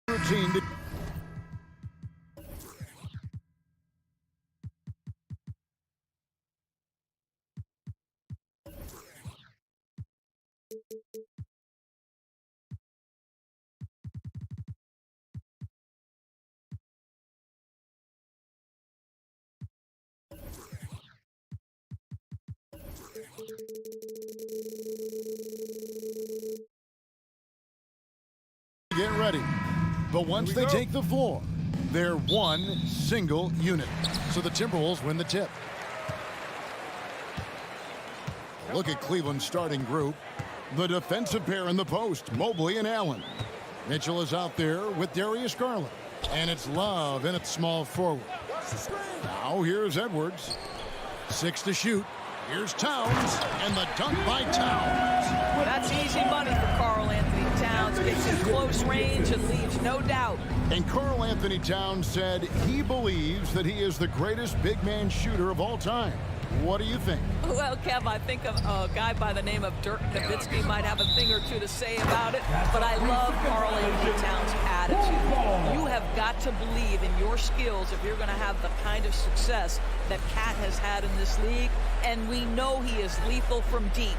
Routine to get ready. But once they take the floor, they're one single unit. So the Timberwolves win the tip. Look at Cleveland's starting group. The defensive pair in the post, Mobley and Allen. Mitchell is out there with Darius Garland. And it's Love in at small forward. Now here's Edwards. 6 to shoot. Here's Towns, and the dunk by Towns. That's easy money for Karl Anthony Towns. Gets in close range and leaves no doubt. And Karl Anthony Towns said he believes that he is the greatest big man shooter of all time. What do you think? Well, Kev, I think a guy by the name of Dirk Nowitzki might have a thing or two to say about it, but I love Karl Anthony Towns' attitude. You have got to believe in your skills if you're going to have the kind of success that Cat has had in this league, and we know he is lethal from deep.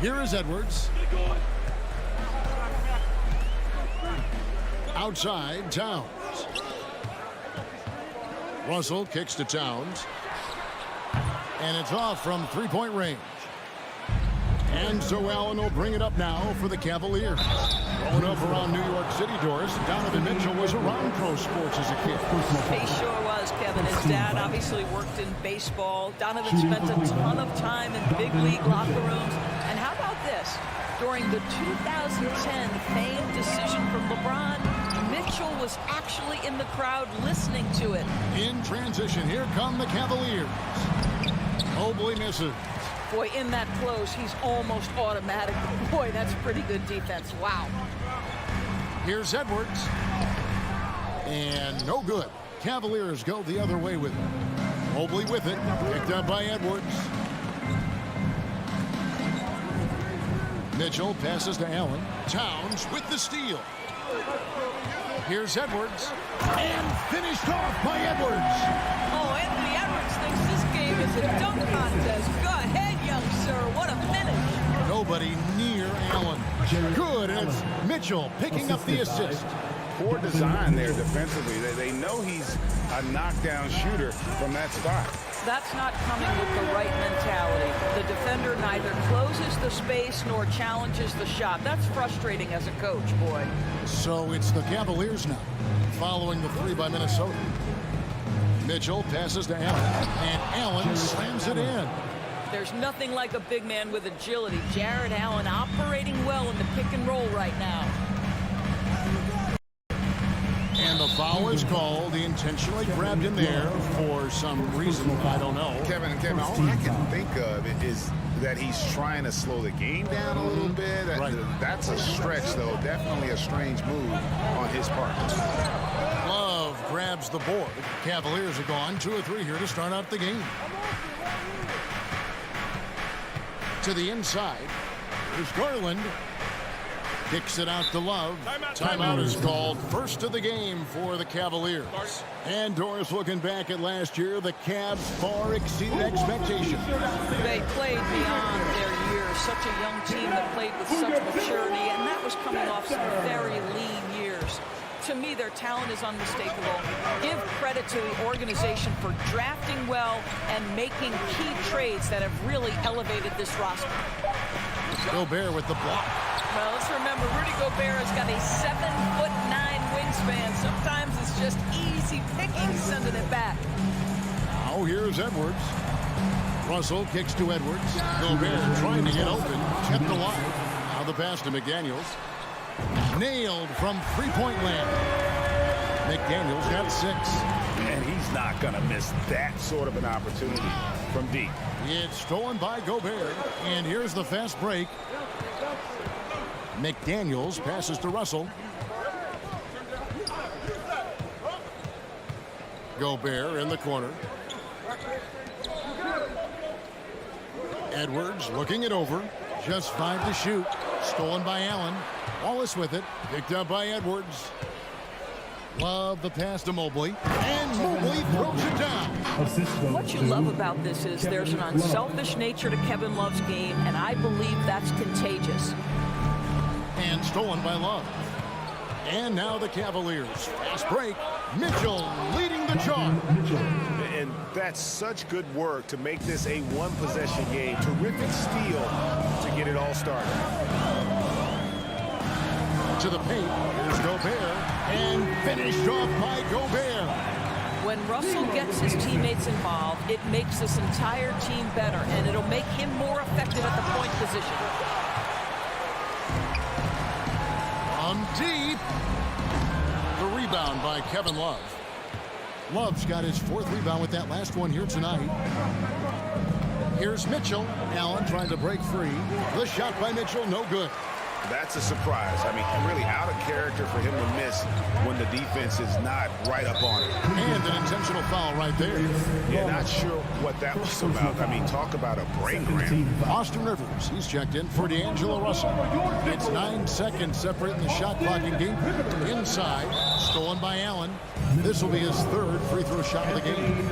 Here is Edwards. Outside, Towns. Russell kicks to Towns. And it's off from three-point range. And so Allen will bring it up now for the Cavaliers. Growing up around New York City, Doris, Donovan Mitchell was around pro sports as a kid. He sure was, Kevin. His dad obviously worked in baseball. Donovan spent a ton of time in big league locker rooms. And how about this? During the 2010 famed decision from LeBron, Mitchell was actually in the crowd listening to it. In transition, here come the Cavaliers. Mobley misses. Boy, in that close, he's almost automatic. Boy, that's pretty good defense. Wow. Here's Edwards. And no good. Cavaliers go the other way with it. Mobley with it. Picked up by Edwards. Mitchell passes to Allen. Towns with the steal. Here's Edwards. And finished off by Edwards. Oh, Anthony Edwards thinks this game is a dunk contest. Go ahead, young sir. What a finish. Nobody near Allen. Good, and it's Mitchell picking up the assist. Poor design there defensively. They know he's a knockdown shooter from that spot. That's not coming with the right mentality. The defender neither closes the space nor challenges the shot. That's frustrating as a coach, boy. So it's the Cavaliers now, following the three by Minnesota. Mitchell passes to Allen, and Allen slams it in. There's nothing like a big man with agility. Jared Allen operating well in the pick and roll right now. And the foul is called. He intentionally grabbed him there for some reason, I don't know. Kevin, all I can think of is that he's trying to slow the game down a little bit. Right. That's a stretch, though. Definitely a strange move on his part. Love grabs the board. Cavaliers are gone 2 or 3 here to start out the game. To the inside. Here's Garland. Kicks it out to Love. Timeout is called. First of the game for the Cavaliers. And Doris, looking back at last year, the Cavs far exceeded expectations. They played beyond their years. Such a young team that played with such maturity, and that was coming off some very lean years. To me, their talent is unmistakable. Give credit to the organization for drafting well and making key trades that have really elevated this roster. Gobert with the block. Well, let's remember, Rudy Gobert has got a 7'9" So here's Edwards. Russell kicks to Edwards. Gobert trying to get open. Kept alive. Now the pass to McDaniels. Nailed from three-point land. McDaniels got 6. And he's not going to miss that sort of an opportunity from deep. It's stolen by Gobert. And here's the fast break. McDaniels passes to Russell. Gobert in the corner. Edwards looking it over. Just 5 to shoot. Stolen by Allen. Wallace with it. Picked up by Edwards. Love the pass to Mobley. And Mobley throws it down. What you love about this is there's an unselfish nature to Kevin Love's game, and I believe that's contagious. And stolen by Love. And now the Cavaliers. Fast break. Mitchell leading the charge. And that's such good work to make this a one-possession game. Terrific steal to get it all started. To the paint. Here's Gobert. And finished off by Gobert. When Russell gets his teammates involved, it makes this entire team better, and it'll make him more effective at the point position. Deep. The rebound by Kevin Love. Love's got his 4th rebound with that last one here tonight. Here's Mitchell. Allen trying to break free. The shot by Mitchell, no good. That's a surprise. I mean, really out of character for him to miss when the defense is not right up on it. And an intentional foul right there. Yeah, not sure what that was about. I mean, talk about a brain cramp. Austin Rivers, he's checked in for D'Angelo Russell. It's 9 seconds separating the shot clock and game. Inside, stolen by Allen. This will be his 3rd free throw shot of the game.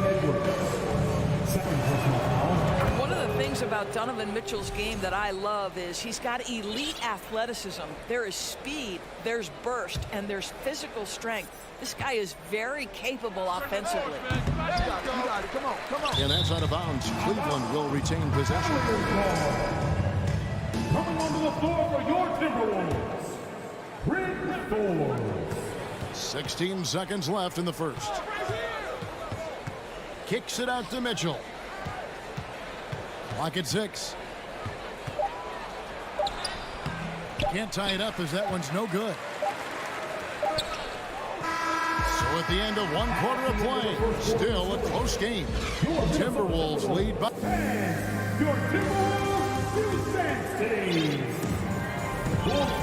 One of the things about Donovan Mitchell's game that I love is he's got elite athleticism. There is speed, there's burst, and there's physical strength. This guy is very capable offensively. And that's out of bounds. Cleveland will retain possession. Coming onto the floor for your Timberwolves, Bryn Forbes. 16 seconds left in the first. Kicks it out to Mitchell. Clock at 6. Can't tie it up as that one's no good. So at the end of 1 quarter of play, still a close game. Timberwolves lead by... Your Timberwolves defense team.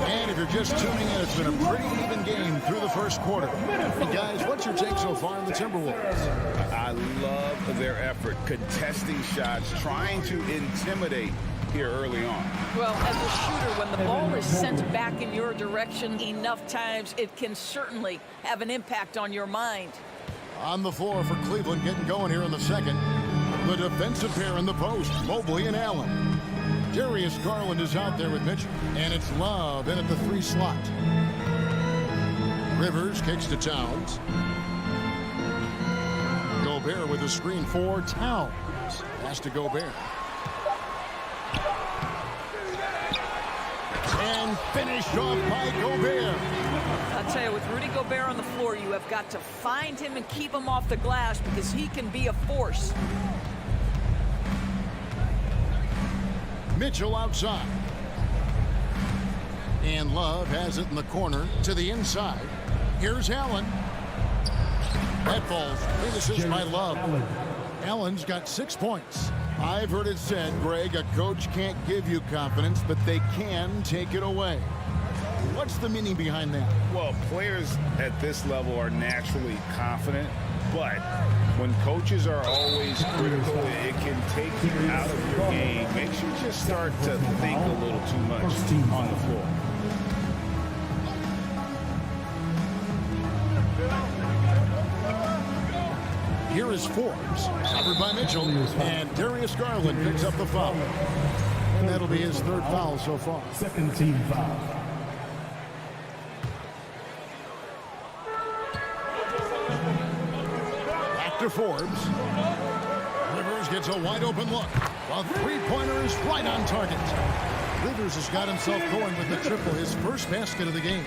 And if you're just tuning in, it's been a pretty even game through the first quarter. And guys, what's your take so far on the Timberwolves? I love their effort, contesting shots, trying to intimidate here early on. Well, as a shooter, when the ball is sent back in your direction enough times, it can certainly have an impact on your mind. On the floor for Cleveland, getting going here in the second. The defensive pair in the post, Mobley and Allen. Darius Garland is out there with Mitchell, and it's Love in at the 3 slot. Rivers kicks to Towns. Gobert with a screen for Towns. Pass to Gobert. And finished off by Gobert. I'll tell you, with Rudy Gobert on the floor, you have got to find him and keep him off the glass because he can be a force. Mitchell outside. And Love has it in the corner to the inside. Here's Allen. That falls. Great assist by Love. Allen's got 6 points. I've heard it said, Greg, a coach can't give you confidence, but they can take it away. What's the meaning behind that? Well, players at this level are naturally confident, but when coaches are always critical, it can take you out of your game. Makes you just start to think a little too much on the floor. Here is Forbes, covered by Mitchell, and Darius Garland picks up the foul. And that'll be his 3rd foul so far. Second team foul. Back to Forbes. Rivers gets a wide open look. A 3-pointer is right on target. Rivers has got himself going with the triple, his first basket of the game.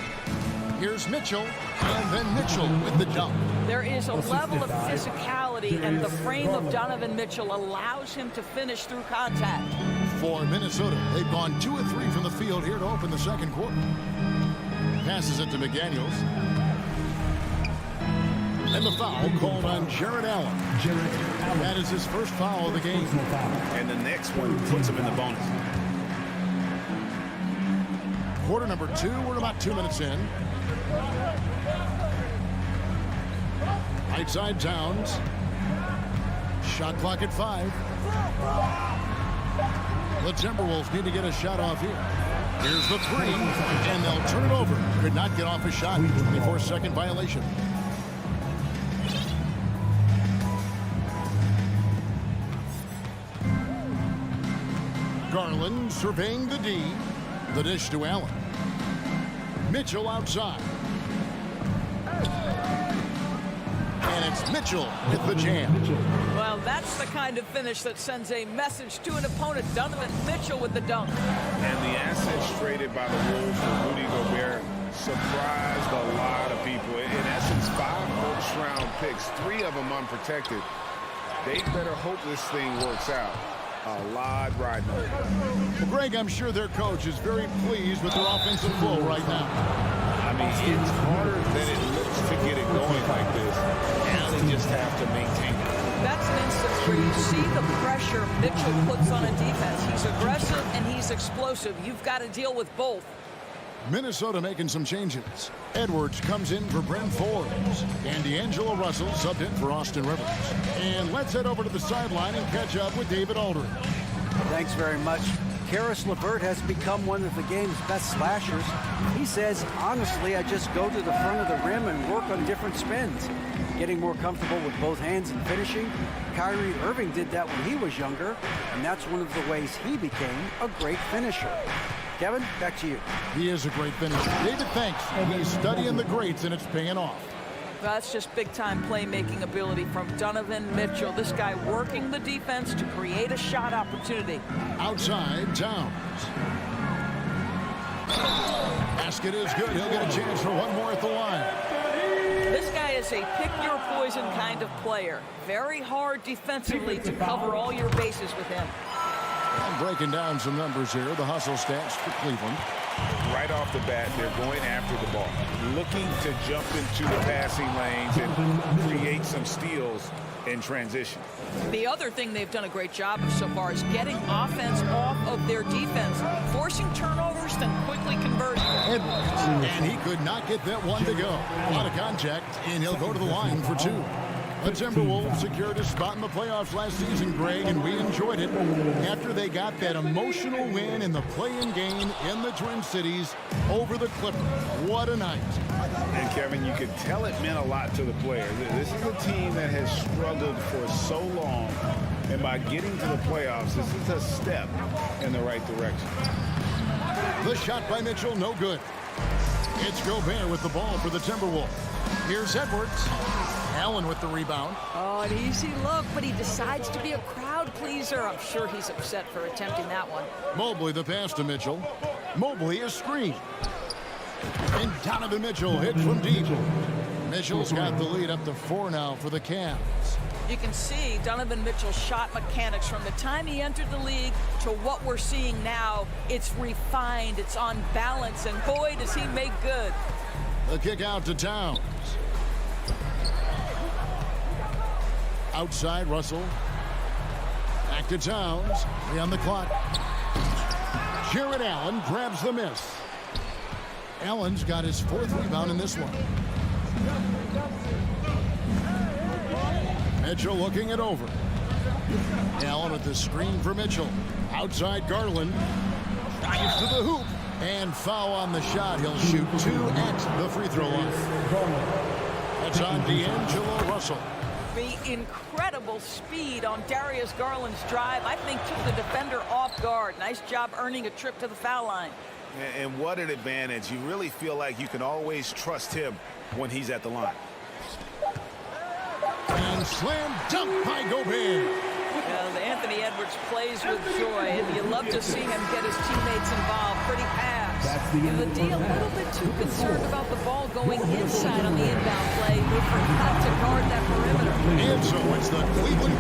Here's Mitchell, and then Mitchell with the dunk. There is a level of physicality, and the frame of Donovan Mitchell allows him to finish through contact. For Minnesota, they've gone 2 of 3 from the field here to open the second quarter. Passes it to McDaniels. And the foul called on Jared Allen. That is his first foul of the game. And the next one puts him in the bonus. Quarter number 2, we're about 2 minutes in. Right side Towns. Shot clock at 5. The Timberwolves need to get a shot off here. Here's the 3, and they'll turn it over. Could not get off a shot. 24-second violation. Garland surveying the D. The dish to Allen. Mitchell outside. And it's Mitchell with the jam. Well, that's the kind of finish that sends a message to an opponent. Donovan Mitchell with the dunk. And the assets traded by the Wolves for Rudy Gobert surprised a lot of people. In essence, 5 first-round picks, 3 of them unprotected. They better hope this thing works out. A lot riding on it. Well, Greg, I'm sure their coach is very pleased with their offensive flow right now. I mean, it's harder than it looks to get it going like this. Now they just have to maintain it. That's an instance where you see the pressure Mitchell puts on a defense. He's aggressive and he's explosive. You've got to deal with both. Minnesota making some changes. Edwards comes in for Bryn Forbes. And D'Angelo Russell subbed in for Austin Rivers. And let's head over to the sideline and catch up with David Aldridge. Thanks very much. Karis LeVert has become one of the game's best slashers. He says, honestly, I just go to the front of the rim and work on different spins. Getting more comfortable with both hands and finishing. Kyrie Irving did that when he was younger, and that's one of the ways he became a great finisher. Kevin, back to you. He is a great finisher. David, thanks. He's studying the greats, and it's paying off. That's just big-time playmaking ability from Donovan Mitchell. This guy working the defense to create a shot opportunity. Outside, Towns. Basket is good. He'll get a chance for one more at the line. This guy is a pick-your-poison kind of player. Very hard defensively to cover all your bases with him. I'm breaking down some numbers here. The hustle stats for Cleveland. Right off the bat, they're going after the ball, looking to jump into the passing lanes and create some steals in transition. The other thing they've done a great job of so far is getting offense off of their defense, forcing turnovers, then quickly converting. Edwards, and he could not get that one to go. A lot of contact, and he'll go to the line for 2. The Timberwolves secured a spot in the playoffs last season, Greg, and we enjoyed it after they got that emotional win in the play-in game in the Twin Cities over the Clippers. What a night. And, Kevin, you could tell it meant a lot to the players. This is a team that has struggled for so long, and by getting to the playoffs, this is a step in the right direction. The shot by Mitchell, no good. It's Gobert with the ball for the Timberwolves. Here's Edwards. Allen with the rebound. Oh, an easy look, but he decides to be a crowd pleaser. I'm sure he's upset for attempting that one. Mobley the pass to Mitchell. Mobley is screened. And Donovan Mitchell hits from deep. Mitchell's got the lead up to 4 now for the Cavs. You can see Donovan Mitchell's shot mechanics from the time he entered the league to what we're seeing now. It's refined, it's on balance, and boy, does he make good. The kick out to Towns. Outside, Russell. Back to Towns. 3 on the clock. Jared Allen grabs the miss. Allen's got his 4th rebound in this one. Mitchell looking it over. Allen with the screen for Mitchell. Outside, Garland. Drives to the hoop. And foul on the shot. He'll shoot 2 at the free throw line. That's on D'Angelo Russell. The incredible speed on Darius Garland's drive, I think, took the defender off guard. Nice job earning a trip to the foul line. And what an advantage. You really feel like you can always trust him when he's at the line. And slam dunk by Gobert. Well, Anthony Edwards plays with joy, and you love to see him get his teammates involved. Pretty pass. The D a little bit too concerned about the ball going inside on the inbound play. They forgot to guard that perimeter. And so it's the Cleveland.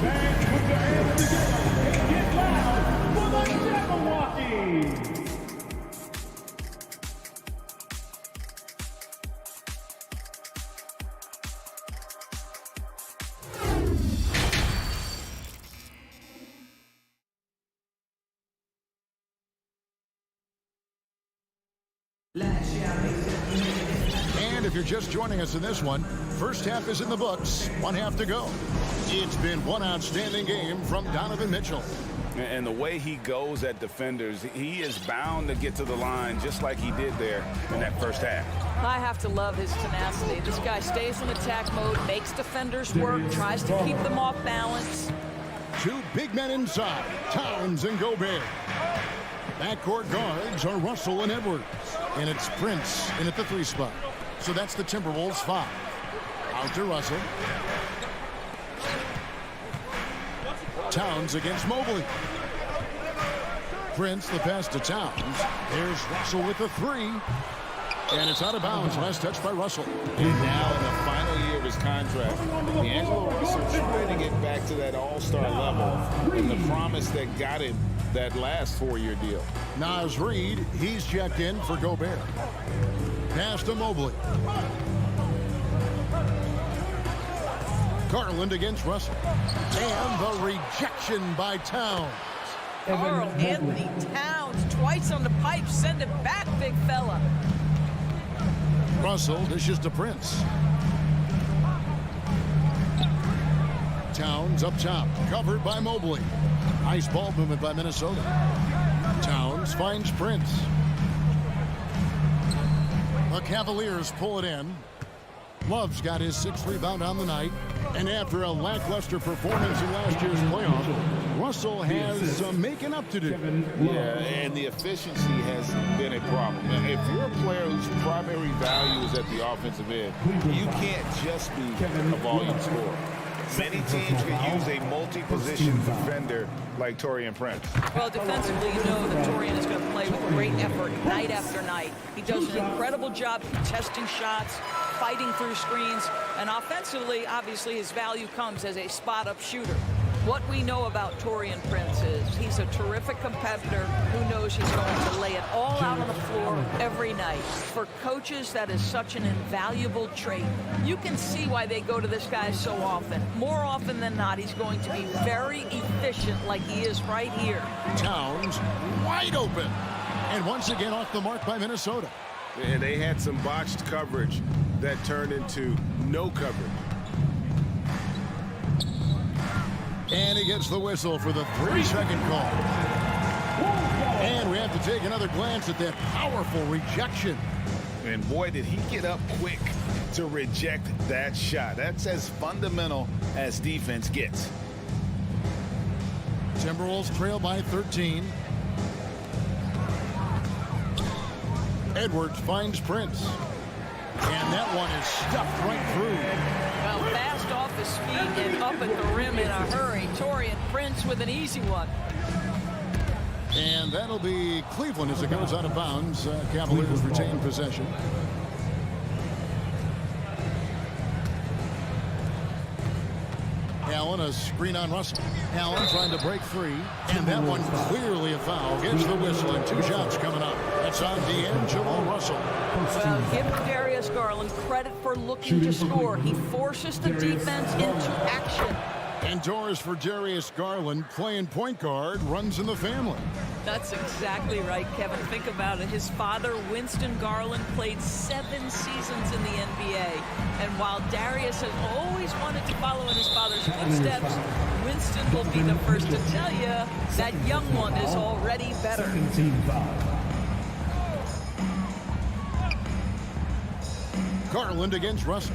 Fans, put your hands together and get loud for the Jabberwockies. And if you're just joining us in this one, first half is in the books, one half to go. It's been one outstanding game from Donovan Mitchell. And the way he goes at defenders, he is bound to get to the line just like he did there in that first half. I have to love his tenacity. This guy stays in attack mode, makes defenders work, tries to keep them off balance. Two big men inside, Towns and Gobert. Backcourt guards are Russell and Edwards. And it's Prince in at the 3 spot. So that's the Timberwolves 5. Out to Russell. Towns against Mobley. Prince, the pass to Towns. There's Russell with the 3. And it's out of bounds. Last touch by Russell. And now in the final year of his contract, D'Angelo Russell trying to get back to that all-star level and the promise that got him that last 4-year deal. Naz Reid, he's checked in for Gobert. Pass to Mobley. Garland against Russell. And the rejection by Towns. Carl Anthony Towns twice on the pipe. Send it back, big fella. Russell dishes to Prince. Towns up top, covered by Mobley. Nice ball movement by Minnesota. Towns finds Prince. The Cavaliers pull it in. Love's got his 6th rebound on the night. And after a lackluster performance in last year's playoff, Russell has some making up to do. Yeah, and the efficiency has been a problem. Now, if you're a player whose primary value is at the offensive end, you can't just be a volume scorer. Many teams can use a multi-position defender like Taurean Prince. Well, defensively, you know that Taurean is going to play with great effort night after night. He does an incredible job contesting shots, fighting through screens, and offensively, obviously, his value comes as a spot-up shooter. What we know about Taurean Prince is he's a terrific competitor who knows he's going to lay it all out on the floor every night. For coaches, that is such an invaluable trait. You can see why they go to this guy so often. More often than not, he's going to be very efficient like he is right here. Towns wide open. And once again off the mark by Minnesota. And they had some botched coverage that turned into no coverage. And he gets the whistle for the 3-second call. And we have to take another glance at that powerful rejection. And boy, did he get up quick to reject that shot. That's as fundamental as defense gets. Timberwolves trail by 13. Edwards finds Prince. And that one is stuffed right through. Well, fast off his feet and up at the rim in a hurry. Taurean Prince with an easy one. And that'll be Cleveland as it goes out of bounds. Cavaliers retain possession. Allen, a screen on Russell. Allen trying to break free. And that one clearly a foul. Gets the whistle and 2 shots coming up. That's on D'Angelo Russell. Well, give Darius Garland credit for looking to score. He forces the defense into action. Indoors for Darius Garland, playing point guard, runs in the family. That's exactly right, Kevin. Think about it. His father, Winston Garland, played 7 seasons in the NBA. And while Darius has always wanted to follow in his father's footsteps, Winston will be the first to tell you that young one is already better. Garland against Russell.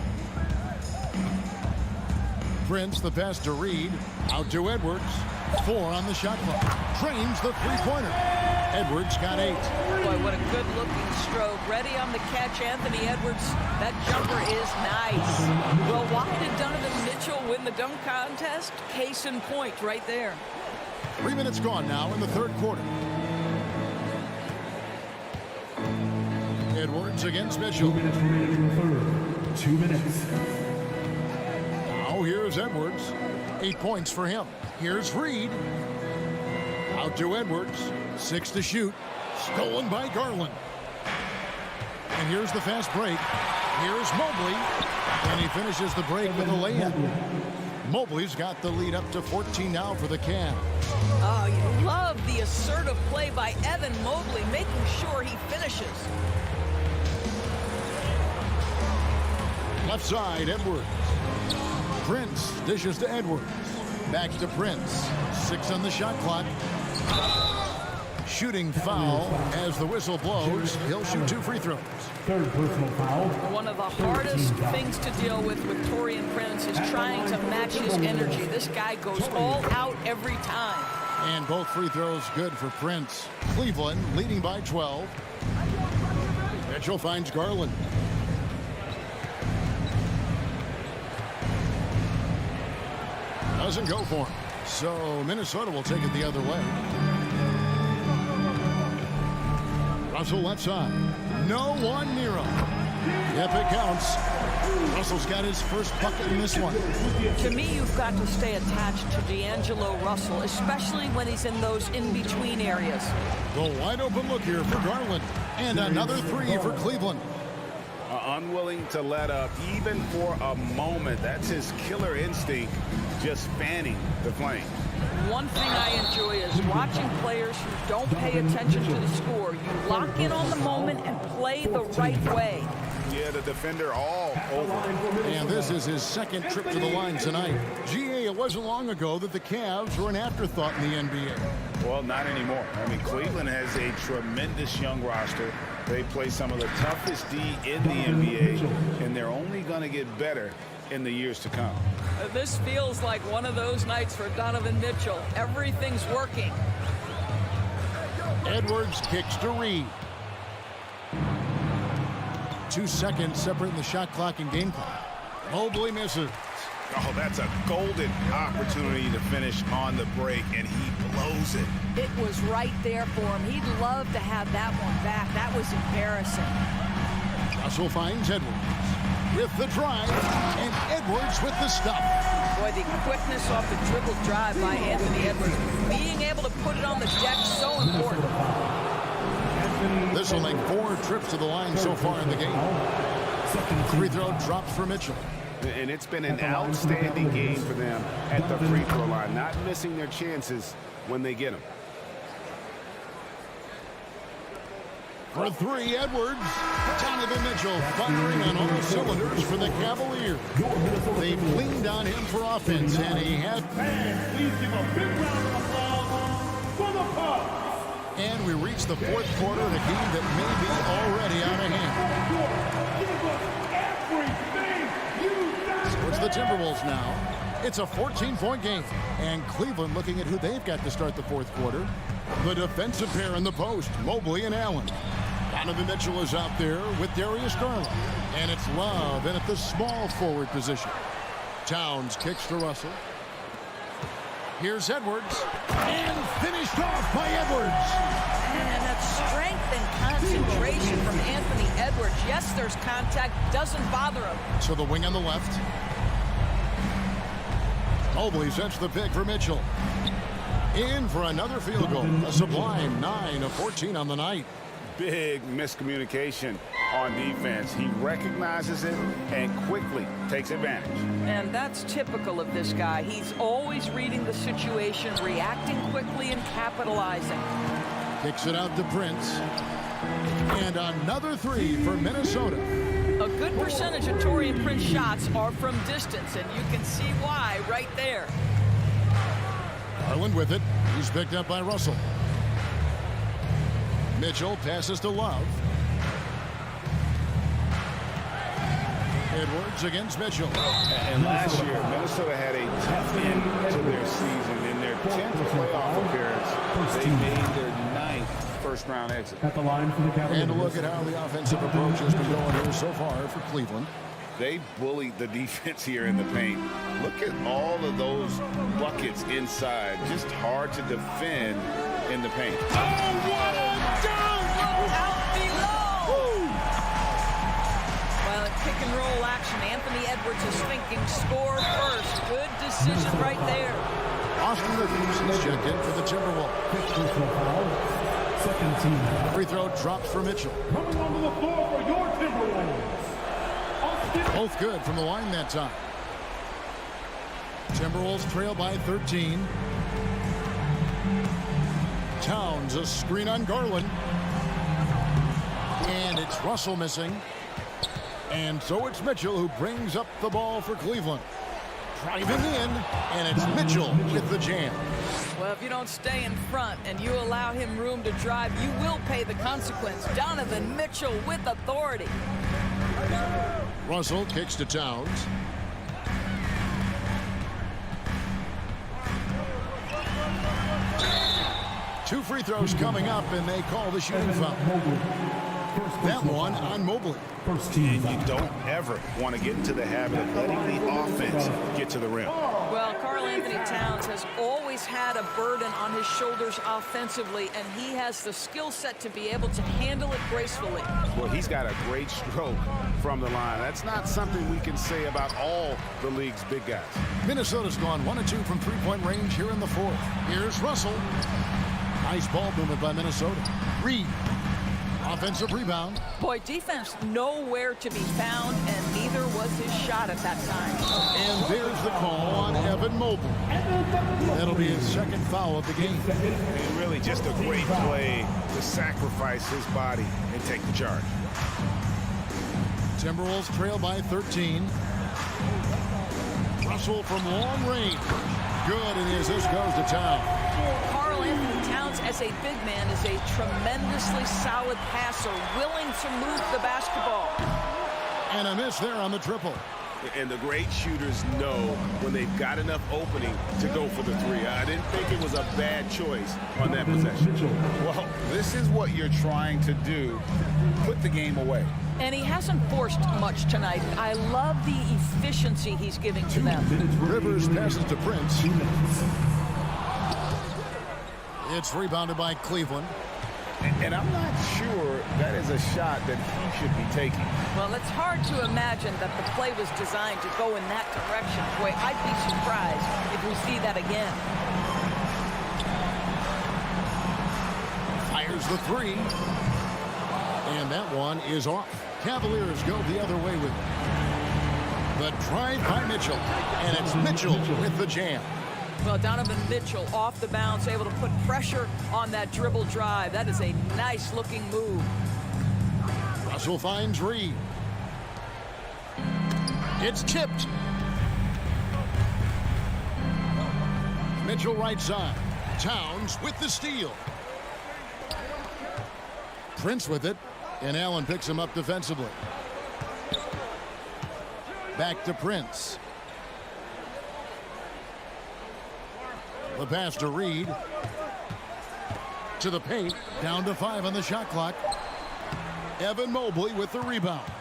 Prince, the pass to Reid. Out to Edwards. 4 on the shot clock. Trains the 3-pointer. Edwards got 8. Boy, what a good-looking stroke. Ready on the catch, Anthony Edwards. That jumper is nice. Well, why did Donovan Mitchell win the dunk contest? Case in point right there. 3 minutes gone now in the 3rd quarter. Edwards against Mitchell. 2 minutes remaining in the third. 2 minutes. Now here's Edwards. 8 points for him. Here's Reed. Out to Edwards. 6 to shoot. Stolen by Garland. And here's the fast break. Here's Mobley. And he finishes the break with a layup. Mobley's got the lead up to 14 now for the Cavs. Oh, you love the assertive play by Evan Mobley, making sure he finishes. Left side, Edwards. Prince dishes to Edwards. Back to Prince. 6 on the shot clock. Shooting foul as the whistle blows. He'll shoot 2 free throws. Third personal foul. One of the hardest things to deal with Taurean Prince is trying to match his energy. This guy goes all out every time. And both free throws good for Prince. Cleveland leading by 12. Mitchell finds Garland. Doesn't go for him. So Minnesota will take it the other way. Russell left side. No one near him. Yep, it counts. Russell's got his first bucket in this one. To me, you've got to stay attached to D'Angelo Russell, especially when he's in those in-between areas. The wide open look here for Garland. And another 3 for Cleveland. Unwilling to let up even for a moment. That's his killer instinct, just fanning the flame. One thing I enjoy is watching players who don't pay attention to the score. You lock in on the moment and play the right way. Yeah, the defender all over. And this is his second trip to the line tonight. GA, it wasn't long ago that the Cavs were an afterthought in the NBA. Well, not anymore. I mean, Cleveland has a tremendous young roster. They play some of the toughest D in the NBA, and they're only going to get better in the years to come. This feels like one of those nights for Donovan Mitchell. Everything's working. Edwards kicks to Reed. 2 seconds separating the shot clock and game clock. Mobley misses. Oh, that's a golden opportunity to finish on the break, and he blows it. It was right there for him. He'd love to have that one back. That was embarrassing. Russell finds Edwards with the drive, and Edwards with the stop. Boy, the quickness off the dribble drive by Anthony Edwards. Being able to put it on the deck, so important. This will make 4 trips to the line so far in the game. Free throw drops for Mitchell. And it's been an outstanding game for them at the free throw line, not missing their chances when they get them. For 3, Edwards. Donovan Mitchell firing on all cylinders for the Cavaliers. They've leaned on him for offense, and he had... Fans, please give a big round of applause for the Bucks. And we reach the 4th quarter in a game that may be already out of hand. So it's the Timberwolves now. It's a 14-point game. And Cleveland looking at who they've got to start the 4th quarter. The defensive pair in the post, Mobley and Allen. Donovan Mitchell is out there with Darius Garland. And it's Love in at the small forward position. Towns kicks to Russell. Here's Edwards. And finished off by Edwards. And that strength and concentration from Anthony Edwards. Yes, there's contact. Doesn't bother him. So the wing on the left. Mobley sets the pick for Mitchell. In for another field goal. A sublime 9 of 14 on the night. Big miscommunication on defense. He recognizes it and quickly takes advantage. And that's typical of this guy. He's always reading the situation, reacting quickly and capitalizing. Kicks it out to Prince. And another 3 for Minnesota. A good percentage of Taurean Prince shots are from distance, and you can see why right there. Garland with it. He's picked up by Russell. Mitchell passes to Love. Edwards against Mitchell. And last year, Minnesota had a tough end to their season. In their 10th playoff appearance, they made their 9th first-round exit. At the line for the Cavaliers. And a look at how the offensive approach has been going here so far for Cleveland. They bullied the defense here in the paint. Look at all of those buckets inside. Just hard to defend in the paint. Oh, what a dunk! Out below! pick-and-roll action. Anthony Edwards is thinking score first. Good decision right there. Austin Rivers is checked in for the Timberwolves. Second team. Free throw drops for Mitchell. Coming onto the floor for your Timberwolves. Both good from the line that time. Timberwolves trail by 13. Towns a screen on Garland. And it's Russell missing. And so it's Mitchell who brings up the ball for Cleveland. Driving in, and it's Mitchell with the jam. Well, if you don't stay in front and you allow him room to drive, you will pay the consequence. Donovan Mitchell with authority. Russell kicks to Towns. Two free throws coming up, and they call the shooting foul. That one on Mobley. First team. And you don't ever want to get into the habit of letting the offense get to the rim. Well, Karl Anthony Towns has always had a burden on his shoulders offensively, and he has the skill set to be able to handle it gracefully. Well, he's got a great stroke from the line. That's not something we can say about all the league's big guys. Minnesota's gone 1 of 2 from three-point range here in the fourth. Here's Russell. Nice ball movement by Minnesota. Reed. Offensive rebound. Boy, defense nowhere to be found, and neither was his shot at that time. And there's the call on Evan Mobley. That'll be his second foul of the game. And really just a great play to sacrifice his body and take the charge. Timberwolves trail by 13. Russell from long range. Good, and the assist goes to Towns. Karl Anthony Towns, as a big man, is a tremendously solid passer, willing to move the basketball. And a miss there on the triple. And the great shooters know when they've got enough opening to go for the three. I didn't think it was a bad choice on that possession. Well, this is what you're trying to do. Put the game away. And he hasn't forced much tonight. I love the efficiency he's giving to them. Rivers passes to Prince. It's rebounded by Cleveland. And I'm not sure that is a shot that he should be taking. Well, it's hard to imagine that the play was designed to go in that direction. Boy, I'd be surprised if we see that again. Fires the three. And that one is off. Cavaliers go the other way with it. The drive by Mitchell. And it's Mitchell with the jam. Well, Donovan Mitchell off the bounce, able to put pressure on that dribble drive. That is a nice-looking move. Russell finds Reed. It's tipped. Mitchell right side. Towns with the steal. Prince with it, and Allen picks him up defensively. Back to Prince. The pass to Reed. To the paint. Down to 5 on the shot clock. Evan Mobley with the rebound.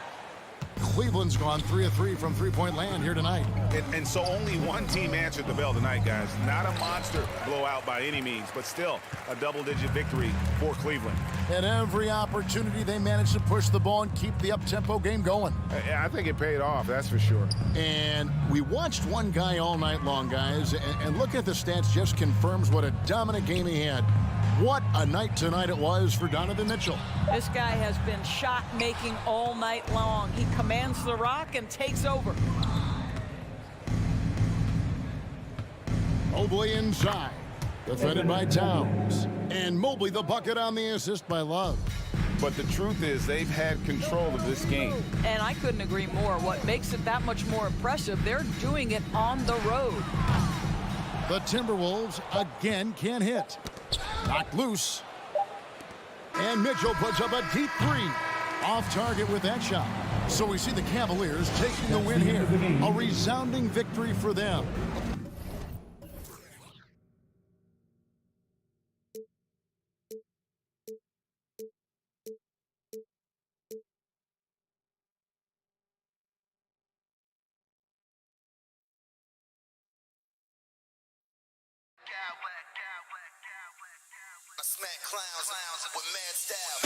Cleveland's gone 3 of 3 from three-point land here tonight. And so only one team answered the bell tonight, guys. Not a monster blowout by any means, but still a double-digit victory for Cleveland. At every opportunity, they managed to push the ball and keep the up-tempo game going. I think it paid off, that's for sure. And we watched one guy all night long, guys, and look at the stats, just confirms what a dominant game he had. What a night tonight it was for Donovan Mitchell. This guy has been shot-making all night long. He commands the rock and takes over. Mobley inside. Defended by Towns. And Mobley the bucket on the assist by Love. But the truth is they've had control of this game. And I couldn't agree more. What makes it that much more impressive, they're doing it on the road. The Timberwolves again can't hit. Knocked loose. And Mitchell puts up a deep three. Off target with that shot. So we see the Cavaliers taking the win here. A resounding victory for them. Smack clowns with mad style.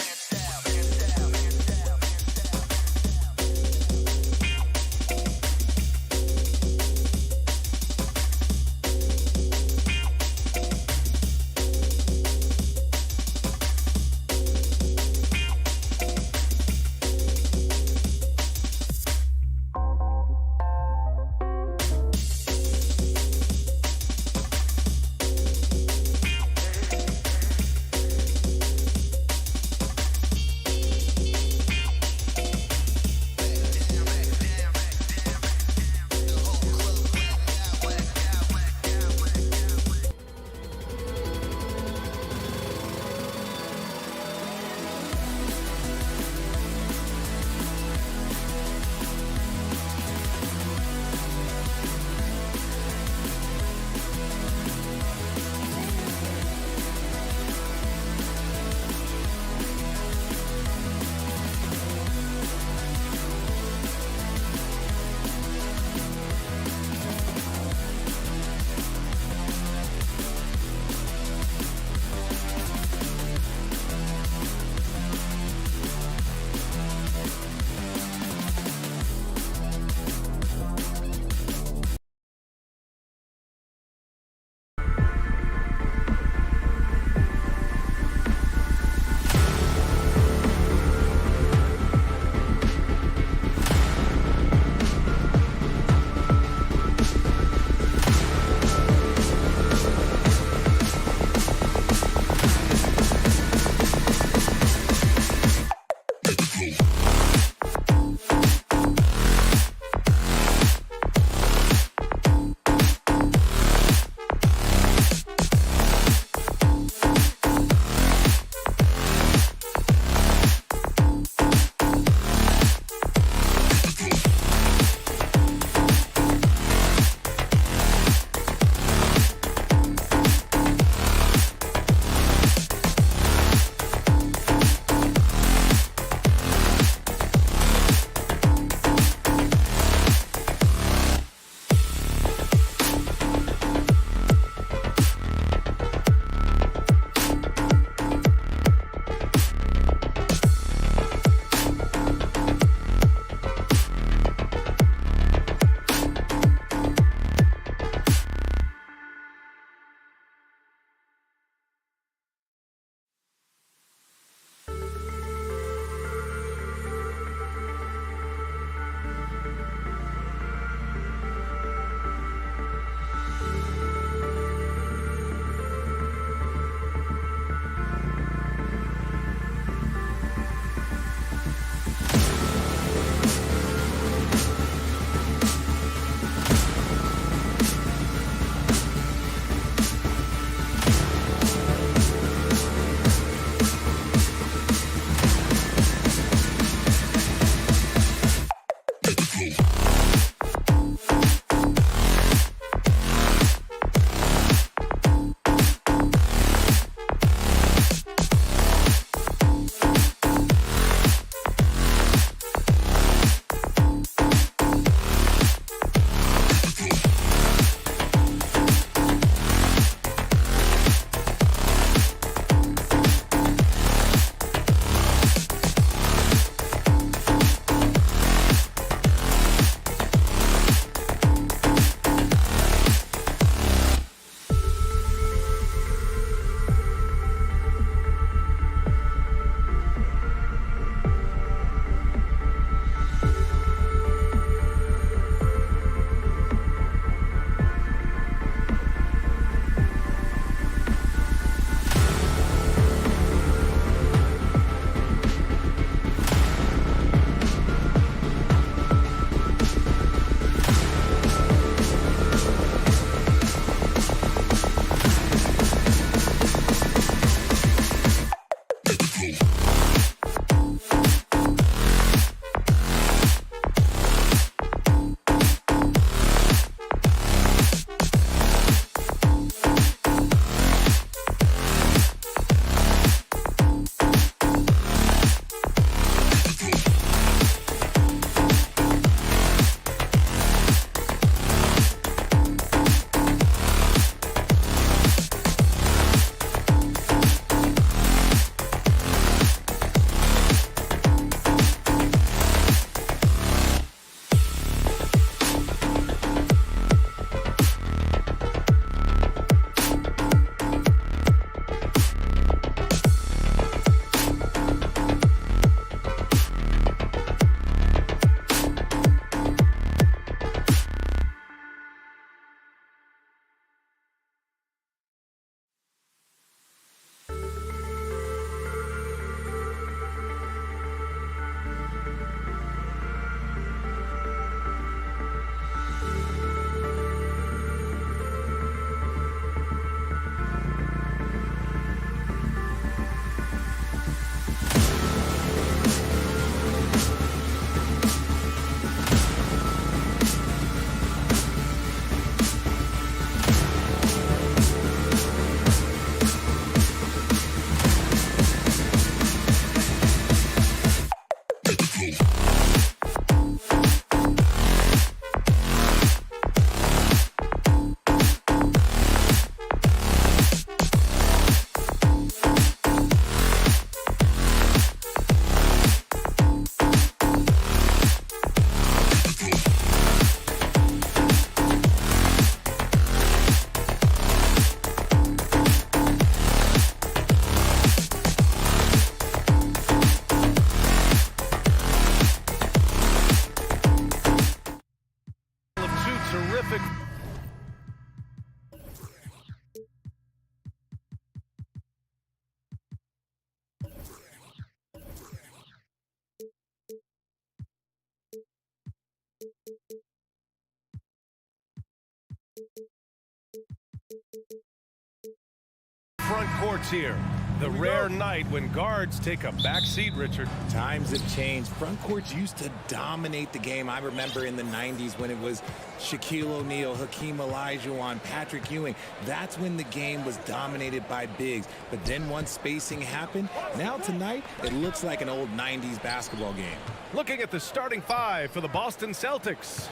Front courts here. The rare night when guards take a back seat, Richard. Times have changed. Front courts used to dominate the game. I remember in the 90s when it was Shaquille O'Neal, Hakeem Olajuwon, Patrick Ewing. That's when the game was dominated by bigs. But then once spacing happened, now tonight it looks like an old 90s basketball game. Looking at the starting five for the Boston Celtics.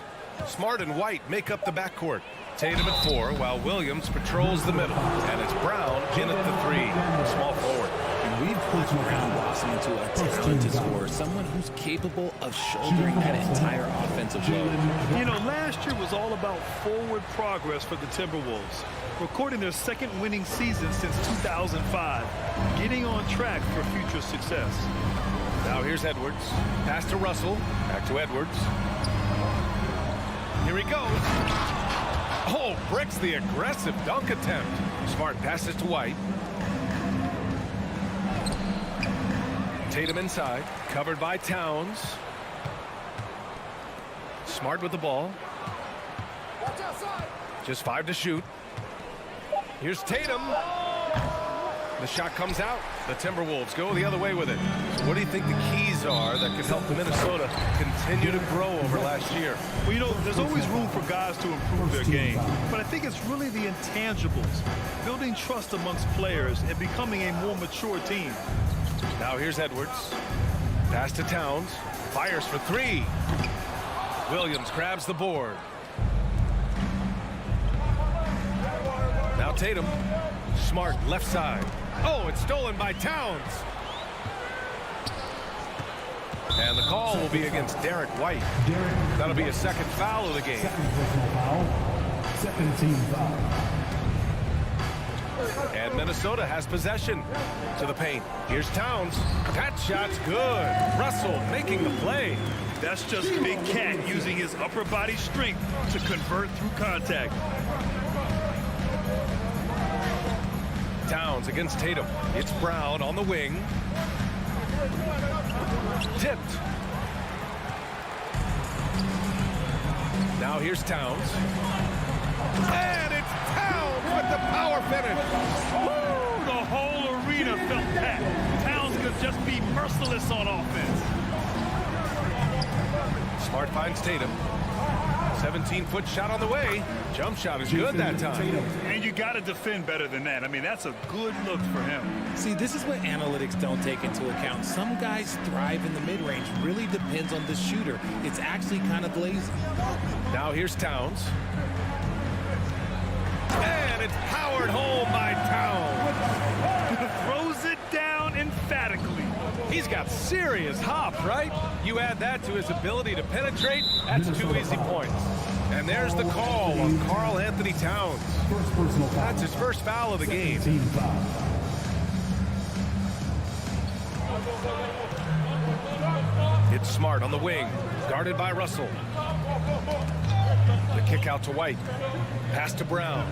Smart and White make up the backcourt. Tatum at 4, while Williams patrols the middle. And it's Brown in at the 3, small forward. And we've watched Brown blossom into a talented scorer, someone who's capable of shouldering that entire offensive load. You know, last year was all about forward progress for the Timberwolves, recording their second winning season since 2005, getting on track for future success. Now here's Edwards. Pass to Russell. Back to Edwards. Here he goes. Oh, breaks the aggressive dunk attempt. Smart passes to White. Tatum inside, covered by Towns. Smart with the ball. Just 5 to shoot. Here's Tatum. The shot comes out. The Timberwolves go the other way with it. So what do you think the keys are that could help Minnesota continue to grow over last year? Well, you know, there's always room for guys to improve their game. But I think it's really the intangibles, building trust amongst players and becoming a more mature team. Now here's Edwards. Pass to Towns. Fires for three. Williams grabs the board. Now Tatum. Smart left side. Oh, it's stolen by Towns. And the call will be against Derek White. That'll be a second foul of the game. Second team foul. And Minnesota has possession to the paint. Here's Towns. That shot's good. Russell making the play. That's just Big Cat using his upper body strength to convert through contact. Towns against Tatum. It's Brown on the wing. Tipped. Now here's Towns. And it's Towns with the power finish. Woo! The whole arena felt that. Towns could just be merciless on offense. Smart finds Tatum. 17-foot shot on the way. Jump shot is good that time. And you got to defend better than that. I mean, that's a good look for him. See, this is what analytics don't take into account. Some guys thrive in the mid-range. Really depends on the shooter. It's actually kind of lazy. Now here's Towns. And it's powered home by Towns. Throws it down emphatically. He's got serious hop, right? You add that to his ability to penetrate, that's 2 easy points. And there's the call on Karl Anthony Towns. That's his first foul of the game. It's Smart on the wing, guarded by Russell. The kick out to White. Pass to Brown.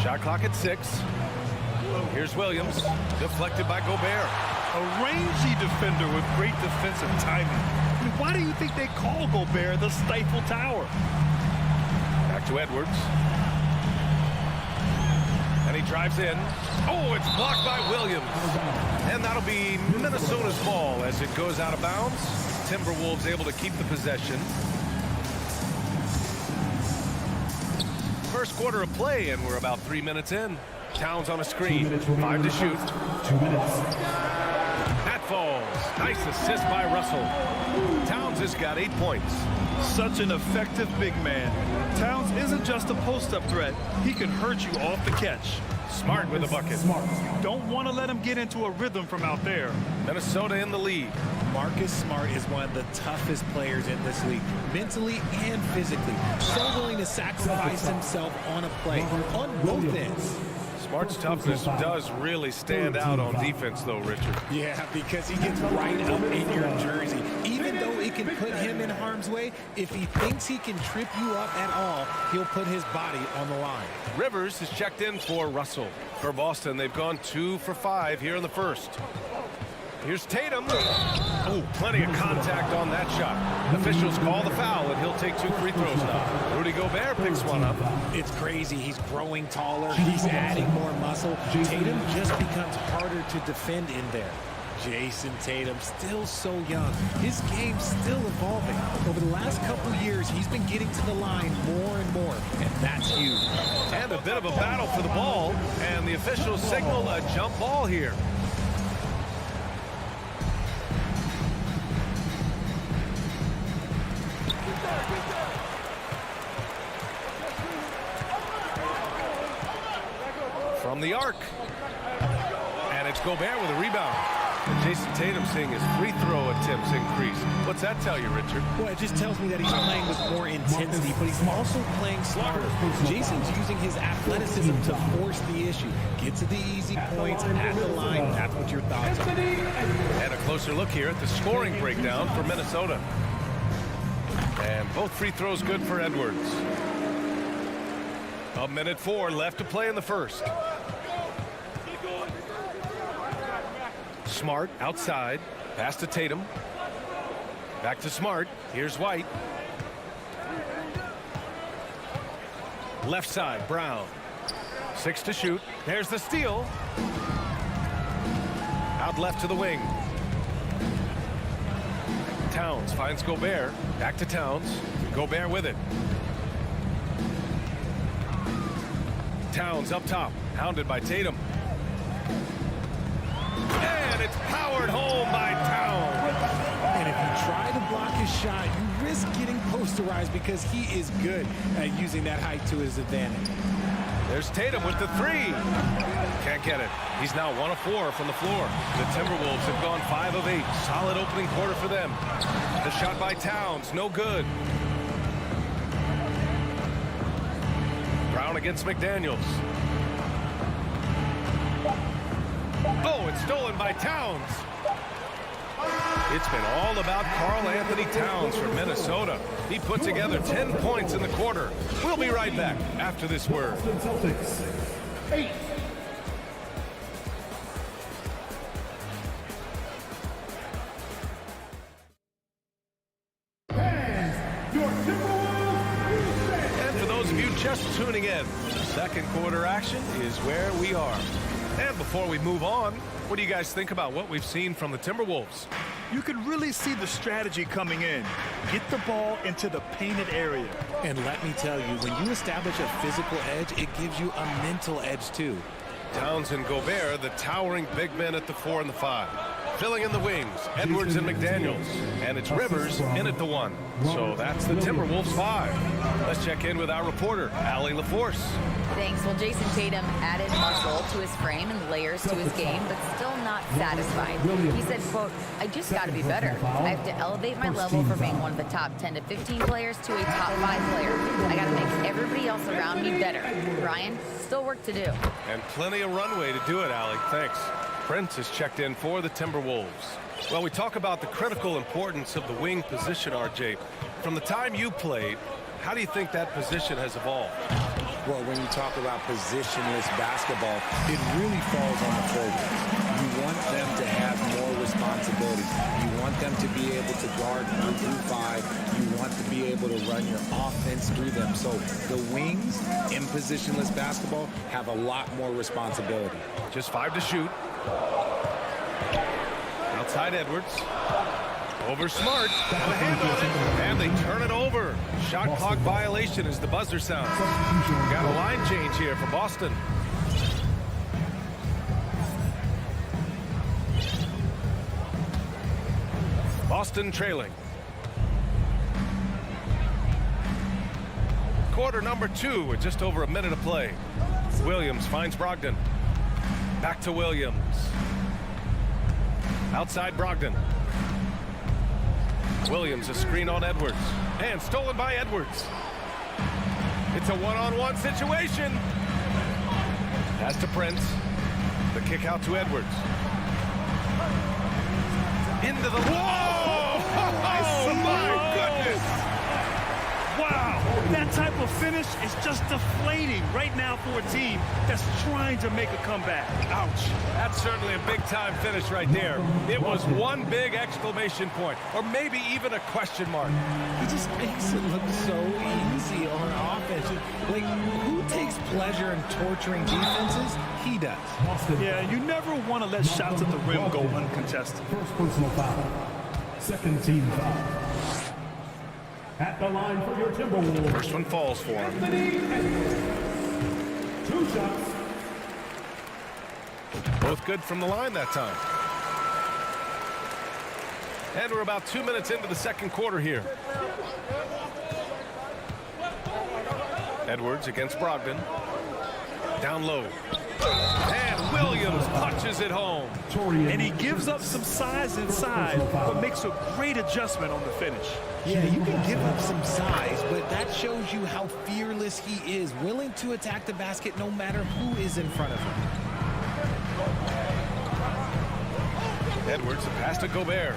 Shot clock at 6. Here's Williams, deflected by Gobert. A rangy defender with great defensive timing. I mean, why do you think they call Gobert the Stifle Tower? Back to Edwards. And he drives in. Oh, it's blocked by Williams. And that'll be Minnesota's ball as it goes out of bounds. Timberwolves able to keep the possession. First quarter of play, and we're about 3 minutes in. Towns on a screen. 5 to shoot. 2 minutes. That falls. Nice assist by Russell. Towns has got 8 points. Such an effective big man. Towns isn't just a post-up threat. He can hurt you off the catch. Smart with the bucket. Don't want to let him get into a rhythm from out there. Minnesota in the lead. Marcus Smart is one of the toughest players in this league, mentally and physically. So willing to sacrifice himself on a play, on both ends. Smart's toughness does really stand out on defense, though, Richard. Yeah, because he gets right up in your jersey. Even though it can put him in harm's way, if he thinks he can trip you up at all, he'll put his body on the line. Rivers Is checked in for Russell. For Boston, they've gone 2 for 5 here in the first. Here's Tatum. Oh, plenty of contact on that shot. Officials call the foul, and he'll take 2 free throws now. Rudy Gobert picks one up. It's crazy. He's growing taller. He's adding more muscle. Tatum just becomes harder to defend in there. Jason Tatum, still so young. His game's still evolving. Over the last couple years, he's been getting to the line more and more, and that's huge. And a bit of a battle for the ball, and the officials signal a jump ball here. From the arc. And it's Gobert with a rebound. And Jason Tatum seeing his free throw attempts increase. What's that tell you, Richard? Well, it just tells me that he's playing with more intensity, but he's also playing smarter. Jason's using his athleticism to force the issue. Get to the easy points at the line. That's what your thoughts are. And a closer look here at the scoring breakdown for Minnesota. And both free throws good for Edwards. 1:04 left to play in the first. Smart outside. Pass to Tatum. Back to Smart. Here's White. Left side, Brown. 6 to shoot. There's the steal. Out left to the wing. Towns finds Gobert. Back to Towns. Gobert with it. Towns up top. Hounded by Tatum. And it's powered home by Towns. And if you try to block his shot, you risk getting posterized because he is good at using that height to his advantage. There's Tatum with the 3. Can't get it. He's now 1 of 4 from the floor. The Timberwolves have gone 5 of 8. Solid opening quarter for them. The shot by Towns, no good. Brown against McDaniels. Oh, it's stolen by Towns. It's been all about Karl Anthony Towns from Minnesota. He put together 10 points in the quarter. We'll be right back after this word. Celtics 8. And for those of you just tuning in, second quarter action is where we are. And before we move on, what do you guys think about what we've seen from the Timberwolves? You can really see the strategy coming in. Get the ball into the painted area. And let me tell you, when you establish a physical edge, it gives you a mental edge too. Towns and Gobert, the towering big men at the 4 and the 5. Filling in the wings, Edwards and McDaniels. And it's Rivers in at the 1. So that's the Timberwolves 5. Let's check in with our reporter, Allie LaForce. Thanks. Well, Jason Tatum added muscle to his frame and layers to his game, but still not satisfied. He said, quote, I just got to be better. I have to elevate my level from being one of the top 10 to 15 players to a top 5 player. I got to make everybody else around me better. Brian, still work to do. And plenty of runway to do it, Allie. Thanks. Prince has checked in for the Timberwolves. Well, we talk about the critical importance of the wing position, RJ. From the time you played, how do you think that position has evolved? Well, when you talk about positionless basketball, it really falls on the forwards. You want them to have more responsibility. You want them to be able to guard through 5. You want to be able to run your offense through them. So the wings in positionless basketball have a lot more responsibility. Just 5 to shoot. Outside Edwards. Over Smart. And a hand on it. And they turn it over. Shot clock violation as the buzzer sounds. Got a line change here for Boston. Boston trailing. Quarter number 2 with just over a minute of play. Williams finds Brogdon. Back to Williams. Outside Brogdon. Williams, a screen on Edwards. And stolen by Edwards. It's a one-on-one situation. Pass to Prince. The kick out to Edwards. Into the... Whoa! Oh, my goodness! Wow, that type of finish is just deflating right now for a team that's trying to make a comeback. Ouch. That's certainly a big-time finish right there. It was one big exclamation point, or maybe even a question mark. He just makes it look so easy on offense. Like, who takes pleasure in torturing defenses? He does. Yeah, you never want to let shots at the rim go uncontested. First personal foul. Second team foul. At the line for your Timberwolves. First one falls for him. 2 shots. Both good from the line that time. And we're about 2 minutes into the second quarter here. Edwards against Brogdon. Down low. And Williams punches it home. And he gives up some size inside, but makes a great adjustment on the finish. Yeah, you can give up some size, but that shows you how fearless he is, willing to attack the basket no matter who is in front of him. Edwards, a pass to Gobert.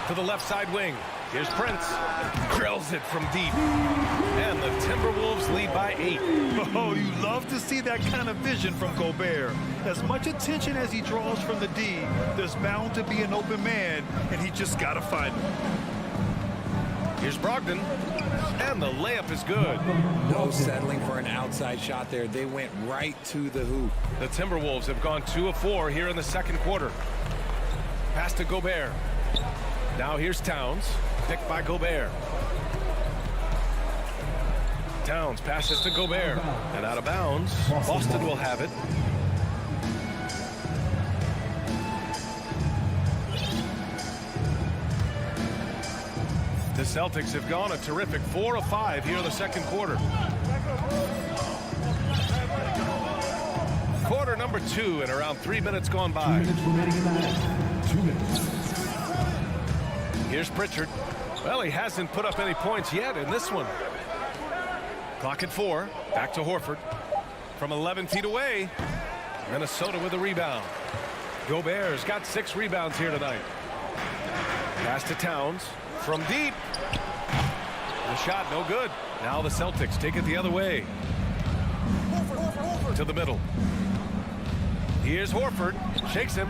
To the left side wing. Here's Prince. Drills it from deep. And the Timberwolves lead by 8. Oh, you love to see that kind of vision from Gobert. As much attention as he draws from the D, there's bound to be an open man, and he just got to find him. Here's Brogdon, and the layup is good. No settling for an outside shot there. They went right to the hoop. The Timberwolves have gone 2 of 4 here in the second quarter. Pass to Gobert. Now here's Towns, picked by Gobert. Towns passes to Gobert, and out of bounds. Boston will have it. The Celtics have gone a terrific 4 of 5 here in the second quarter. Quarter number 2 and around 3 minutes gone by. 2 minutes remaining in the half. 2 minutes. Here's Pritchard. Well, he hasn't put up any points yet in this one. Clock at 4. Back to Horford. From 11 feet away. Minnesota with a rebound. Gobert's got 6 rebounds here tonight. Pass to Towns. From deep. The shot no good. Now the Celtics take it the other way. To the middle. Here's Horford. Shakes him.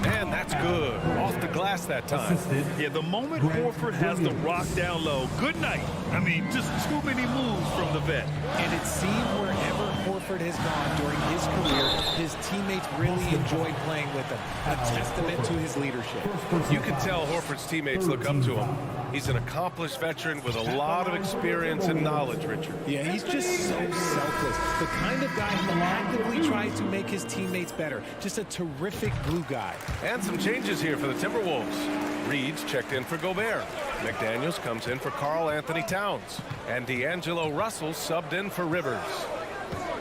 And that's good. Off the glass that time. Yeah, the moment Horford has the rock down low, good night. I mean, just too many moves from the vet. And it seemed wherever Horford has gone during his career, his teammates really enjoyed playing with him. A testament to his leadership. You can tell Horford's teammates look up to him. He's an accomplished veteran with a lot of experience and knowledge, Richard. Yeah, he's just so selfless. The kind of guy who actively tries to make his teammates better. Just a terrific glue guy. And some changes here for the Timberwolves. Reed's checked in for Gobert. McDaniels comes in for Karl Anthony Towns. And D'Angelo Russell subbed in for Rivers.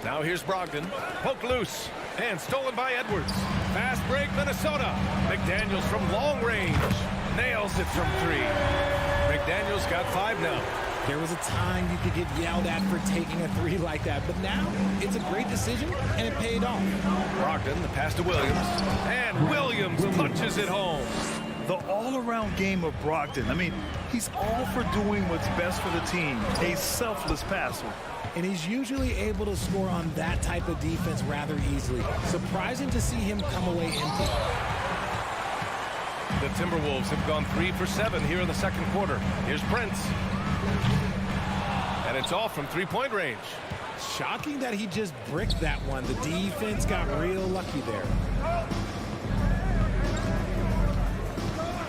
Now here's Brogdon. Poke loose. And stolen by Edwards. Fast break, Minnesota. McDaniels from long range. Nails it from 3. McDaniels got 5 now. There was a time you could get yelled at for taking a 3 like that, but now it's a great decision, and it paid off. Brogdon, the pass to Williams. And Williams punches it home. The all-around game of Brogdon. I mean, he's all for doing what's best for the team. A selfless passer. And he's usually able to score on that type of defense rather easily. Surprising to see him come away empty. The Timberwolves have gone 3 for 7 here in the second quarter. Here's Prince. And it's all from 3-point range. Shocking that he just bricked that one. The defense got real lucky there.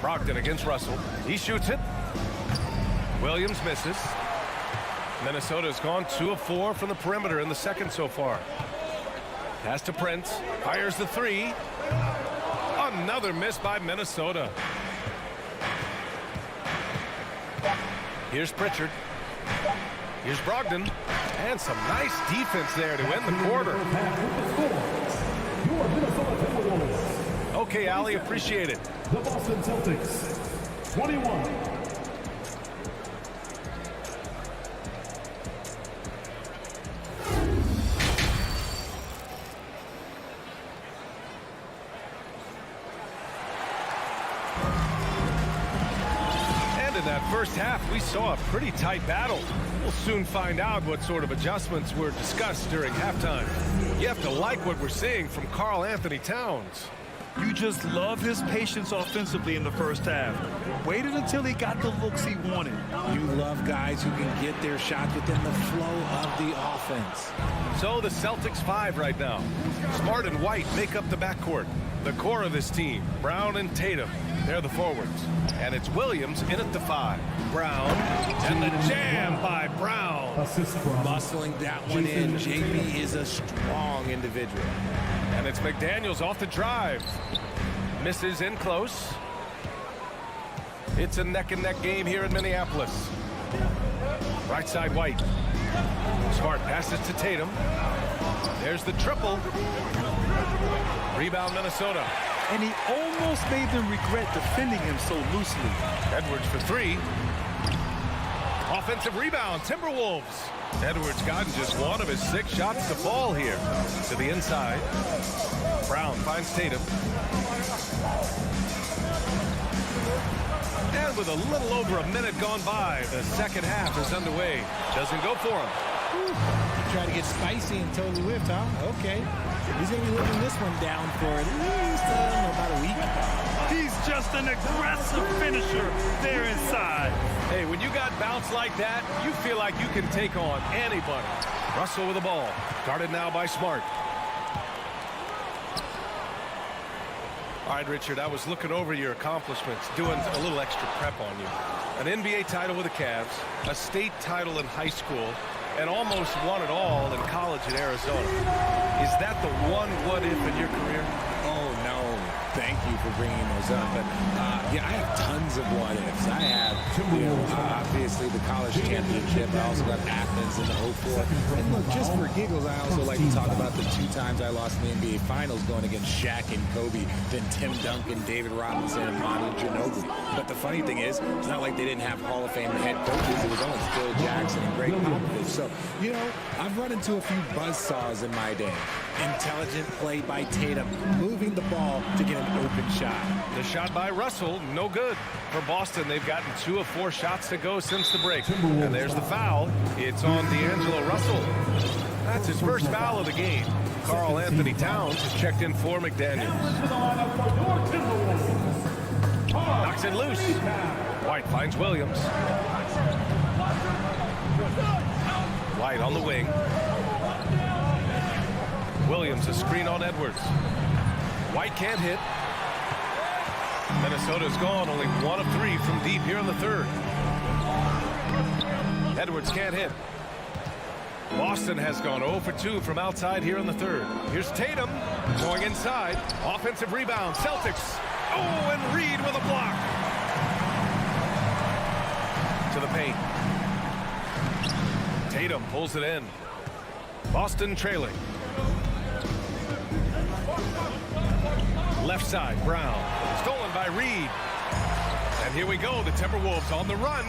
Brogdon against Russell. He shoots it. Williams misses. Minnesota's gone 2 of 4 from the perimeter in the second so far. Pass to Prince. Fires the 3. Another miss by Minnesota. Here's Pritchard. Here's Brogdon. And some nice defense there to end the quarter. Okay, Ali, appreciate it. The Boston Celtics, 21. In that first half, we saw a pretty tight battle. We'll soon find out what sort of adjustments were discussed during halftime. You have to like what we're seeing from Karl Anthony Towns. You just love his patience offensively in the first half. Waited until he got the looks he wanted. You love guys who can get their shots within the flow of the offense. So the Celtics 5 right now. Smart and White make up the backcourt. The core of this team, Brown and Tatum, they're the forwards. And it's Williams in at the 5. Brown, and the jam by Brown. Muscling that one in. JB is a strong individual. And it's McDaniels off the drive. Misses in close. It's a neck-and-neck game here in Minneapolis. Right side White. Smart passes to Tatum. There's the triple. Rebound Minnesota. And he almost made them regret defending him so loosely. Edwards for 3. Offensive rebound, Timberwolves. Edwards gotten just 1 of his 6 shots to fall here. To the inside. Brown finds Tatum. And with a little over a minute gone by, the second half is underway. Doesn't go for him. Try to get spicy and totally whipped, huh? Okay. He's going to be living this one down for at least about a week. He's just an aggressive finisher there inside. Hey, when you got bounce like that, you feel like you can take on anybody. Russell with the ball. Guarded now by Smart. All right, Richard, I was looking over your accomplishments, doing a little extra prep on you. An NBA title with the Cavs, a state title in high school, and almost won it all in college in Arizona. Is that the one what-if in your career? Oh, no. Thank you for bringing those up. But, yeah, I have tons of what-ifs. I have, obviously the college championship. I also got Athens in the 04. And look, just for giggles, I also like to talk about the 2 times I lost in the NBA Finals going against Shaq and Kobe, then Tim Duncan, David Robinson, and Manu Ginobili. But the funny thing is, it's not like they didn't have Hall of Fame head coaches. It was only Phil Jackson and Greg Popovich. So, I've run into a few buzzsaws in my day. Intelligent play by Tatum, moving the ball to get an open shot. The shot by Russell, no good. For Boston, they've gotten 2 of 4 shots to go since the break. And there's the foul. It's on D'Angelo Russell. That's his first foul of the game. Karl Anthony Towns is checked in for McDaniels. Knocks it loose. White finds Williams. White on the wing. Williams, a screen on Edwards. White can't hit. Minnesota's gone only 1 of 3 from deep here in the third. Edwards can't hit. Boston has gone 0 for 2 from outside here in the third. Here's Tatum going inside. Offensive rebound. Celtics. Oh, and Reed with a block. To the paint. Tatum pulls it in. Boston trailing. Left side, Brown. Stolen by Reed. And here we go. The Timberwolves on the run.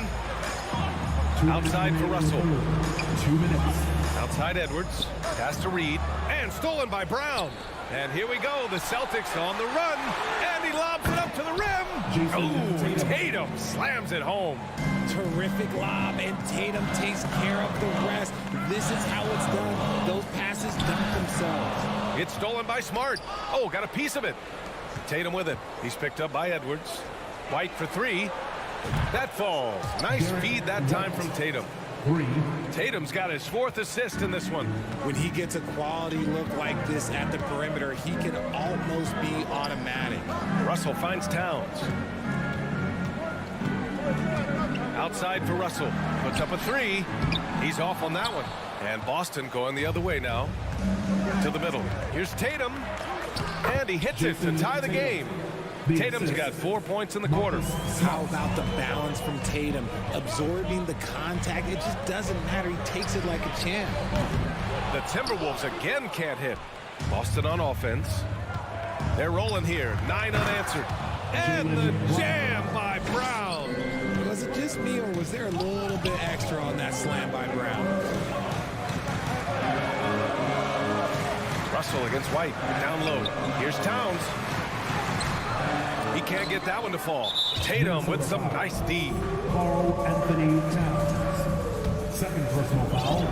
Outside for Russell. 2 minutes. Outside Edwards. Pass to Reed. And stolen by Brown. And here we go. The Celtics on the run. And he lobs it up to the rim. Oh, Tatum slams it home. Terrific lob, and Tatum takes care of the rest. This is how it's done. Those passes dunk themselves. It's stolen by Smart. Oh, got a piece of it. Tatum with it. He's picked up by Edwards. White for 3. That falls. Nice feed that time from Tatum. Tatum's got his 4th assist in this one. When he gets a quality look like this at the perimeter, he can almost be automatic. Russell finds Towns. Outside for Russell. Puts up a 3. He's off on that one. And Boston going the other way now. To the middle. Here's Tatum. And he hits it to tie the game. Tatum's got 4 points in the quarter. How about the balance from Tatum? Absorbing the contact. It just doesn't matter. He takes it like a champ. The Timberwolves again can't hit. Boston on offense. They're rolling here. 9 unanswered. And the jam by Brown. Was it just me, or was there a little bit extra on that slam by Brown? Russell against White. Down low. Here's Towns. He can't get that one to fall. Tatum with some nice D. Karl Anthony Towns. 2nd personal foul.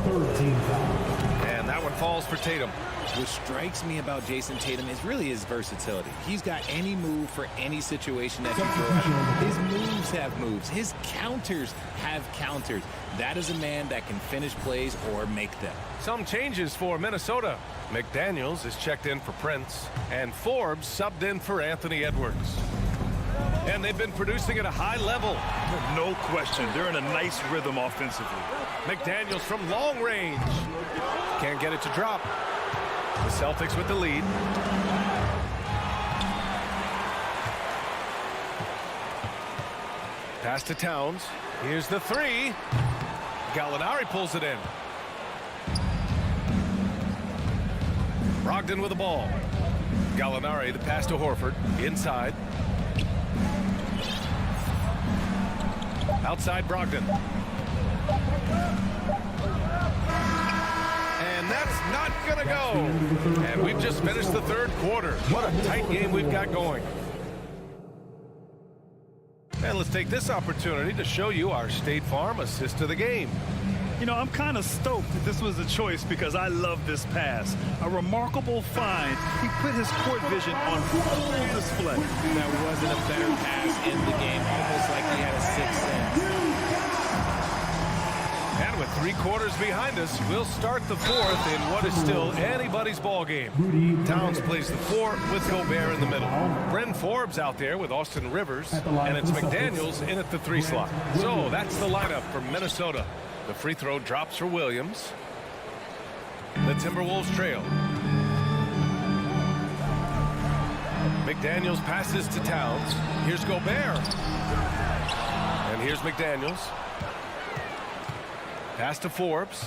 3rd team foul. And that one falls for Tatum. What strikes me about Jason Tatum is really his versatility. He's got any move for any situation that he throws. His moves have moves. His counters have counters. That is a man that can finish plays or make them. Some changes for Minnesota. McDaniels is checked in for Prince, and Forbes subbed in for Anthony Edwards. And they've been producing at a high level. No question. They're in a nice rhythm offensively. McDaniels from long range. Can't get it to drop. The Celtics with the lead. Pass to Towns. Here's the 3. Gallinari pulls it in. Brogdon with the ball. Gallinari, the pass to Horford. Inside. Outside Brogdon. And that's not going to go. And we've just finished the 3rd quarter. What a tight game we've got going. And let's take this opportunity to show you our State Farm assist of the game. You know, I'm kind of stoked that this was a choice because I love this pass. A remarkable find. He put his court vision on full display. That wasn't a better pass in the game, almost like he had a 6th sense. quarters behind us. We'll start the fourth in what is still anybody's ball game. Towns plays the 4 with Gobert in the middle. Bryn Forbes out there with Austin Rivers, and it's McDaniels in at the 3 slot. So that's the lineup for Minnesota. The free throw drops for Williams. The Timberwolves trail. McDaniels passes to Towns. Here's Gobert. And here's McDaniels. Pass to Forbes.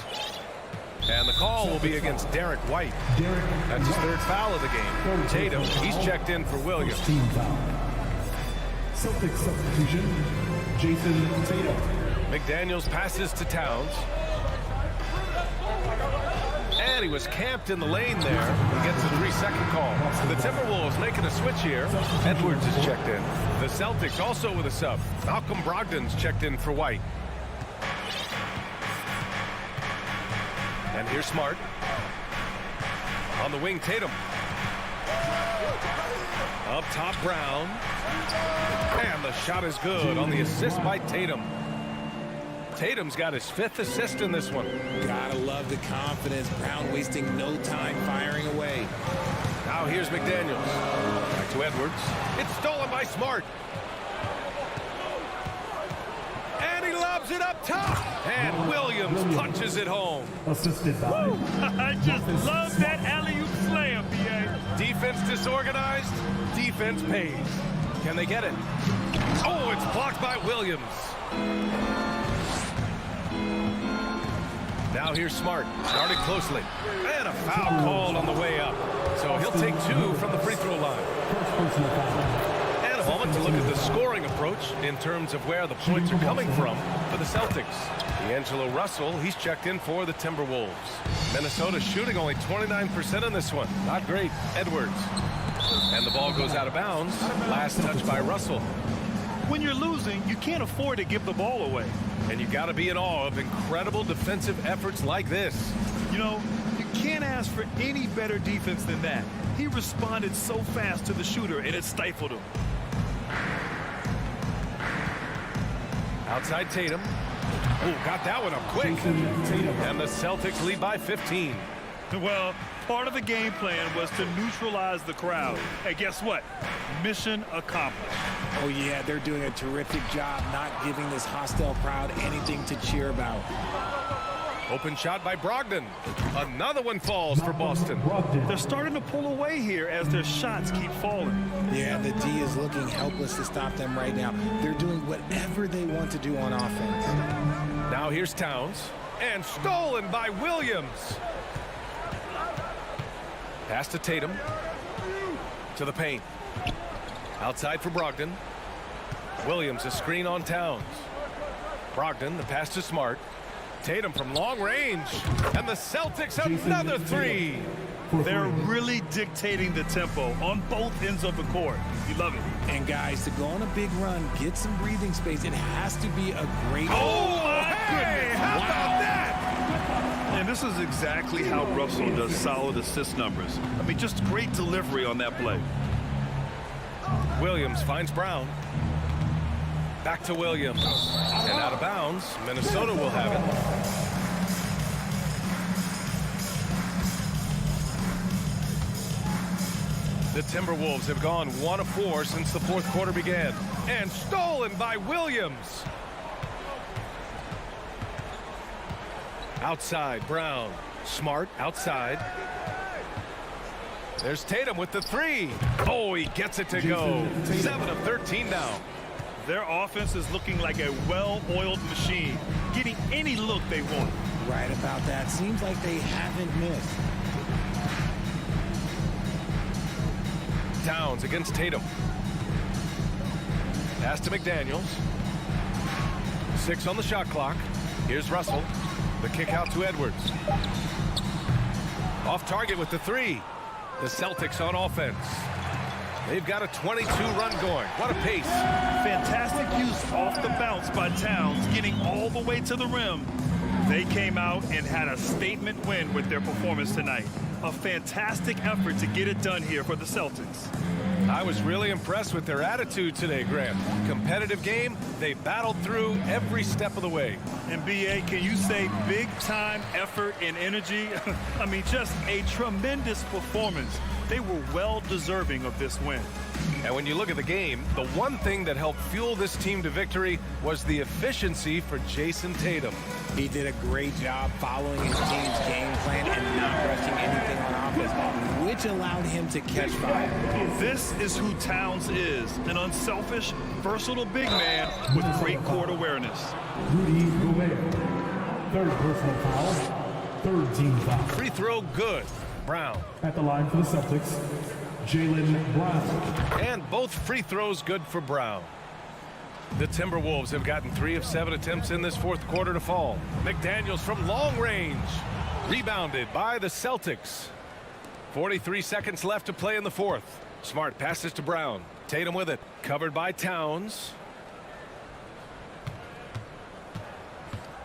And the call will be against Derek White. That's his 3rd foul of the game. Tatum, he's checked in for Williams. Team foul. Celtics substitution, Jason Tatum. McDaniels passes to Towns. And he was camped in the lane there. He gets a 3-second call. The Timberwolves making a switch here. Edwards is checked in. The Celtics also with a sub. Malcolm Brogdon's checked in for White. And here's Smart. On the wing, Tatum. Up top, Brown. And the shot is good on the assist by Tatum. Tatum's got his 5th assist in this one. Gotta love the confidence. Brown wasting no time firing away. Now here's McDaniels. Back to Edwards. It's stolen by Smart. And he lobs it up top. And Williams punches it home. Assisted by. I just love that alley-oop slam, B.A. Defense disorganized. Defense pays. Can they get it? Oh, it's blocked by Williams. Now here's Smart, starting closely. And a foul called on the way up. So he'll take 2 from the free throw line. And a moment to look at the scoring approach in terms of where the points are coming from for the Celtics. D'Angelo Russell, he's checked in for the Timberwolves. Minnesota shooting only 29% in this one. Not great. Edwards. And the ball goes out of bounds. Last touch by Russell. When you're losing, you can't afford to give the ball away. And you got to be in awe of incredible defensive efforts like this. You know, you can't ask for any better defense than that. He responded so fast to the shooter, and it stifled him. Outside Tatum. Oh, got that one up quick. And the Celtics lead by 15. Well, part of the game plan was to neutralize the crowd. And guess what? Mission accomplished. Oh, yeah, they're doing a terrific job not giving this hostile crowd anything to cheer about. Open shot by Brogdon. Another one falls for Boston. They're starting to pull away here as their shots keep falling. Yeah, the D is looking helpless to stop them right now. They're doing whatever they want to do on offense. Now here's Towns. And stolen by Williams. Pass to Tatum. To the paint. Outside for Brogdon. Williams, a screen on Towns. Brogdon, the pass to Smart. Tatum from long range. And the Celtics another 3. They're really dictating the tempo on both ends of the court. You love it. And guys, to go on a big run, get some breathing space, it has to be a great... Oh, my goodness. How about that? And this is exactly how Russell does solid assist numbers. I mean, just great delivery on that play. Williams finds Brown. Back to Williams. And out of bounds. Minnesota will have it. The Timberwolves have gone 1 of 4 since the 4th quarter began. And stolen by Williams. Outside, Brown. Smart outside. There's Tatum with the 3. Oh, he gets it to go. 7 of 13 now. Their offense is looking like a well-oiled machine, getting any look they want. Right about that. Seems like they haven't missed. Towns against Tatum. Pass to McDaniels. 6 on the shot clock. Here's Russell. The kick out to Edwards. Off target with the 3. The Celtics on offense. They've got a 22-run going. What a pace. Fantastic use off the bounce by Towns, getting all the way to the rim. They came out and had a statement win with their performance tonight. A fantastic effort to get it done here for the Celtics. I was really impressed with their attitude today, Graham. Competitive game, they battled through every step of the way. And BA, can you say big time effort and energy? I mean, just a tremendous performance. They were well deserving of this win. And when you look at the game, the one thing that helped fuel this team to victory was the efficiency for Jason Tatum. He did a great job following his team's game plan and not rushing anything on offense, which allowed him to catch fire. This is who Towns is, an unselfish, versatile big man with great court awareness. Rudy Gobert. Third personal foul. Third team foul. Free throw good. Brown. At the line for the Celtics, Jaylen Brown. And both free throws good for Brown. The Timberwolves have gotten 3 of 7 attempts in this fourth quarter to fall. McDaniels from long range. Rebounded by the Celtics. 43 seconds left to play in the fourth. Smart passes to Brown. Tatum with it. Covered by Towns.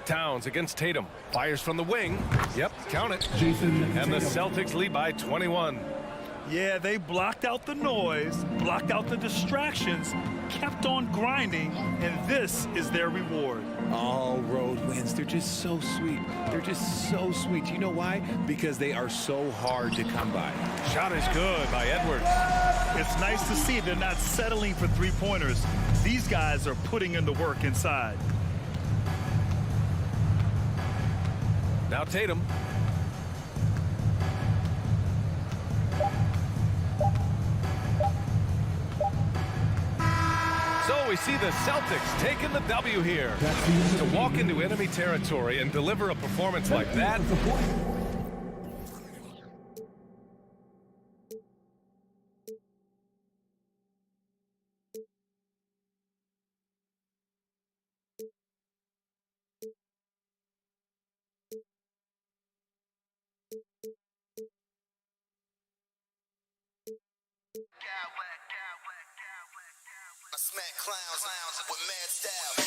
Towns against Tatum. Fires from the wing. Yep, count it. And the Celtics lead by 21. Yeah, they blocked out the noise, blocked out the distractions, kept on grinding, and this is their reward. All road wins. They're just so sweet. They're just so sweet. You know why? Because they are so hard to come by. Shot is good by Edwards. It's nice to see they're not settling for three-pointers. These guys are putting in the work inside. Now Tatum. So we see the Celtics taking the W here. To walk into enemy territory and deliver a performance like that. I smack clowns with mad style.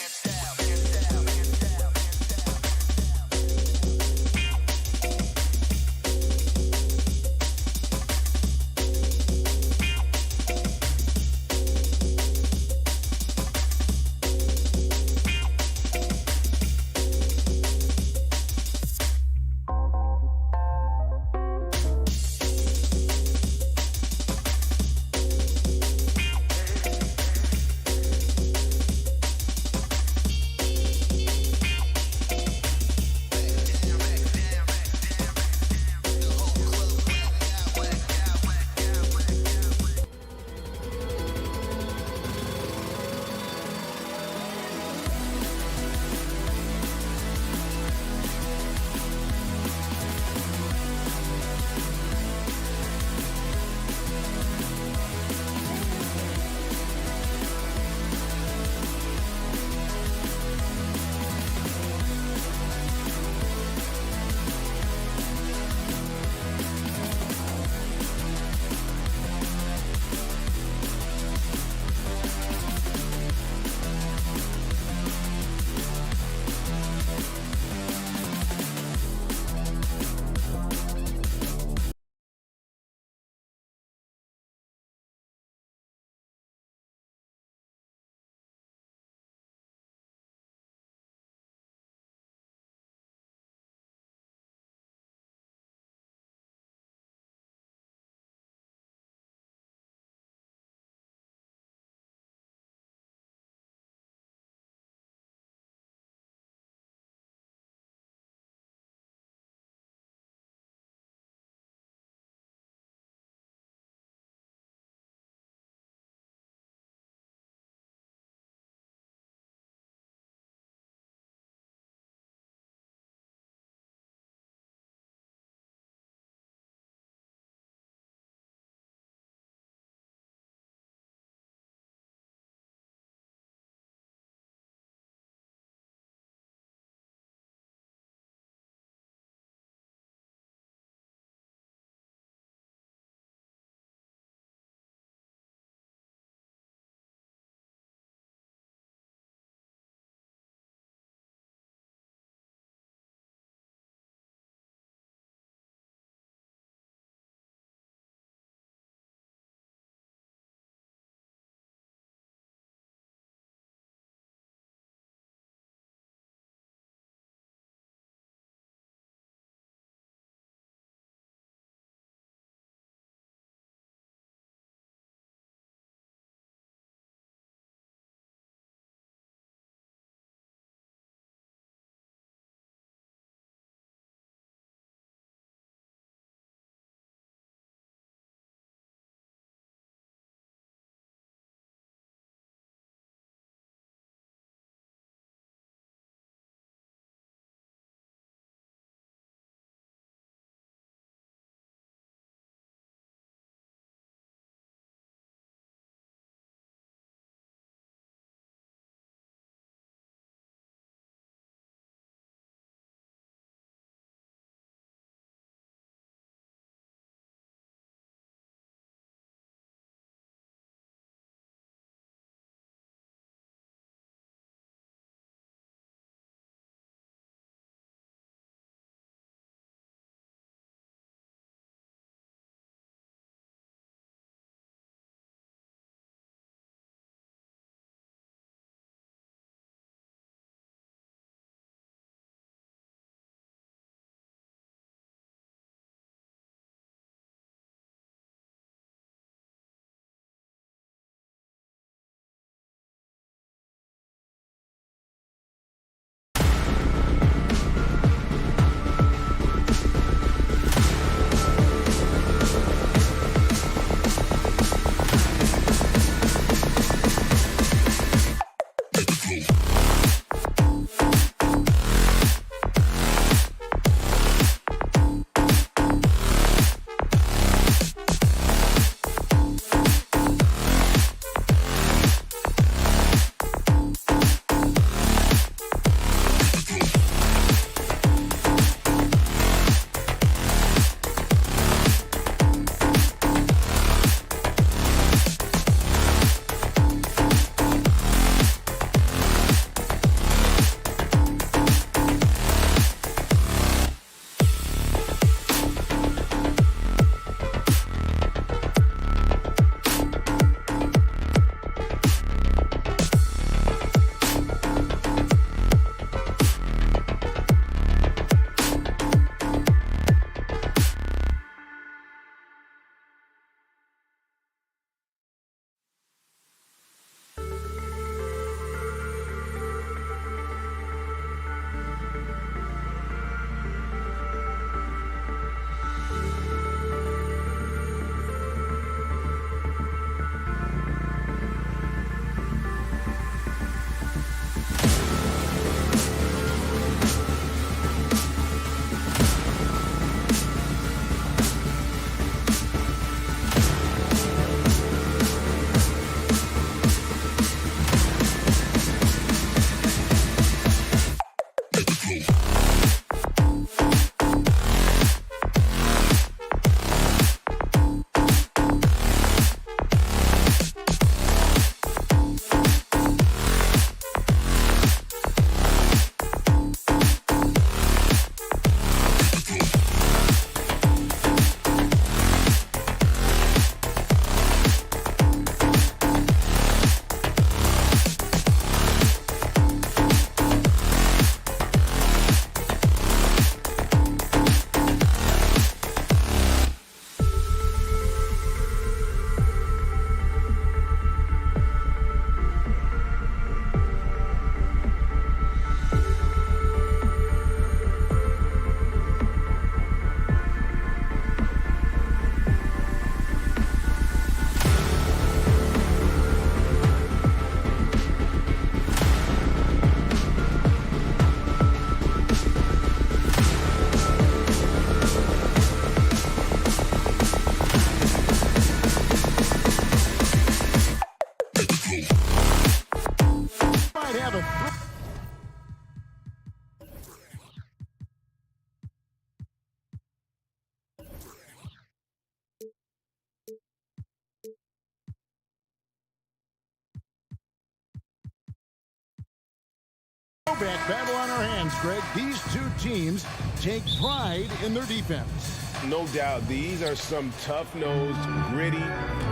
Back battle on our hands, Greg. These two teams take pride in their defense. No doubt, these are some tough-nosed, gritty,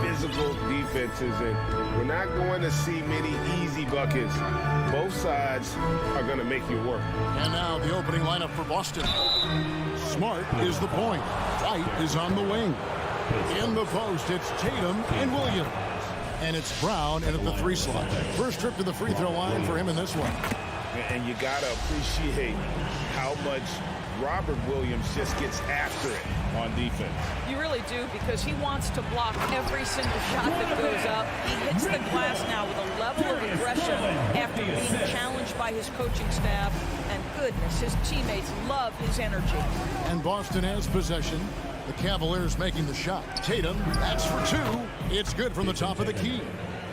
physical defenses, and we're not going to see many easy buckets. Both sides are going to make you work. And now the opening lineup for Boston. Smart is the point. White is on the wing. In the post, it's Tatum and Williams. And it's Brown in at the 3 slot. First trip to the free throw line for him in this one. And you got to appreciate how much Robert Williams just gets after it on defense. You really do, because he wants to block every single shot that goes up. He hits the glass now with a level of aggression after being challenged by his coaching staff. And goodness, his teammates love his energy. And Boston has possession. The Cavaliers making the shot. Tatum, that's for 2. It's good from the top of the key.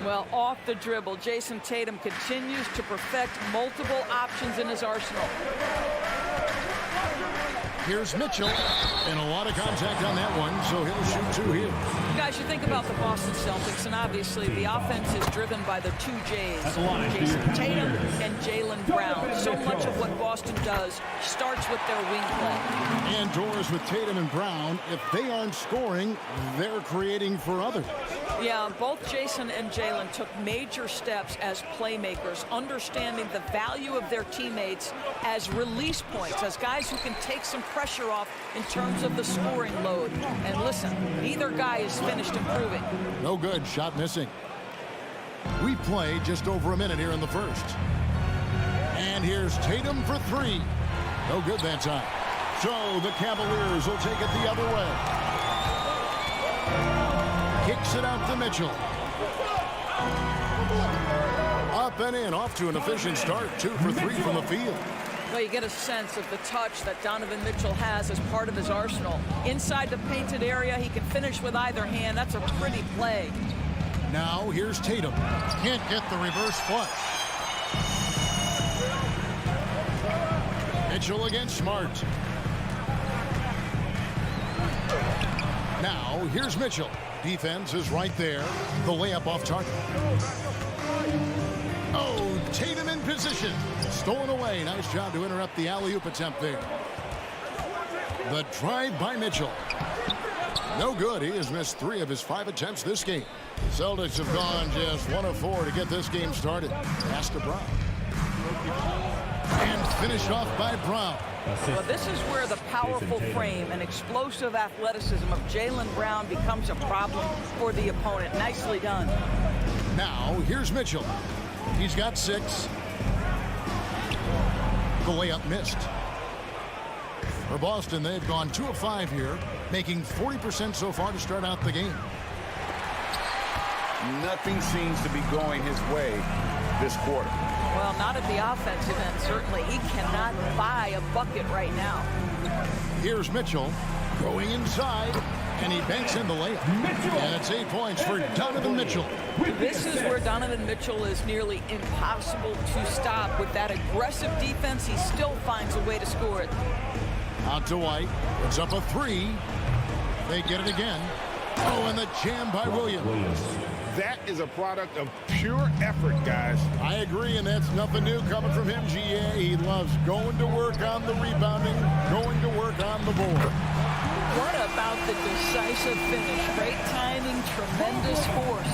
Well, off the dribble, Jason Tatum continues to perfect multiple options in his arsenal. Here's Mitchell, and a lot of contact on that one, so he'll shoot 2 here. Guys, you think about the Boston Celtics, and obviously the offense is driven by the 2 J's, Jason Tatum and Jaylen Brown. So much of what Boston does starts with their wing play. And doors with Tatum and Brown, if they aren't scoring, they're creating for others. Yeah, both Jason and Jaylen took major steps as playmakers, understanding the value of their teammates as release points, as guys who can take some pressure off in terms of the scoring load. And listen, neither guy is finished improving. No good, shot missing. We play just over a minute here in the first. And here's Tatum for 3. No good that time. So the Cavaliers will take it the other way. Kicks it out to Mitchell. Up and in, off to an efficient start. 2 for 3 from the field. Well, you get a sense of the touch that Donovan Mitchell has as part of his arsenal. Inside the painted area, he can finish with either hand. That's a pretty play. Now here's Tatum. Can't get the reverse flush. Mitchell against Smart. Now here's Mitchell. Defense is right there. The layup off target. Oh, Tatum in position. Stolen away. Nice job to interrupt the alley-oop attempt there. The drive by Mitchell. No good. He has missed 3 of his 5 attempts this game. Celtics have gone just 1 of 4 to get this game started. Pass to Brown. And finished off by Brown. Well, this is where the powerful frame and explosive athleticism of Jaylen Brown becomes a problem for the opponent. Nicely done. Now, here's Mitchell. He's got 6. The layup missed. For Boston, they've gone 2 of 5 here, making 40% so far to start out the game. Nothing seems to be going his way this quarter. Well, not at the offensive end, certainly. He cannot buy a bucket right now. Here's Mitchell going inside, and he banks in the layup. And it's 8 points for Donovan Mitchell. This is where Donovan Mitchell is nearly impossible to stop. With that aggressive defense, he still finds a way to score it. Out to White. It's up a 3. They get it again. Oh, and the jam by Williams. That is a product of pure effort, guys. I agree, and that's nothing new coming from him, GA. He loves going to work on the rebounding, going to work on the board. What about the decisive finish? Great timing, tremendous force.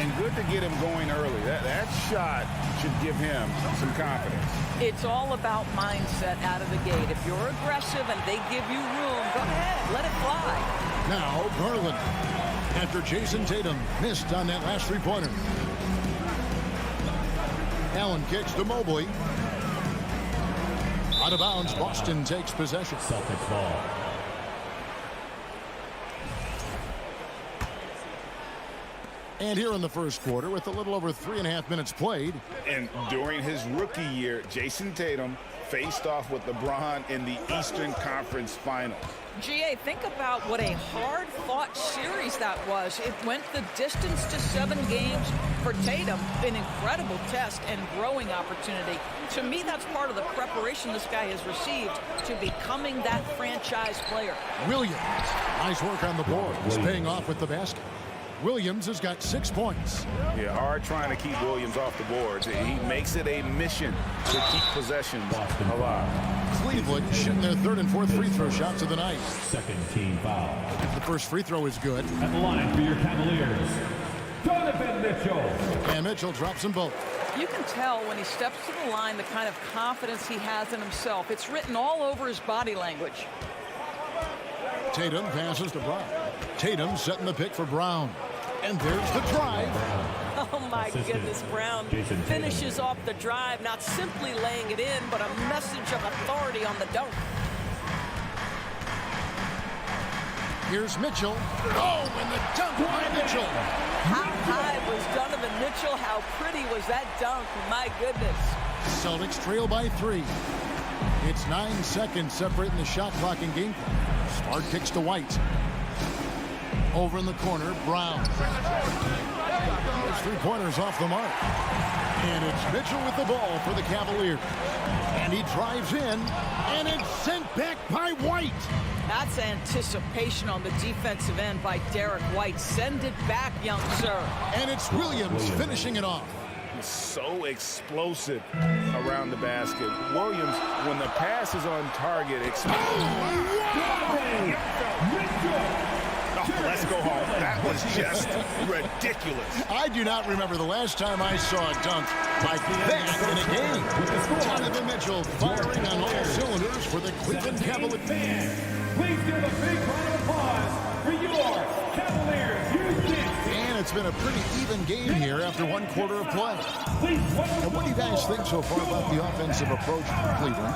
And good to get him going early. That shot should give him some confidence. It's all about mindset out of the gate. If you're aggressive and they give you room, go ahead, let it fly. Now, Garland. After Jason Tatum missed on that last 3-pointer. Allen kicks to Mobley. Out of bounds, Boston takes possession. Celtics ball. And here in the first quarter, with a little over 3.5 minutes played. And during his rookie year, Jason Tatum faced off with LeBron in the Eastern Conference Finals. GA, think about what a hard-fought series that was. It went the distance to 7 games for Tatum. An incredible test and growing opportunity. To me, that's part of the preparation this guy has received to becoming that franchise player. Williams. Nice work on the board. He's paying off with the basket. Williams has got 6 points. Yeah, hard trying to keep Williams off the boards. He makes it a mission to keep possessions alive. Cleveland shooting their 3rd and 4th free throw shots of the night. Second team foul. The first free throw is good. At the line for your Cavaliers, Donovan Mitchell. And Mitchell drops them both. You can tell when he steps to the line the kind of confidence he has in himself. It's written all over his body language. Tatum passes to Brown. Tatum setting the pick for Brown. And there's the drive. Oh, my goodness, Brown finishes off the drive, not simply laying it in, but a message of authority on the dunk. Here's Mitchell. Oh, and the dunk by Mitchell. How high was Donovan Mitchell? How pretty was that dunk? My goodness. Celtics trail by 3. It's 9 seconds separating the shot clock and game clock. Smart kicks to White. Over in the corner, Brown. His 3-pointers off the mark. And it's Mitchell with the ball for the Cavaliers. And he drives in, and it's sent back by White. That's anticipation on the defensive end by Derek White. Send it back, young sir. And it's Williams finishing it off. So explosive around the basket. Williams, when the pass is on target, let's go home. That was just ridiculous. I do not remember the last time I saw a dunk like that in a game. Donovan Mitchell firing on all cylinders for the Cleveland Cavaliers. Please give a big round of applause for your Cavaliers. And it's been a pretty even game here after 1 quarter of play. And what do you guys think so far about the offensive approach from Cleveland?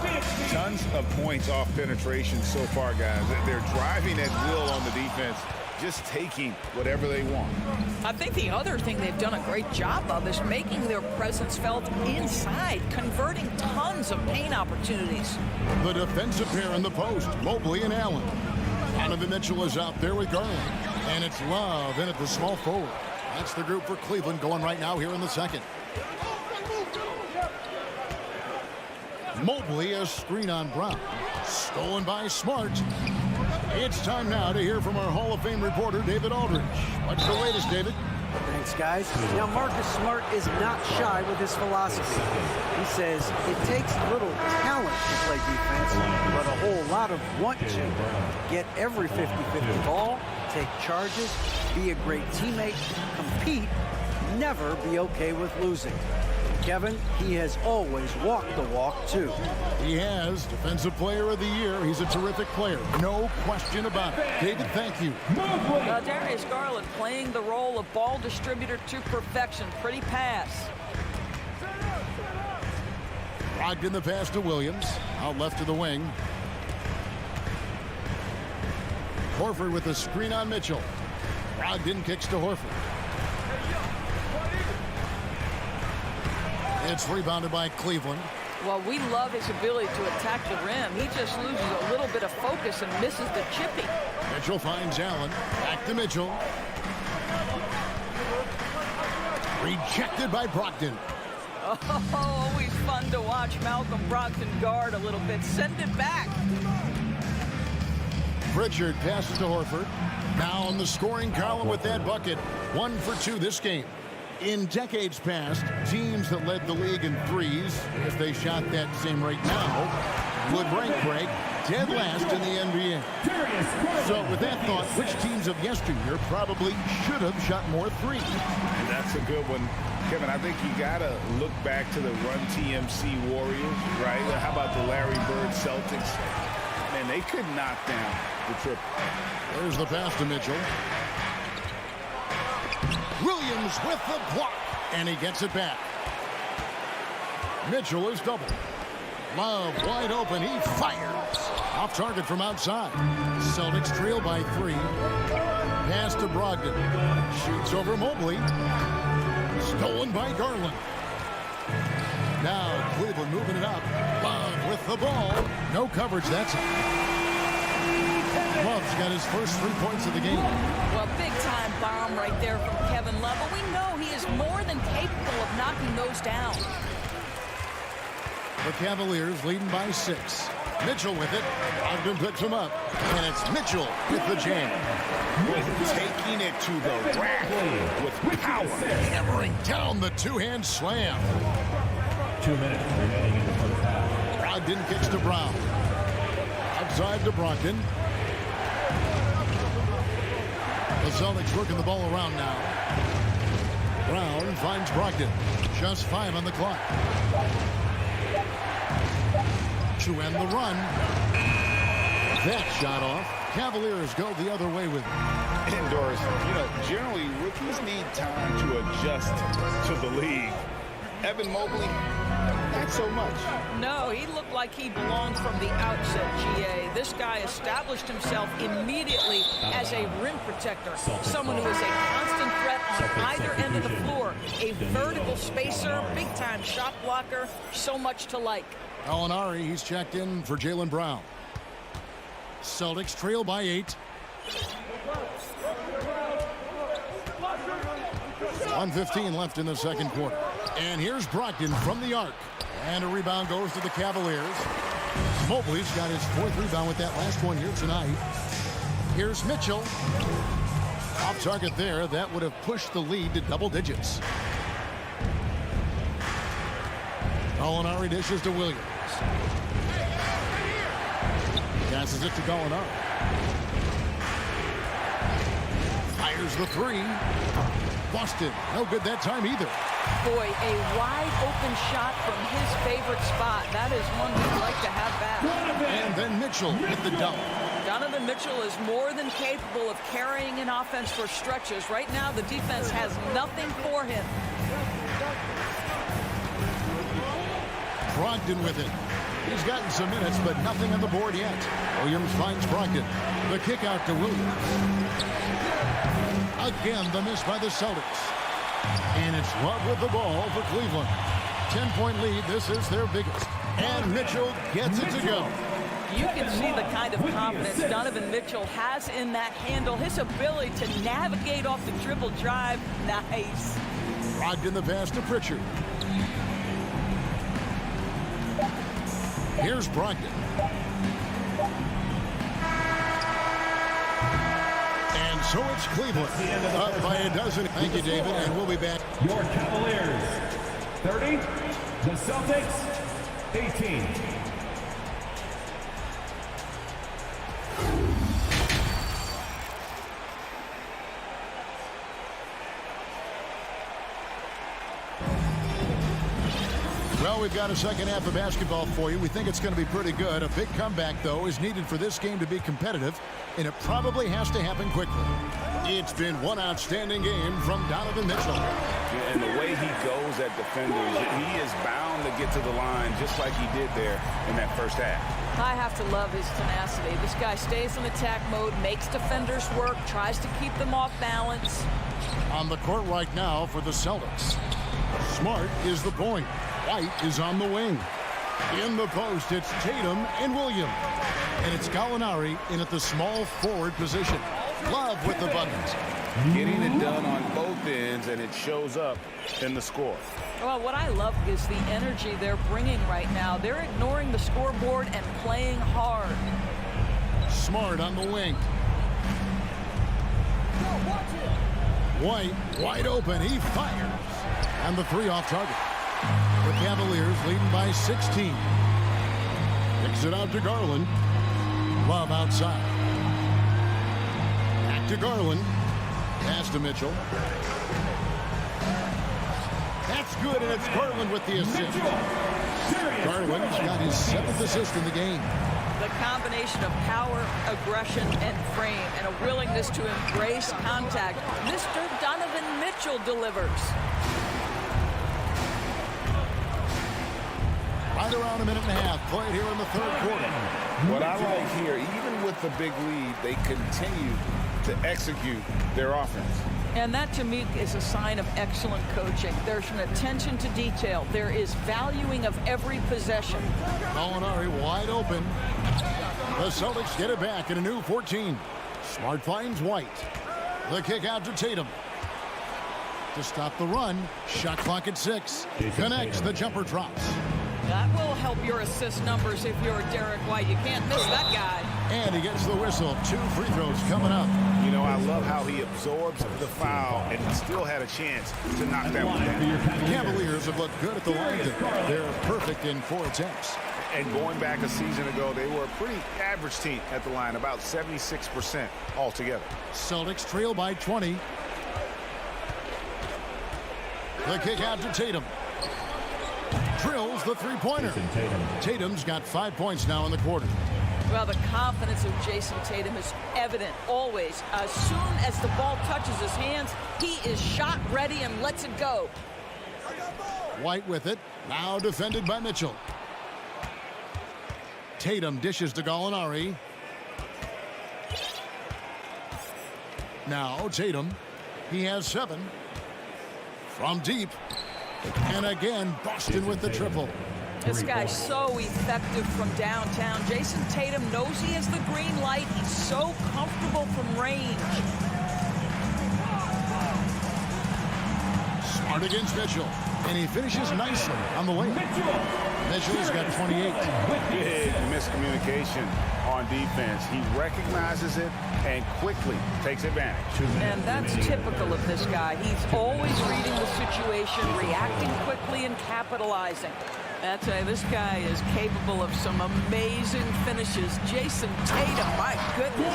Tons of points off penetration so far, guys. They're driving at will on the defense, just taking whatever they want. I think the other thing they've done a great job of is making their presence felt inside, converting tons of paint opportunities. The defensive pair in the post, Mobley and Allen. Donovan Mitchell is out there with Garland. And it's Love in at the small forward. That's the group for Cleveland going right now here in the second. Mobley, a screen on Brown. Stolen by Smart. It's time now to hear from our Hall of Fame reporter, David Aldridge. What's the latest, David? Thanks, guys. Now, Marcus Smart is not shy with his philosophy. He says it takes little talent to play defense, but a whole lot of want to. Get every 50-50 ball, take charges, be a great teammate, compete, never be okay with losing. Kevin, he has always walked the walk, too. He has. Defensive Player of the Year. He's a terrific player. No question about it. David, thank you. Darius Garland playing the role of ball distributor to perfection. Pretty pass. Brogdon the pass to Williams. Out left to the wing. Horford with a screen on Mitchell. Brogdon kicks to Horford. It's rebounded by Cleveland. Well, we love his ability to attack the rim. He just loses a little bit of focus and misses the chippy. Mitchell finds Allen. Back to Mitchell. Rejected by Brogdon. Oh, always fun to watch Malcolm Brogdon guard a little bit. Send it back. Pritchard passes to Horford. Now in the scoring column with that bucket. 1 for 2 this game. In decades past, teams that led the league in threes, if they shot that same rate now, would rank break dead last in the NBA. So with that thought, which teams of yesteryear probably should have shot more threes? And that's a good one. Kevin, I think you got to look back to the Run TMC Warriors, right? How about the Larry Bird Celtics? Man, they could knock down the triple. There's the pass to Mitchell. Williams with the block, and he gets it back. Mitchell is doubled. Love wide open, he fires. Off target from outside. Celtics trail by 3. Pass to Brogdon. Shoots over Mobley. Stolen by Garland. Now Cleveland moving it up. Love with the ball. No coverage, that's it. Love's got his first 3 points of the game. Well, big-time bomb right there from Kevin Love, but we know he is more than capable of knocking those down. The Cavaliers leading by 6. Mitchell with it. Ogden picks him up. And it's Mitchell with the jam. Taking it to the rack with power. Hammering down the two-hand slam. 2 minutes remaining in the first half. Ogden kicks to Brown. Outside to Brogdon. The Celtics working the ball around now. Brown finds Brogdon. Just 5 on the clock. To end the run. That shot off. Cavaliers go the other way with it. Indoors, generally rookies need time to adjust to the league. Evan Mobley, not so much. No, he looked like he belonged from the outset, GA. This guy established himself immediately as a rim protector, someone who is a constant threat on either end of the floor, a vertical spacer, big-time shot blocker, so much to like. Gallinari, he's checked in for Jaylen Brown. Celtics trail by 8. 1:15 left in the second quarter. And here's Brogdon from the arc. And a rebound goes to the Cavaliers. Mobley's got his 4th rebound with that last one here tonight. Here's Mitchell. Off target there. That would have pushed the lead to double digits. Gallinari dishes to Williams. Passes it to Gallinari. Fires the 3. Boston, no good that time either. Boy, a wide open shot from his favorite spot. That is one we'd like to have back. And then Mitchell with the dunk. Donovan Mitchell is more than capable of carrying an offense for stretches. Right now, the defense has nothing for him. Brogdon with it. He's gotten some minutes, but nothing on the board yet. Williams finds Brogdon. The kick out to Williams. Again, the miss by the Celtics. And it's Love with the ball for Cleveland. 10-point lead. This is their biggest. And Mitchell gets it to go. You can see the kind of confidence Donovan Mitchell has in that handle. His ability to navigate off the dribble drive. Nice. Brogdon the pass to Pritchard. Here's Brogdon. And so it's Cleveland up by a dozen. Thank you, David, and we'll be back. Your Cavaliers 30, the Celtics 18. Well, we've got a second half of basketball for you. We think it's going to be pretty good. A big comeback, though, is needed for this game to be competitive, and it probably has to happen quickly. It's been one outstanding game from Donovan Mitchell. And the way he goes at defenders, he is bound to get to the line just like he did there in that first half. I have to love his tenacity. This guy stays in attack mode, makes defenders work, tries to keep them off balance. On the court right now for the Celtics. Smart is the point. White is on the wing. In the post, it's Tatum and Williams. And it's Gallinari in at the small forward position. Love with the buckets. Getting it done on both ends, and it shows up in the score. Well, what I love is the energy they're bringing right now. They're ignoring the scoreboard and playing hard. Smart on the wing. White wide open. He fires. And the 3 off target. The Cavaliers leading by 16. Kicks it out to Garland. Love outside. Back to Garland. Pass to Mitchell. That's good, and it's Garland with the assist. Garland's got his 7th assist in the game. The combination of power, aggression, and frame, and a willingness to embrace contact. Mr. Donovan Mitchell delivers. Right around a minute and a half played here in the 3rd quarter. What I like here, even with the big lead, they continue to execute their offense. And that, to me, is a sign of excellent coaching. There's an attention to detail. There is valuing of every possession. Gallinari wide open. The Celtics get it back in a new 14. Smart finds White. The kick out to Tatum. To stop the run. Shot clock at 6. Connects. The jumper drops. That will help your assist numbers if you're Derek White. You can't miss that guy. And he gets the whistle. 2 free throws coming up. You know, I love how he absorbs the foul and still had a chance to knock that one down. The Cavaliers have looked good at the line today. They're perfect in 4 attempts. And going back a season ago, they were a pretty average team at the line, about 76% altogether. Celtics trail by 20. The kick out to Tatum. Drills the three-pointer. Tatum's got 5 points now in the quarter. Well, the confidence of Jason Tatum is evident always. As soon as the ball touches his hands, he is shot ready and lets it go. White with it. Now defended by Mitchell. Tatum dishes to Gallinari. Now Tatum. He has 7. From deep. And again, Boston with the triple. This guy's so effective from downtown. Jason Tatum knows he has the green light. He's so comfortable from range. Smart against Mitchell. And he finishes nicely on the way. Mitchell's got 28. Big miscommunication on defense. He recognizes it and quickly takes advantage. And that's typical of this guy. He's always reading the situation, reacting quickly, and capitalizing. I tell you, this guy is capable of some amazing finishes. Jason Tatum, my goodness.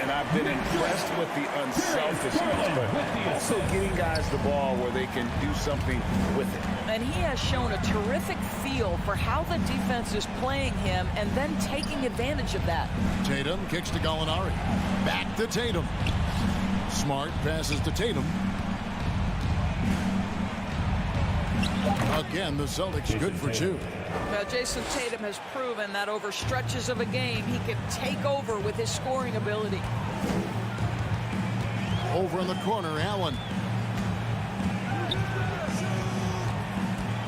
And I've been impressed with the unselfishness, but also getting guys the ball where they can do something with it. And he has shown a terrific feel for how the defense is playing him and then taking advantage of that. Tatum kicks to Gallinari. Back to Tatum. Smart passes to Tatum. Again, the Celtics good for 2. Well, Jason Tatum has proven that over stretches of a game, he can take over with his scoring ability. Over in the corner, Allen.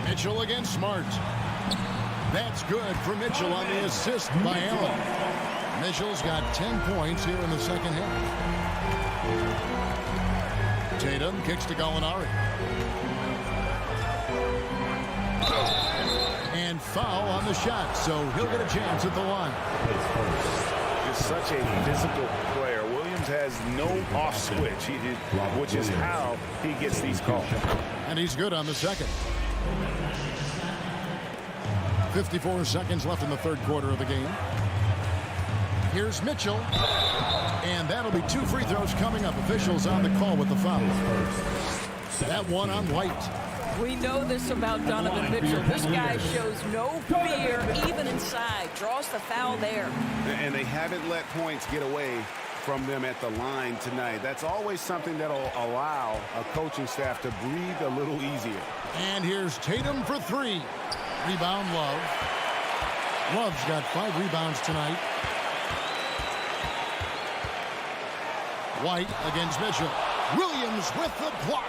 Mitchell against Smart. That's good for Mitchell on the assist by Allen. Mitchell's got 10 points here in the second half. Tatum kicks to Gallinari. And foul on the shot, so he'll get a chance at the line. He's such a physical player. Williams has no off switch, which is how he gets these calls. And he's good on the second. 54 seconds left in the third quarter of the game. Here's Mitchell. And that'll be 2 free throws coming up. Officials on the call with the foul. That one on White. We know this about Donovan Mitchell. This guy shows no fear, even inside. Draws the foul there. And they haven't let points get away from them at the line tonight. That's always something that'll allow a coaching staff to breathe a little easier. And here's Tatum for 3. Rebound, Love. Love's got 5 rebounds tonight. White against Mitchell. Williams with the block.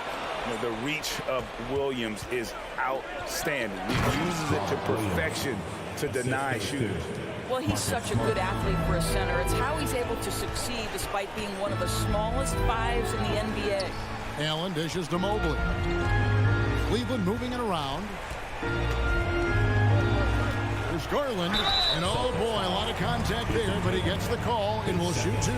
The reach of Williams is outstanding. He uses it to perfection to deny shooters. Well, he's such a good athlete for a center. It's how he's able to succeed despite being one of the smallest 5s in the NBA. Allen dishes to Mobley. Cleveland moving it around. There's Garland. And oh boy, a lot of contact there, but he gets the call and will shoot 2.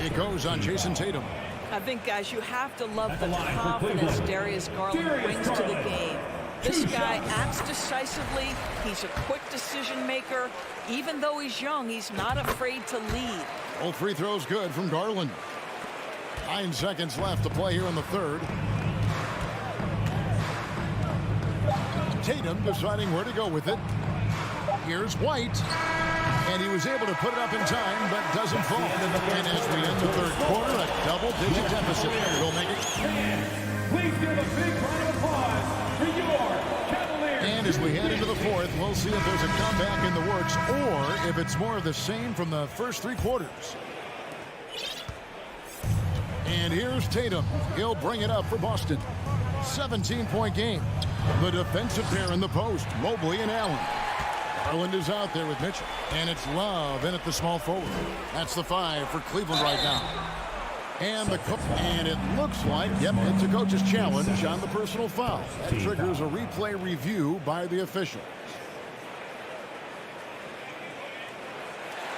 It goes on Jason Tatum. I think, guys, you have to love the confidence Darius Garland brings to the game. This guy acts decisively. He's a quick decision maker. Even though he's young, he's not afraid to lead. All free throws good from Garland. 9 seconds left to play here in the third. Tatum deciding where to go with it. Here's White. And he was able to put it up in time, but doesn't fall. And as we end the third quarter, a double-digit deficit. We'll make it. Please give a big round of applause for your Cavaliers. And as we head into the fourth, we'll see if there's a comeback in the works or if it's more of the same from the first 3 quarters. And here's Tatum. He'll bring it up for Boston. 17-point game. The defensive pair in the post, Mobley and Allen. Garland is out there with Mitchell. And it's Love in at the small forward. That's the 5 for Cleveland right now. And it looks like, yep, it's a coach's challenge on the personal foul. That triggers a replay review by the official.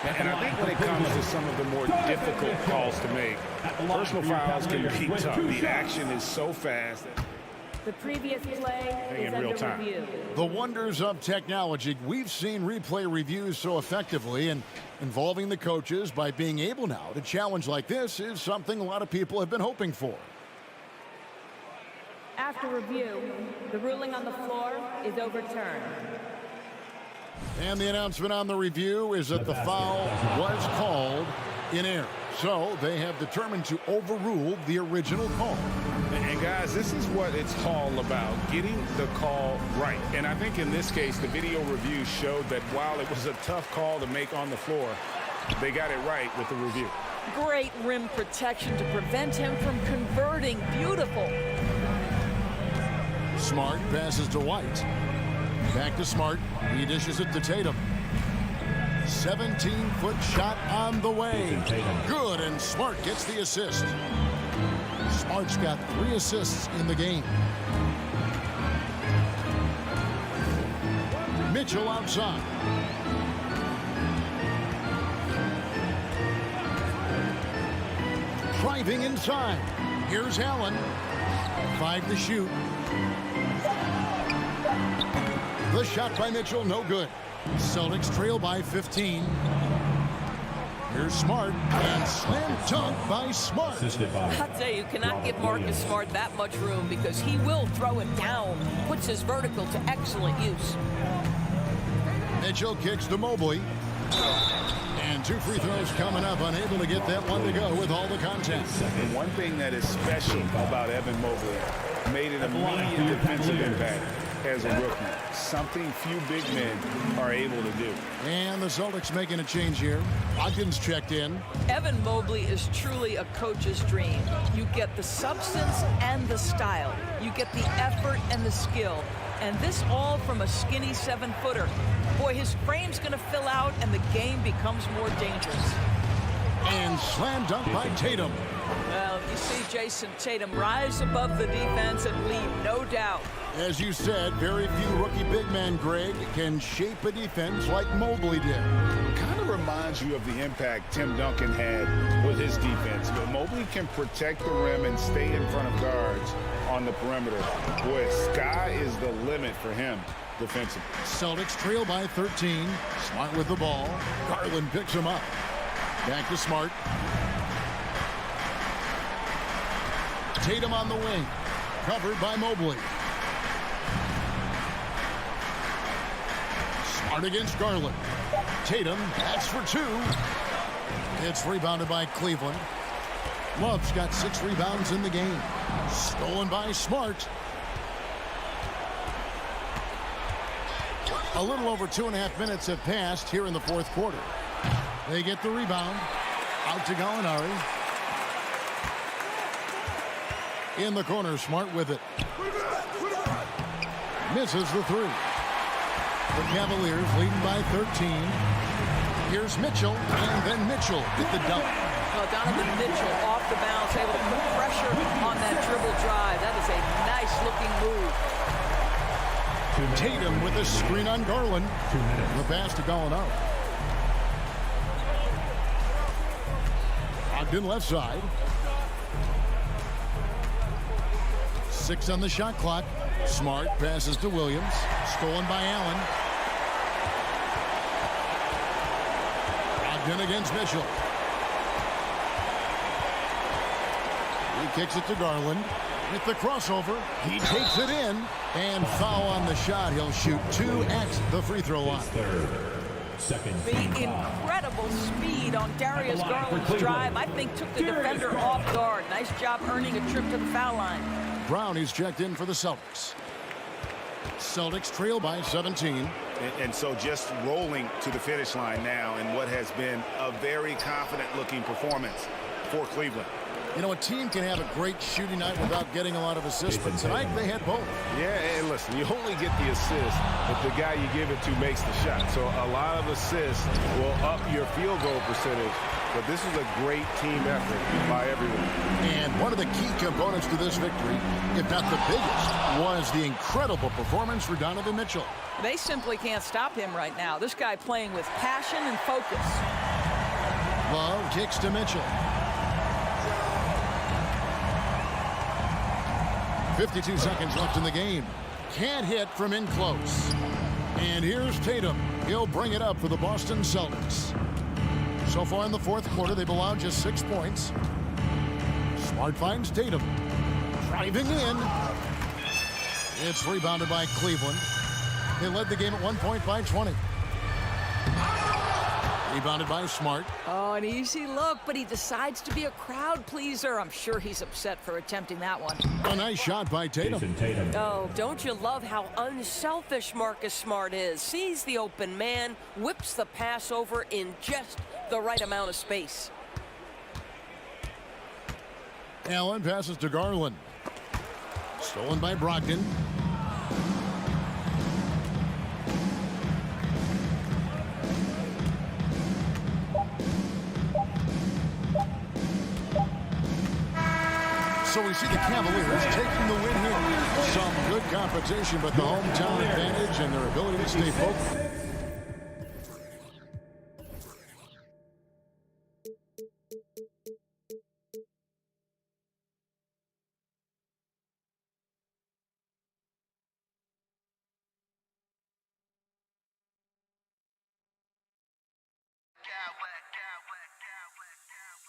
And I think when it comes to some of the more difficult calls to make, personal fouls can be tough. The action is so fast. The previous play is under review. The wonders of technology. We've seen replay reviews so effectively, and involving the coaches by being able now to challenge like this is something a lot of people have been hoping for. After review, the ruling on the floor is overturned. And the announcement on the review is that the foul was called in error. So they have determined to overrule the original call. And guys, this is what it's all about, getting the call right. And I think in this case, the video review showed that while it was a tough call to make on the floor, they got it right with the review. Great rim protection to prevent him from converting. Beautiful. Smart passes to White. Back to Smart. He dishes it to Tatum. 17-foot shot on the way. Good, and Smart gets the assist. Smart's got 3 assists in the game. Mitchell outside. Driving inside. Here's Allen. 5 to shoot. The shot by Mitchell, no good. Celtics trail by 15. Here's Smart, and slam dunk by Smart. I'll tell you cannot give Marcus Smart that much room because he will throw it down. Puts his vertical to excellent use. Mitchell kicks to Mobley. And 2 free throws coming up, unable to get that one to go with all the contact. And one thing that is special about Evan Mobley, made an immediate defensive impact as a rookie. Something few big men are able to do. And the Celtics making a change here. Ogden's checked in. Evan Mobley is truly a coach's dream. You get the substance and the style. You get the effort and the skill. And this all from a skinny 7-footer. Boy, his frame's going to fill out and the game becomes more dangerous. And slam dunk by Tatum. Well, you see Jason Tatum rise above the defense and lead, no doubt. As you said, very few rookie big men, Greg, can shape a defense like Mobley did. Kind of reminds you of the impact Tim Duncan had with his defense. But Mobley can protect the rim and stay in front of guards on the perimeter. Boy, sky is the limit for him defensively. Celtics trail by 13. Smart with the ball. Garland picks him up. Back to Smart. Tatum on the wing. Covered by Mobley. Smart against Garland. Tatum, that's for 2. It's rebounded by Cleveland. Love's got 6 rebounds in the game. Stolen by Smart. A little over 2.5 minutes have passed here in the 4th quarter. They get the rebound. Out to Gallinari. In the corner, Smart with it. Misses the 3. The Cavaliers leading by 13. Here's Mitchell, and then Mitchell with the dunk. Well, Donovan Mitchell off the bounce, able to put pressure on that dribble drive. That is a nice-looking move. Tatum with a screen on Garland. The pass to Gallinari. Ogden left side. 6 on the shot clock. Smart passes to Williams. Stolen by Allen. Ogden against Mitchell. He kicks it to Garland. With the crossover, he takes it in. And foul on the shot. He'll shoot 2 at the free throw line. The incredible speed on Darius Garland's drive, I think, took the defender off guard. Nice job earning a trip to the foul line. Brown is checked in for the Celtics. Celtics trail by 17. And so just rolling to the finish line now in what has been a very confident-looking performance for Cleveland. You know, a team can have a great shooting night without getting a lot of assists, but tonight they had both. Yeah, and listen, you only get the assist if the guy you give it to makes the shot. So a lot of assists will up your field goal percentage, but this is a great team effort by everyone. And one of the key components to this victory, if not the biggest, was the incredible performance for Donovan Mitchell. They simply can't stop him right now. This guy playing with passion and focus. Love kicks to Mitchell. 52 seconds left in the game. Can't hit from in close. And here's Tatum. He'll bring it up for the Boston Celtics. So far in the fourth quarter, they've allowed just 6 points. Smart finds Tatum. Driving in. It's rebounded by Cleveland. They led the game at one point by 20. Rebounded by Smart. Oh, an easy look, but he decides to be a crowd pleaser. I'm sure he's upset for attempting that one. A nice shot by Tatum. Oh, don't you love how unselfish Marcus Smart is? Sees the open man, whips the pass over in just the right amount of space. Allen passes to Garland. Stolen by Brogdon. So we see the Cavaliers taking the win here. Some good competition, but the hometown advantage and their ability to stay focused.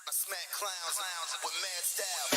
I smack clowns with mad style.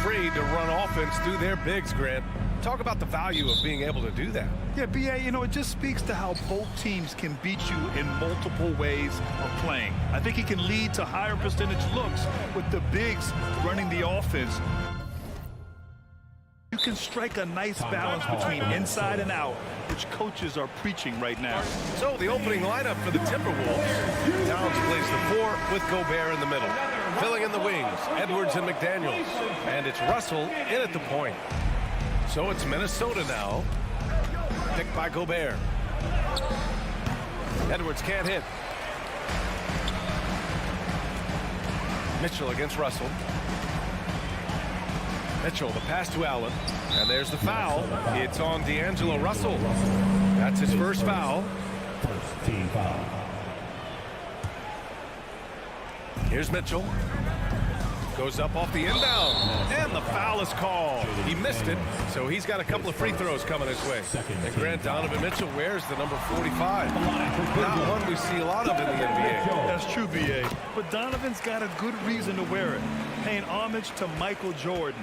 afraid to run offense through their bigs, Grant. Talk about the value of being able to do that. Yeah, B.A., you know, it just speaks to how both teams can beat you in multiple ways of playing. I think he can lead to higher percentage looks with the bigs running the offense. You can strike a nice balance between inside and out, which coaches are preaching right now. So the opening lineup for the Timberwolves. Towns plays the 4 with Gobert in the middle. Filling in the wings, Edwards and McDaniels. And it's Russell in at the point. So it's Minnesota now. Picked by Gobert. Edwards can't hit. Mitchell against Russell. Mitchell, the pass to Allen. And there's the foul. It's on D'Angelo Russell. That's his first foul. First team foul. Here's Mitchell. Goes up off the inbound. And the foul is called. He missed it, so he's got a couple of free throws coming his way. And Grant, Donovan Mitchell wears the number 45. Not one we see a lot of in the NBA. That's true, B.A. But Donovan's got a good reason to wear it, paying homage to Michael Jordan.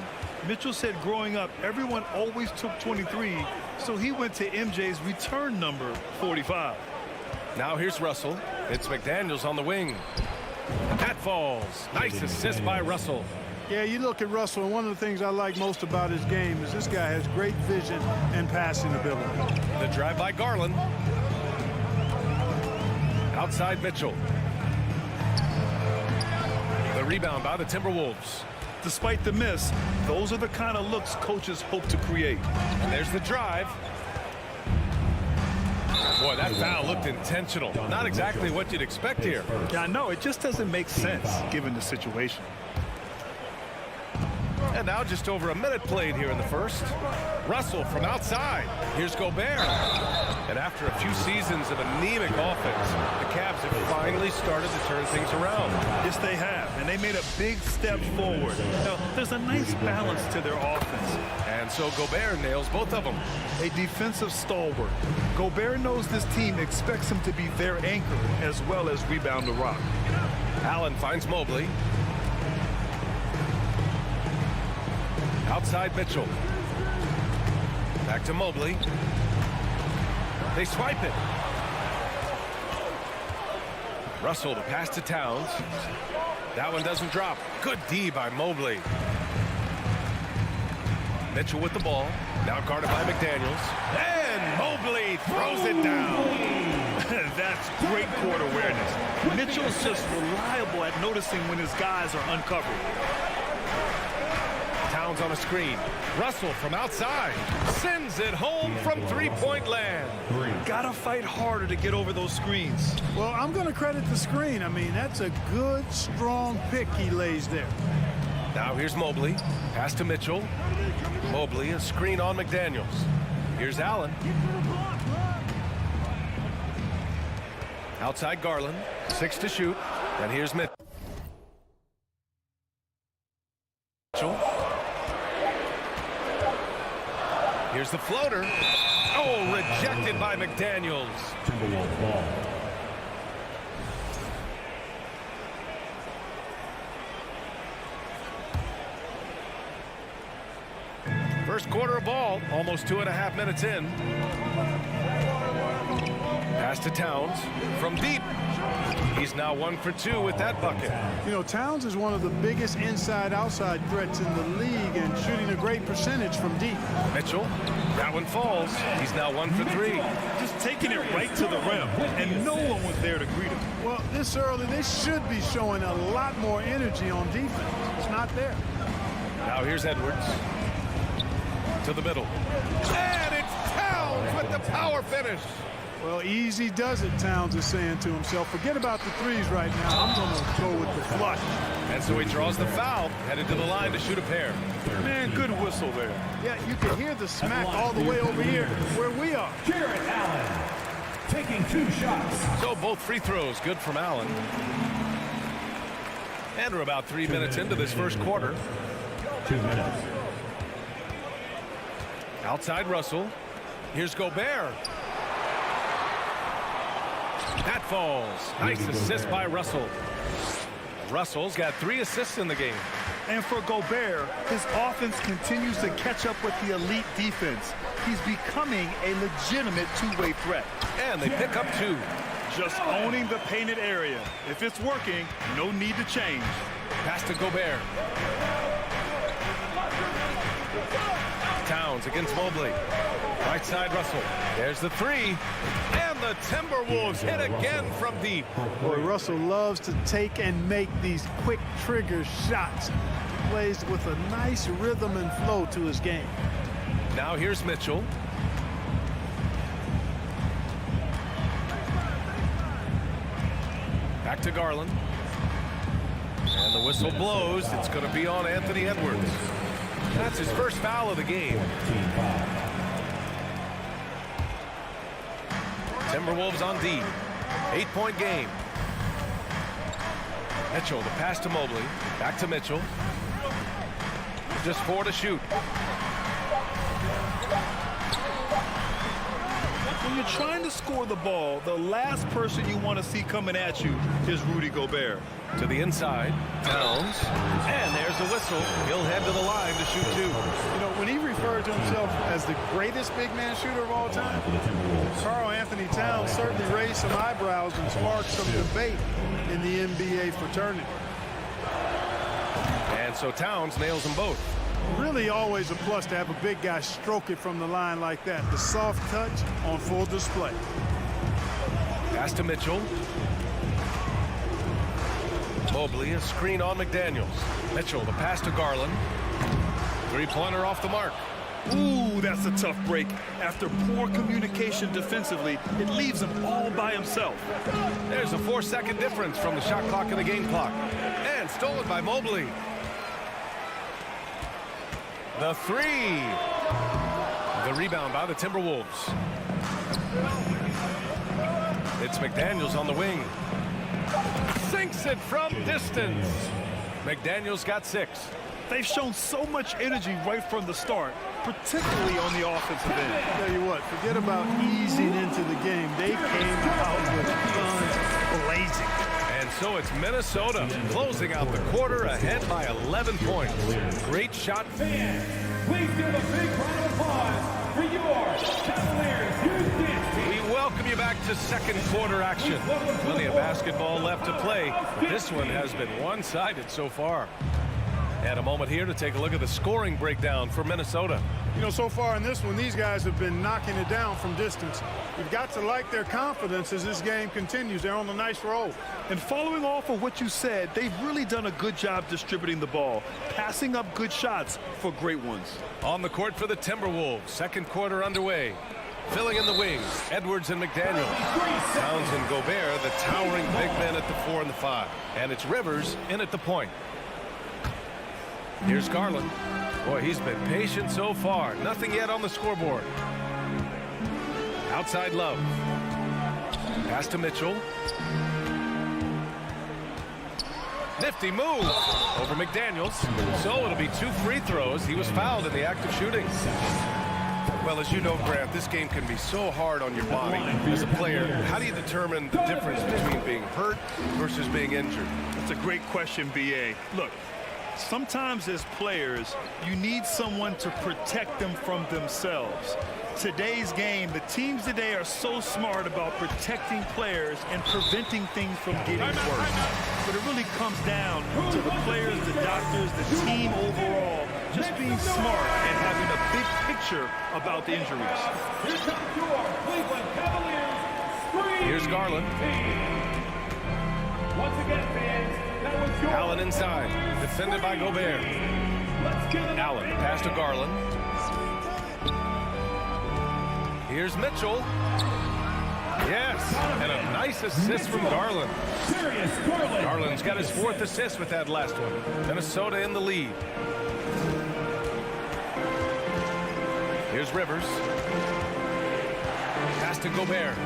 Mitchell said growing up, everyone always took 23, so he went to MJ's return number 45. Now here's Russell. It's McDaniels on the wing. That falls. Nice assist by Russell. Yeah, you look at Russell, and one of the things I like most about his game is this guy has great vision and passing ability. The drive by Garland. Outside Mitchell. The rebound by the Timberwolves. Despite the miss, those are the kind of looks coaches hope to create. And there's the drive. Boy, that foul looked intentional. Not exactly what you'd expect here. Yeah, I know. It just doesn't make sense given the situation. And now just over a minute played here in the first. Russell from outside. Here's Gobert. And after a few seasons of anemic offense, the Cavs have finally started to turn things around. Yes, they have. And they made a big step forward. Now, there's a nice balance to their offense. And so Gobert nails both of them. A defensive stalwart. Gobert knows this team expects him to be their anchor as well as rebound the rock. Allen finds Mobley. Outside Mitchell. Back to Mobley. They swipe it. Russell to pass to Towns. That one doesn't drop. Good D by Mobley. Mitchell with the ball. Now guarded by McDaniels. And Mobley throws it down. That's great court awareness. Mitchell's just reliable at noticing when his guys are uncovered. Towns on a screen. Russell from outside. Sends it home from three-point land. Gotta fight harder to get over those screens. Well, I'm going to credit the screen. I mean, that's a good, strong pick he lays there. Now here's Mobley. Pass to Mitchell. Mobley, a screen on McDaniels. Here's Allen. Outside Garland. 6 to shoot. And here's Mitchell. Here's the floater. Oh, rejected by McDaniels. Timberwolves ball. First quarter of ball, almost 2.5 minutes in. Pass to Towns from deep. He's now 1 for 2 with that bucket. You know, Towns is one of the biggest inside-outside threats in the league and shooting a great percentage from deep. Mitchell, that one falls. He's now 1 for 3. Just taking it right to the rim, and no one was there to greet him. Well, this early, they should be showing a lot more energy on defense. It's not there. Now here's Edwards. To the middle. And it's Towns with the power finish. Well, easy does it, Towns is saying to himself. Forget about the threes right now. I'm going to go with the flush. And so he draws the foul, headed to the line to shoot a pair. Man, good whistle there. Yeah, you can hear the smack all the way over here where we are. Jarrett Allen taking 2 shots. So both free throws good from Allen. And we're about 3 minutes into this first quarter. 2 minutes. Outside Russell. Here's Gobert. That falls. Nice assist by Russell. Russell's got 3 assists in the game. And for Gobert, his offense continues to catch up with the elite defense. He's becoming a legitimate two-way threat. And they pick up 2. Just owning the painted area. If it's working, no need to change. Pass to Gobert. Towns against Mobley. Right side Russell. There's the 3. And the Timberwolves hit again from deep. Boy, Russell loves to take and make these quick trigger shots. He plays with a nice rhythm and flow to his game. Now here's Mitchell. Back to Garland. And the whistle blows. It's going to be on Anthony Edwards. That's his first foul of the game. Timberwolves on D. 8-point game. Mitchell, the pass to Mobley. Back to Mitchell. Just 4 to shoot. When you're trying to score the ball, the last person you want to see coming at you is Rudy Gobert. To the inside, Towns, and there's the whistle. He'll head to the line to shoot 2. You know, when he referred to himself as the greatest big man shooter of all time, Karl Anthony Towns certainly raised some eyebrows and sparked some debate in the NBA fraternity. And so Towns nails them both. Really always a plus to have a big guy stroke it from the line like that. The soft touch on full display. Pass to Mitchell. Mobley, a screen on McDaniels. Mitchell, the pass to Garland. 3-pointer off the mark. Ooh, that's a tough break. After poor communication defensively, it leaves him all by himself. There's a 4-second difference from the shot clock and the game clock. And stolen by Mobley. The 3. The rebound by the Timberwolves. It's McDaniels on the wing. Sinks it from distance. McDaniels got 6. They've shown so much energy right from the start, particularly on the offensive end. I'll tell you what, forget about easing into the game. They came out with guns blazing. And so it's Minnesota closing out the quarter ahead by 11 points. Great shot. Fans, please give a big round of applause for your Cavaliers Houston. We welcome you back to second quarter action. Plenty of basketball left to play. This one has been one-sided so far. And a moment here to take a look at the scoring breakdown for Minnesota. You know, so far in this one, these guys have been knocking it down from distance. You've got to like their confidence as this game continues. They're on a nice roll. And following off of what you said, they've really done a good job distributing the ball, passing up good shots for great ones. On the court for the Timberwolves, second quarter underway. Filling in the wings, Edwards and McDaniels. Towns and Gobert, the towering big men at the 4 and the 5. And it's Rivers in at the point. Here's Garland. Boy, he's been patient so far. Nothing yet on the scoreboard. Outside Love. Pass to Mitchell. Nifty move over McDaniels. So it'll be 2 free throws. He was fouled in the act of shooting. Well, as you know, Grant, this game can be so hard on your body as a player. How do you determine the difference between being hurt versus being injured? That's a great question, B.A. Look, sometimes as players, you need someone to protect them from themselves. Today's game, the teams today are so smart about protecting players and preventing things from getting worse. But it really comes down to the players, the doctors, the team overall, just being smart and having a big picture about the injuries. Here comes your Cleveland Cavaliers. Here's Garland. Once again, fans, that was your Allen inside, defended by Gobert. Allen, pass to Garland. Here's Mitchell. Yes, and a nice assist from Garland. Garland's got his 4th assist with that last one. Minnesota in the lead. Here's Rivers. Pass to Gobert.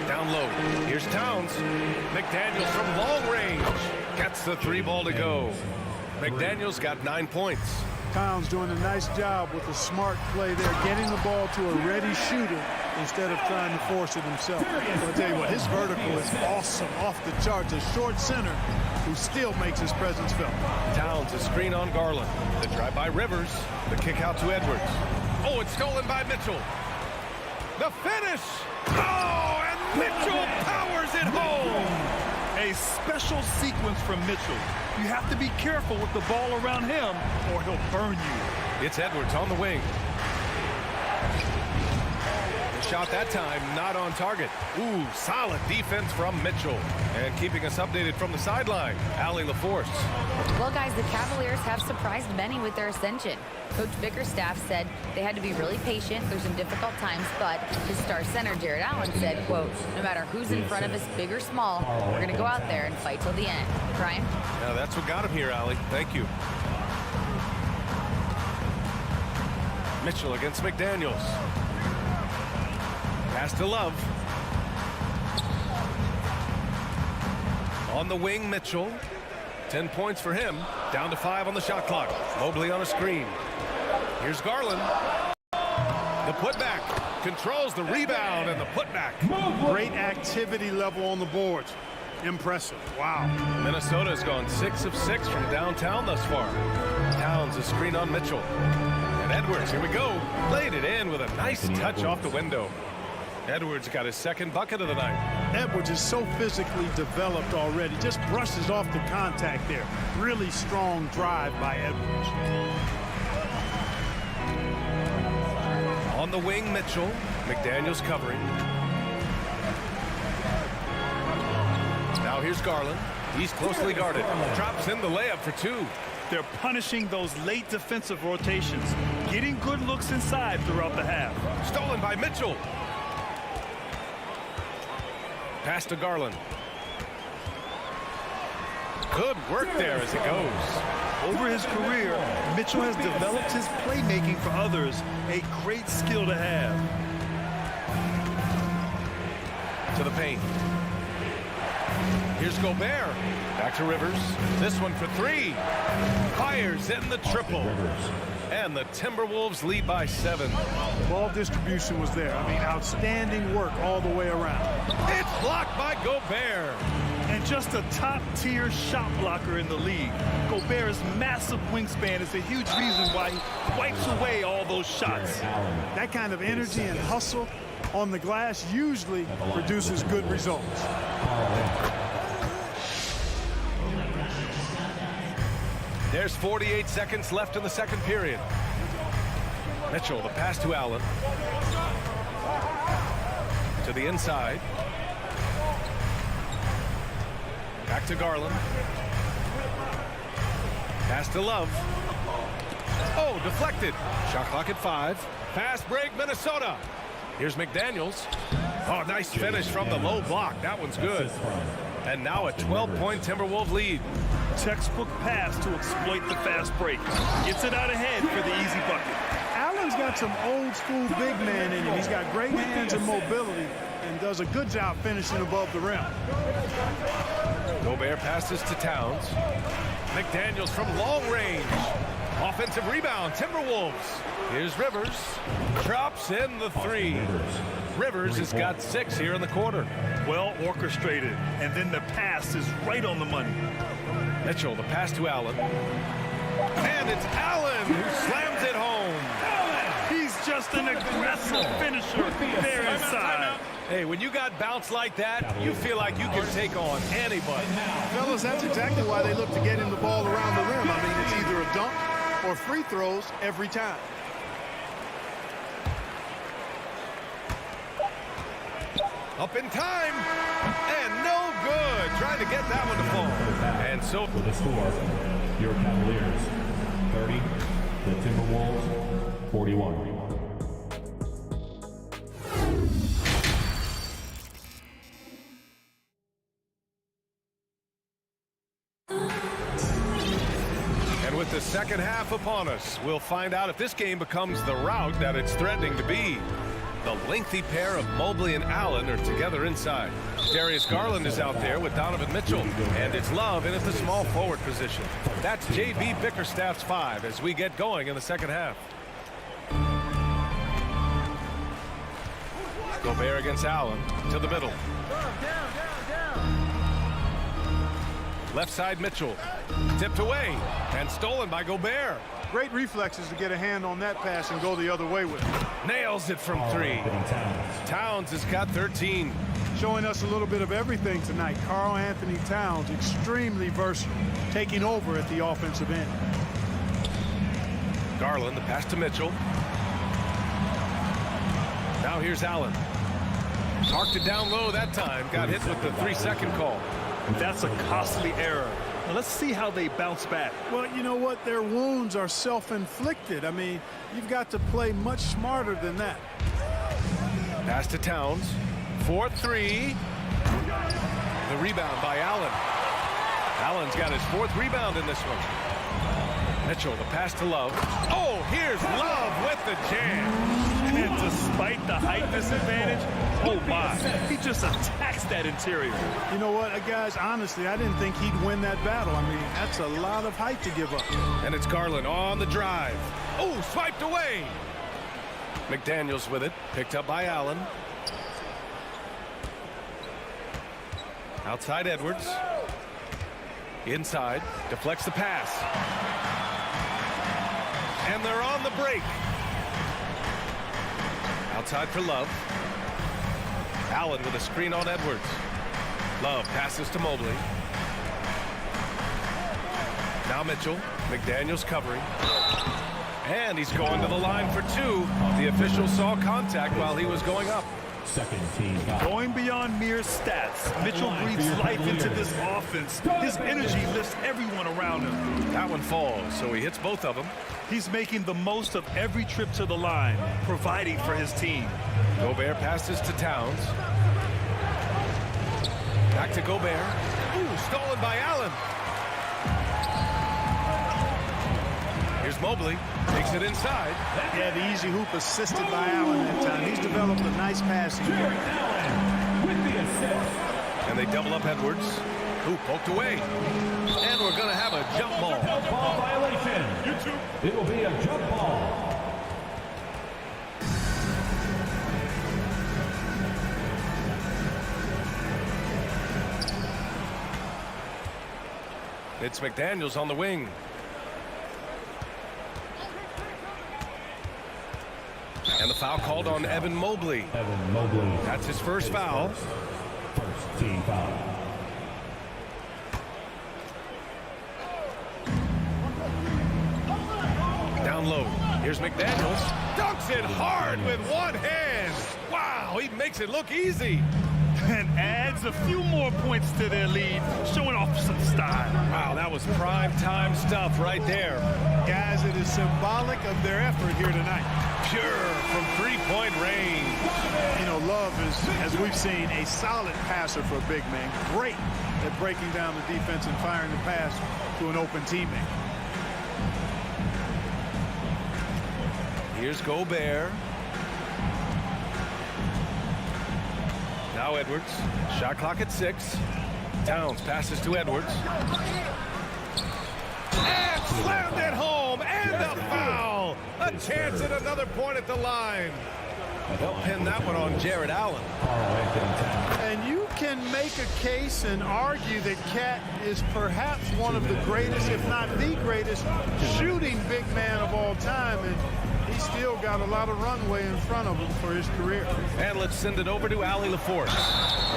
Down low. Here's Towns. McDaniels from long range. Gets the 3-ball to go. McDaniels got 9 points. Towns doing a nice job with a smart play there, getting the ball to a ready shooter instead of trying to force it himself. I'll tell you what, his vertical is awesome, off the charts. A short center who still makes his presence felt. Towns, a screen on Garland. The drive by Rivers. The kick out to Edwards. Oh, it's stolen by Mitchell. The finish. Oh, and Mitchell powers it home. A special sequence from Mitchell. You have to be careful with the ball around him or he'll burn you. It's Edwards on the wing. The shot that time not on target. Ooh, solid defense from Mitchell. And keeping us updated from the sideline, Allie LaForce. Well, guys, the Cavaliers have surprised many with their ascension. Coach Bickerstaff said they had to be really patient through some difficult times, but his star center, Jared Allen, said, quote, no matter who's in front of us, big or small, we're going to go out there and fight till the end. Brian? Yeah, that's what got him here, Allie. Thank you. Mitchell against McDaniels. Pass to Love. On the wing, Mitchell. 10 points for him. Down to 5 on the shot clock. Mobley on a screen. Here's Garland. The putback. Controls the rebound and the putback. Great activity level on the boards. Impressive. Wow. Minnesota's gone 6 of 6 from downtown thus far. Towns a screen on Mitchell. And Edwards, here we go. Laid it in with a nice touch off the window. Edwards got his second bucket of the night. Edwards is so physically developed already. Just brushes off the contact there. Really strong drive by Edwards. On the wing, Mitchell. McDaniels covering. Now here's Garland. He's closely guarded. Drops in the layup for 2. They're punishing those late defensive rotations, getting good looks inside throughout the half. Stolen by Mitchell. Pass to Garland. Good work there as it goes. Over his career, Mitchell has developed his playmaking for others, a great skill to have. To the paint. Here's Gobert. Back to Rivers. This one for 3. Fires in the triple. And the Timberwolves lead by 7. Ball distribution was there. I mean, outstanding work all the way around. It's blocked by Gobert. And just a top-tier shot blocker in the league. Gobert's massive wingspan is a huge reason why he wipes away all those shots. That kind of energy and hustle on the glass usually produces good results. There's 48 seconds left in the second period. Mitchell, the pass to Allen. To the inside. Back to Garland. Pass to Love. Oh, deflected. Shot clock at 5. Fast break, Minnesota. Here's McDaniels. Oh, nice finish from the low block. That one's good. And now a 12-point Timberwolves lead. Textbook pass to exploit the fast break. Gets it out ahead for the easy bucket. Allen's got some old school big man in him. He's got great hands and mobility and does a good job finishing above the rim. Gobert passes to Towns. McDaniels from long range. Offensive rebound, Timberwolves. Here's Rivers. Drops in the 3. Rivers has got 6 here in the quarter. Well orchestrated. And then the pass is right on the money. Mitchell, the pass to Allen. And it's Allen who slams it home. He's just an aggressive finisher there inside. Hey, when you got bounce like that, you feel like you can take on anybody. Fellas, that's exactly why they look to get him the ball around the rim. I mean, it's either a dunk or free throws every time. Up in time, and no good. Trying to get that one to fall. And so for the score, your Cavaliers 30, the Timberwolves 41. And with the second half upon us, we'll find out if this game becomes the rout that it's threatening to be. The lengthy pair of Mobley and Allen are together inside. Darius Garland is out there with Donovan Mitchell. And it's Love in at the small forward position. That's J.B. Bickerstaff's 5 as we get going in the second half. Gobert against Allen to the middle. Left side Mitchell. Tipped away and stolen by Gobert. Great reflexes to get a hand on that pass and go the other way with it. Nails it from three. Towns has got 13. Showing us a little bit of everything tonight. Karl Anthony Towns, extremely versatile, taking over at the offensive end. Garland, the pass to Mitchell. Now here's Allen. Parked it down low that time. Got hit with the 3-second call. That's a costly error. Now let's see how they bounce back. Well, you know what? Their wounds are self-inflicted. I mean, you've got to play much smarter than that. Pass to Towns. 4-3. The rebound by Allen. Allen's got his 4th rebound in this one. Mitchell, the pass to Love. Oh, here's Love with the jam. And despite the height disadvantage, oh my, he just attacks that interior. You know what, guys, honestly, I didn't think he'd win that battle. I mean, that's a lot of height to give up. And it's Garland on the drive. Oh, swiped away. McDaniels with it, picked up by Allen. Outside Edwards. Inside, deflects the pass. And they're on the break. Outside for Love. Allen with a screen on Edwards. Love passes to Mobley. Now Mitchell. McDaniels covering. And he's going to the line for 2. The official saw contact while he was going up. Second team foul. Going beyond mere stats, Mitchell breathes life into this offense. His energy lifts everyone around him. That one falls, so he hits both of them. He's making the most of every trip to the line, providing for his team. Gobert passes to Towns. Back to Gobert. Ooh, stolen by Allen. Here's Mobley. Takes it inside. Yeah, the easy hoop assisted by Allen that time. He's developed a nice passing game. And they double up Edwards. Ooh, poked away. And we're going to have a jump ball. Jump ball violation. It will be a jump ball. It's McDaniels on the wing. And the foul called on Evan Mobley. Evan Mobley. That's his first foul. First team foul. Down low. Here's McDaniels. Dunks it hard with one hand. Wow, he makes it look easy. And adds a few more points to their lead, showing off some style. Wow, that was prime time stuff right there. Guys, it is symbolic of their effort here tonight. Pure from 3-point range. You know, Love is, as we've seen, a solid passer for a big man. Great at breaking down the defense and firing the pass to an open teammate. Here's Gobert. Now Edwards. Shot clock at 6. Towns passes to Edwards. And slammed it home. And a foul. A chance at another point at the line. They'll pin that one on Jared Allen. And you can make a case and argue that Cat is perhaps one of the greatest, if not the greatest, shooting big man of all time. And he's still got a lot of runway in front of him for his career. And let's send it over to Allie LaForce.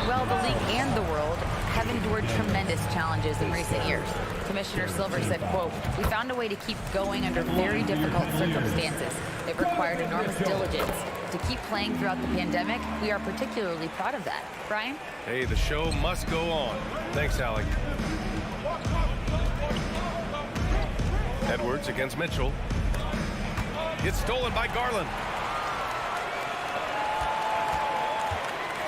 Well, the league and the world have endured tremendous challenges in recent years. Commissioner Silver said, quote, "We found a way to keep going under very difficult circumstances. It required enormous diligence. To keep playing throughout the pandemic, we are particularly proud of that." Brian? Hey, the show must go on. Thanks, Allie. Edwards against Mitchell. It's stolen by Garland.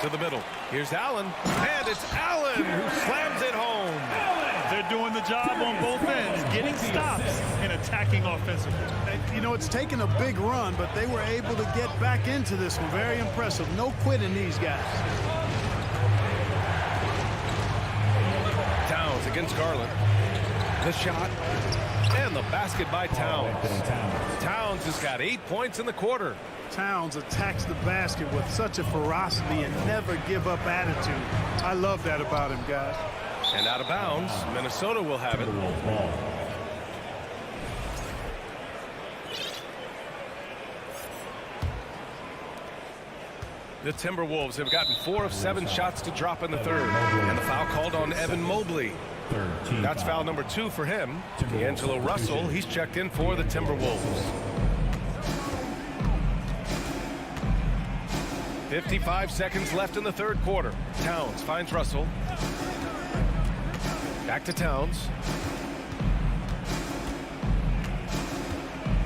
To the middle. Here's Allen. And it's Allen who slams it home. They're doing the job on both ends, getting stops and attacking offensively. You know, it's taken a big run, but they were able to get back into this one. Very impressive. No quitting these guys. Towns against Garland. The shot. And the basket by Towns. Towns has got 8 points in the quarter. Towns attacks the basket with such a ferocity and never give up attitude. I love that about him, guys. And out of bounds, Minnesota will have it. The Timberwolves have gotten 4 of 7 shots to drop in the third. And the foul called on Evan Mobley. That's foul number 2 for him. D'Angelo Russell, he's checked in for the Timberwolves. 55 seconds left in the third quarter. Towns finds Russell. Back to Towns.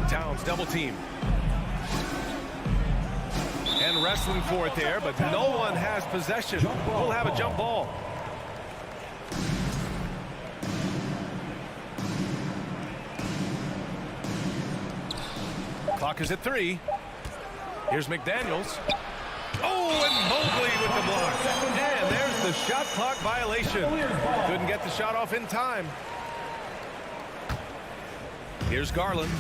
Towns double team. And wrestling for it there, but no one has possession. We'll have a jump ball. Clock is at 3. Here's McDaniels. Oh, and Mobley with the block. And there's the shot clock violation. Couldn't get the shot off in time. Here's Garland.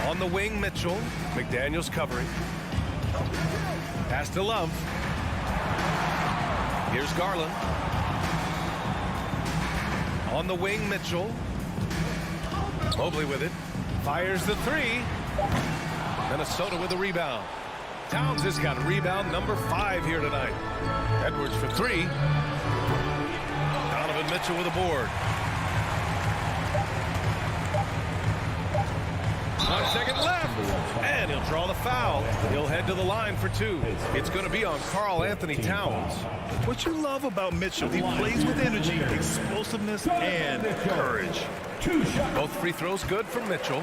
On the wing, Mitchell. McDaniels covering. Pass to Love. Here's Garland. On the wing, Mitchell. Mobley with it. Fires the 3. Minnesota with a rebound. Towns has got rebound number 5 here tonight. Edwards for 3. Donovan Mitchell with a board. 1 second left, and he'll draw the foul. He'll head to the line for 2. It's going to be on Karl Anthony Towns. What you love about Mitchell, he plays with energy, explosiveness, and courage. Both free throws good for Mitchell.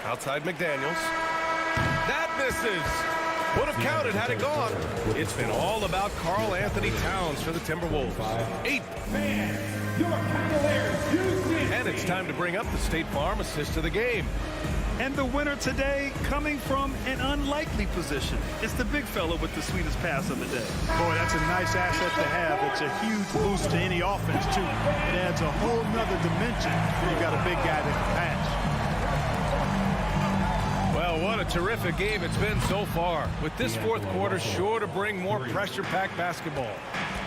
Outside McDaniels. That misses. Would have counted had it gone. It's been all about Karl Anthony Towns for the Timberwolves. 8. Your Cavaliers, and it's time to bring up the State Farm assist of the game. And the winner today coming from an unlikely position. It's the big fella with the sweetest pass of the day. Boy, that's a nice asset to have. It's a huge boost to any offense, too. It adds a whole nother dimension when you've got a big guy that can pass. Well, what a terrific game it's been so far. With this fourth quarter sure to bring more pressure-packed basketball.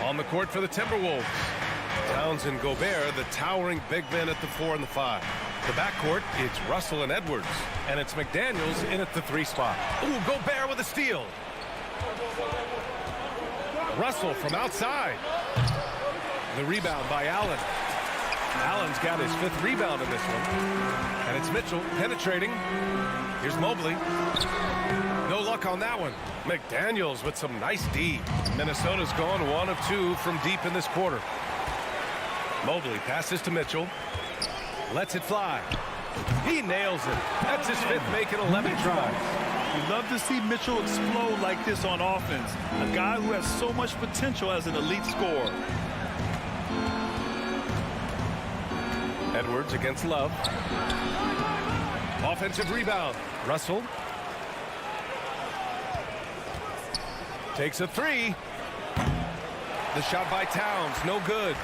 On the court for the Timberwolves. Towns and Gobert, the towering big men at the 4 and the 5. The backcourt, it's Russell and Edwards. And it's McDaniels in at the 3 spot. Ooh, Gobert with a steal. Russell from outside. The rebound by Allen. Allen's got his 5th rebound in this one. And it's Mitchell penetrating. Here's Mobley. No luck on that one. McDaniels with some nice D. Minnesota's gone 1 of 2 from deep in this quarter. Mobley passes to Mitchell. Lets it fly. He nails it. That's his 5th, making 11 tries. You love to see Mitchell explode like this on offense. A guy who has so much potential as an elite scorer. Edwards against Love. Offensive rebound. Russell. Takes a 3. The shot by Towns, no good.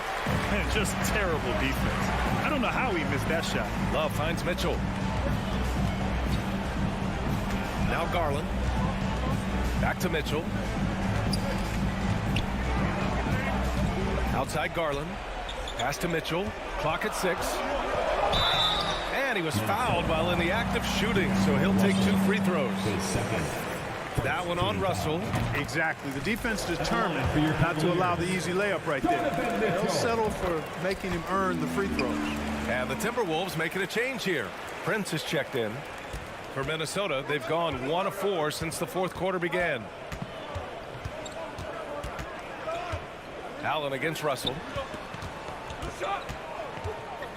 Man, just terrible defense. I don't know how he missed that shot. Love finds Mitchell. Now Garland. Back to Mitchell. Outside Garland. Pass to Mitchell. Clock at 6. And he was fouled while in the act of shooting, so he'll take 2 free throws. That one on Russell. Exactly. The defense determined not to allow the easy layup right there. They'll settle for making him earn the free throws. And the Timberwolves making a change here. Prince is checked in. For Minnesota, they've gone 1 of 4 since the fourth quarter began. Allen against Russell.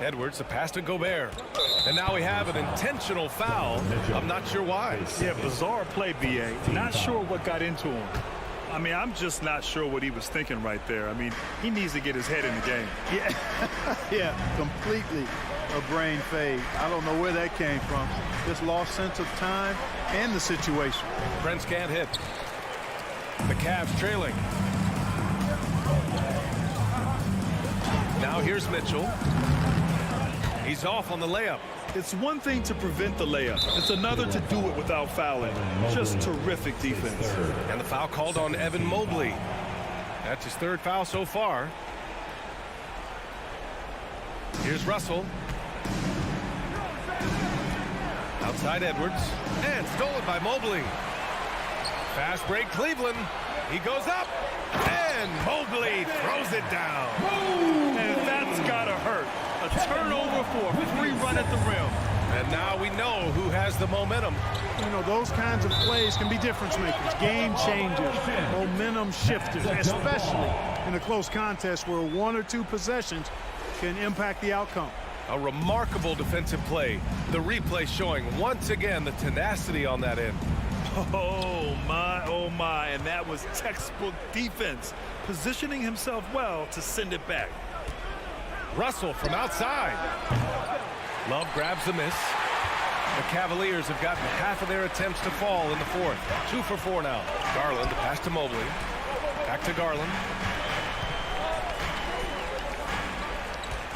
Edwards, the pass to Gobert. And now we have an intentional foul. I'm not sure why. Yeah, bizarre play, B.A. Not sure what got into him. I mean, I'm just not sure what he was thinking right there. I mean, he needs to get his head in the game. Yeah, yeah, completely a brain fade. I don't know where that came from. Just lost sense of time and the situation. Prince can't hit. The Cavs trailing. Now here's Mitchell. He's off on the layup. It's one thing to prevent the layup. It's another to do it without fouling. Just terrific defense. And the foul called on Evan Mobley. That's his third foul so far. Here's Russell. Outside Edwards. And stolen by Mobley. Fast break Cleveland. He goes up. And Mobley throws it down. And that's got to hurt. A turnover for a free run at the rim. And now we know who has the momentum. You know, those kinds of plays can be difference makers, game changers, momentum shifters, especially in a close contest where 1 or 2 possessions can impact the outcome. A remarkable defensive play. The replay showing once again the tenacity on that end. Oh my, and that was textbook defense, positioning himself well to send it back. Russell from outside. Love grabs the miss. The Cavaliers have gotten half of their attempts to fall in the fourth. 2 for 4 now. Garland, the pass to Mobley. Back to Garland.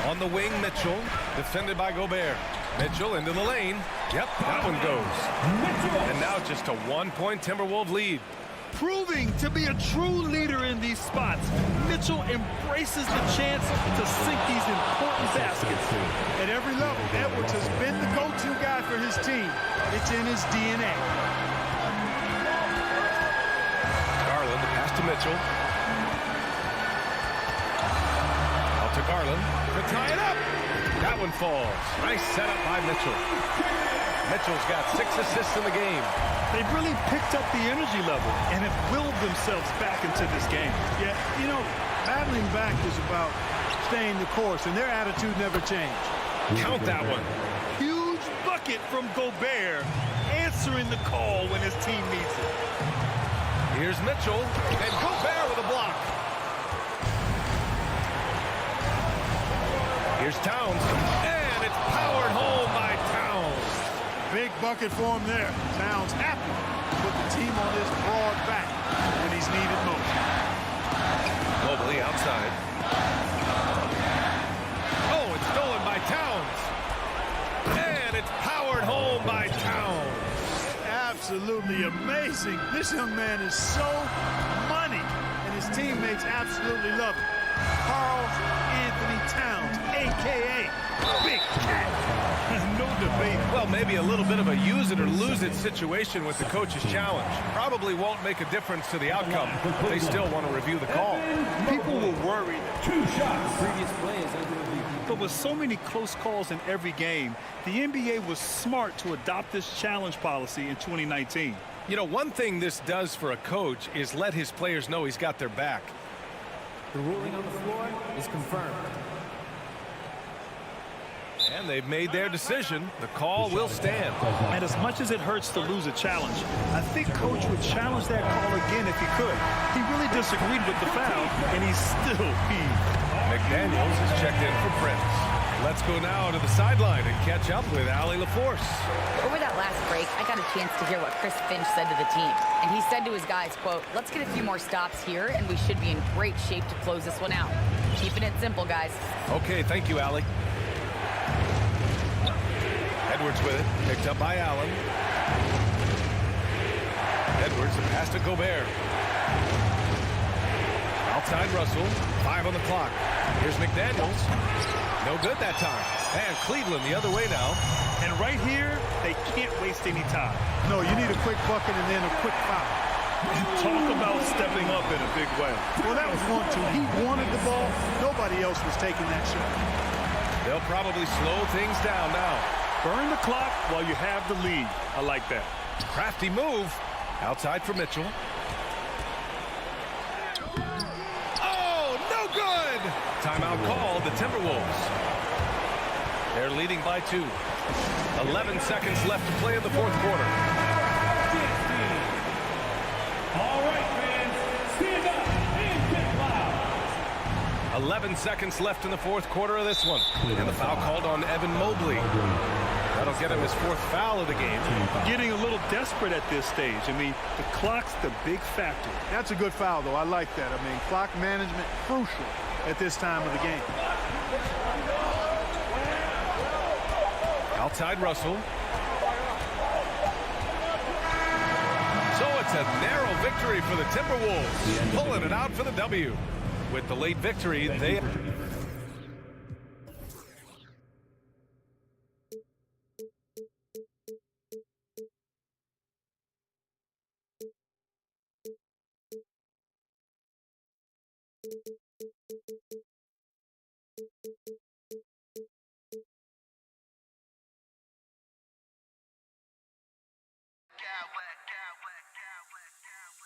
On the wing, Mitchell, defended by Gobert. Mitchell into the lane. Yep, that one goes. And now just a 1-point Timberwolves lead. Proving to be a true leader in these spots, Mitchell embraces the chance to sink these important baskets. At every level, Edwards has been the go-to guy for his team. It's in his DNA. Garland, the pass to Mitchell. Out to Garland to tie it up. That one falls. Nice setup by Mitchell. Mitchell's got 6 assists in the game. They've really picked up the energy level and have willed themselves back into this game. Yeah, you know, battling back is about staying the course, and their attitude never changed. Count that one. Huge bucket from Gobert, answering the call when his team needs it. Here's Mitchell, and Gobert with a block. Here's Towns, and it's powered home by Towns. Big bucket for him there. Towns happy to put the team on his broad back when he's needed most. Mobley outside. Oh, it's stolen by Towns. And it's powered home by Towns. Absolutely amazing. This young man is so money, and his teammates absolutely love him. Karl Anthony Towns, a.k.a. Big Cat. No debate. Well, maybe a little bit of a use it or lose it situation with the coach's challenge. Probably won't make a difference to the outcome, but they still want to review the call. People were worried. 2 shots. Previous plays. But with so many close calls in every game, the NBA was smart to adopt this challenge policy in 2019. You know, one thing this does for a coach is let his players know he's got their back. The ruling on the floor is confirmed. And they've made their decision. The call will stand. And as much as it hurts to lose a challenge, I think Coach would challenge that call again if he could. He really disagreed with the foul, and he's still peeved. McDaniels is checked in for Prince. Let's go now to the sideline and catch up with Allie LaForce. Over that last break, I got a chance to hear what Chris Finch said to the team. And he said to his guys, quote, "Let's get a few more stops here, and we should be in great shape to close this one out. Keeping it simple, guys." Okay, thank you, Allie. Edwards with it, picked up by Allen. Edwards, the pass to Gobert. Outside Russell, 5 on the clock. Here's McDaniels. No good that time. And Cleveland the other way now. And right here, they can't waste any time. No, you need a quick bucket and then a quick foul. Talk about stepping up in a big way. Well, that was 1-2. He wanted the ball. Nobody else was taking that shot. They'll probably slow things down now. Burn the clock while you have the lead. I like that. Crafty move. Outside for Mitchell. Oh, no good! Timeout called the Timberwolves. They're leading by 2. 11 seconds left to play in the fourth quarter. All right, fans, stand up and get loud. 11 seconds left in the fourth quarter of this one. And the foul called on Evan Mobley. That'll get him his 4th foul of the game. Getting a little desperate at this stage. I mean, the clock's the big factor. That's a good foul, though. I like that. I mean, clock management crucial at this time of the game. Outside Russell. So it's a narrow victory for the Timberwolves, pulling it out for the W. With the late victory, they...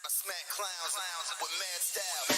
I smack clowns with mad style.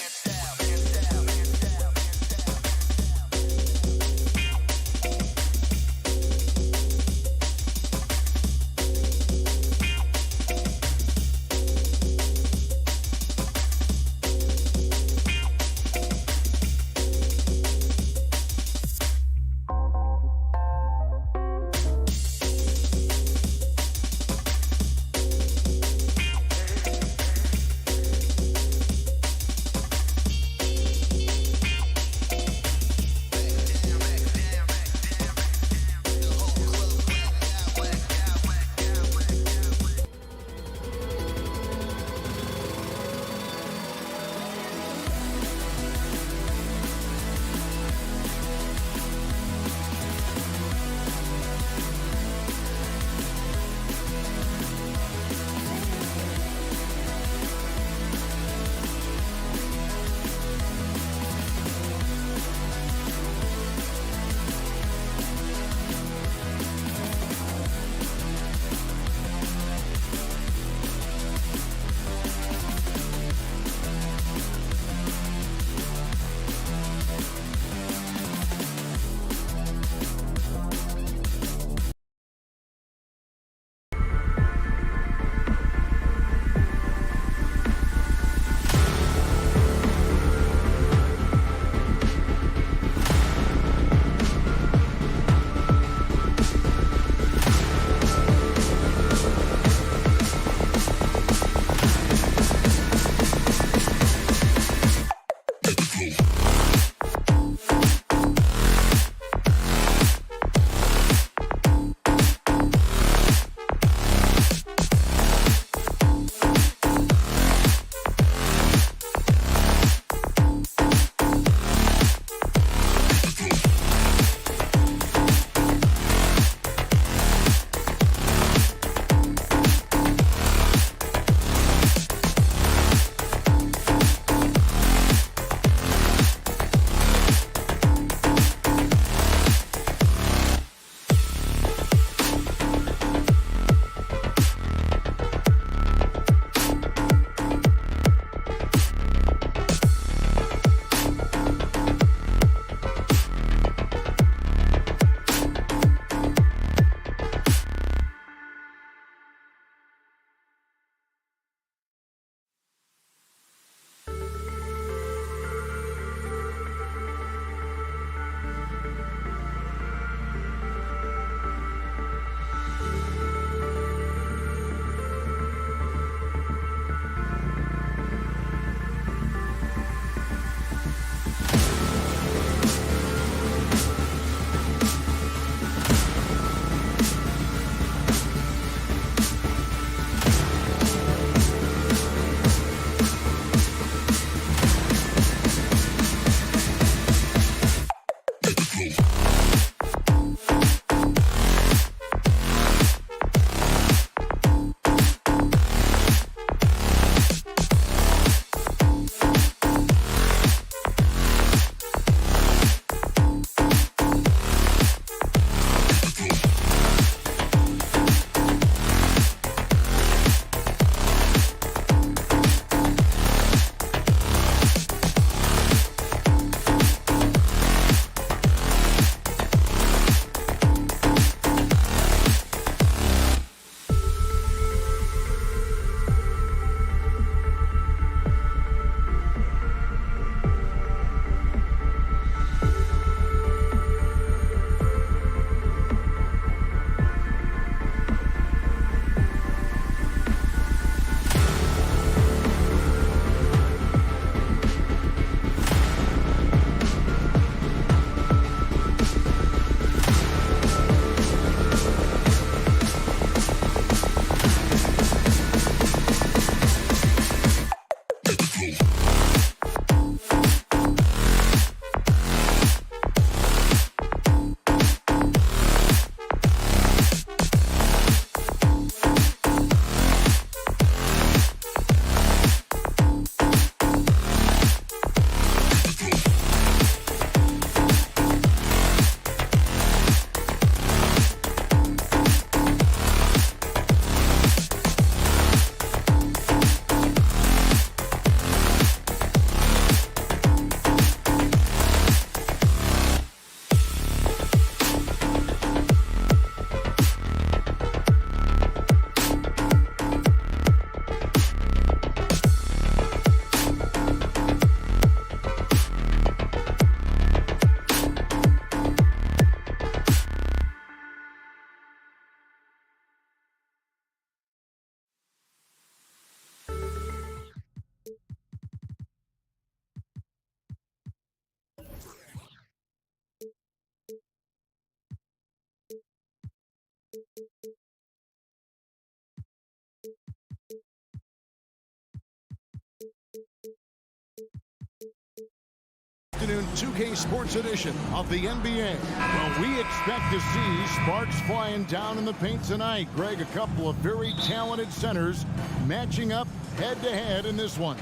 afternoon 2K Sports edition of the NBA. Well, we expect to see sparks flying down in the paint tonight. Greg, a couple of very talented centers matching up head-to-head in this one.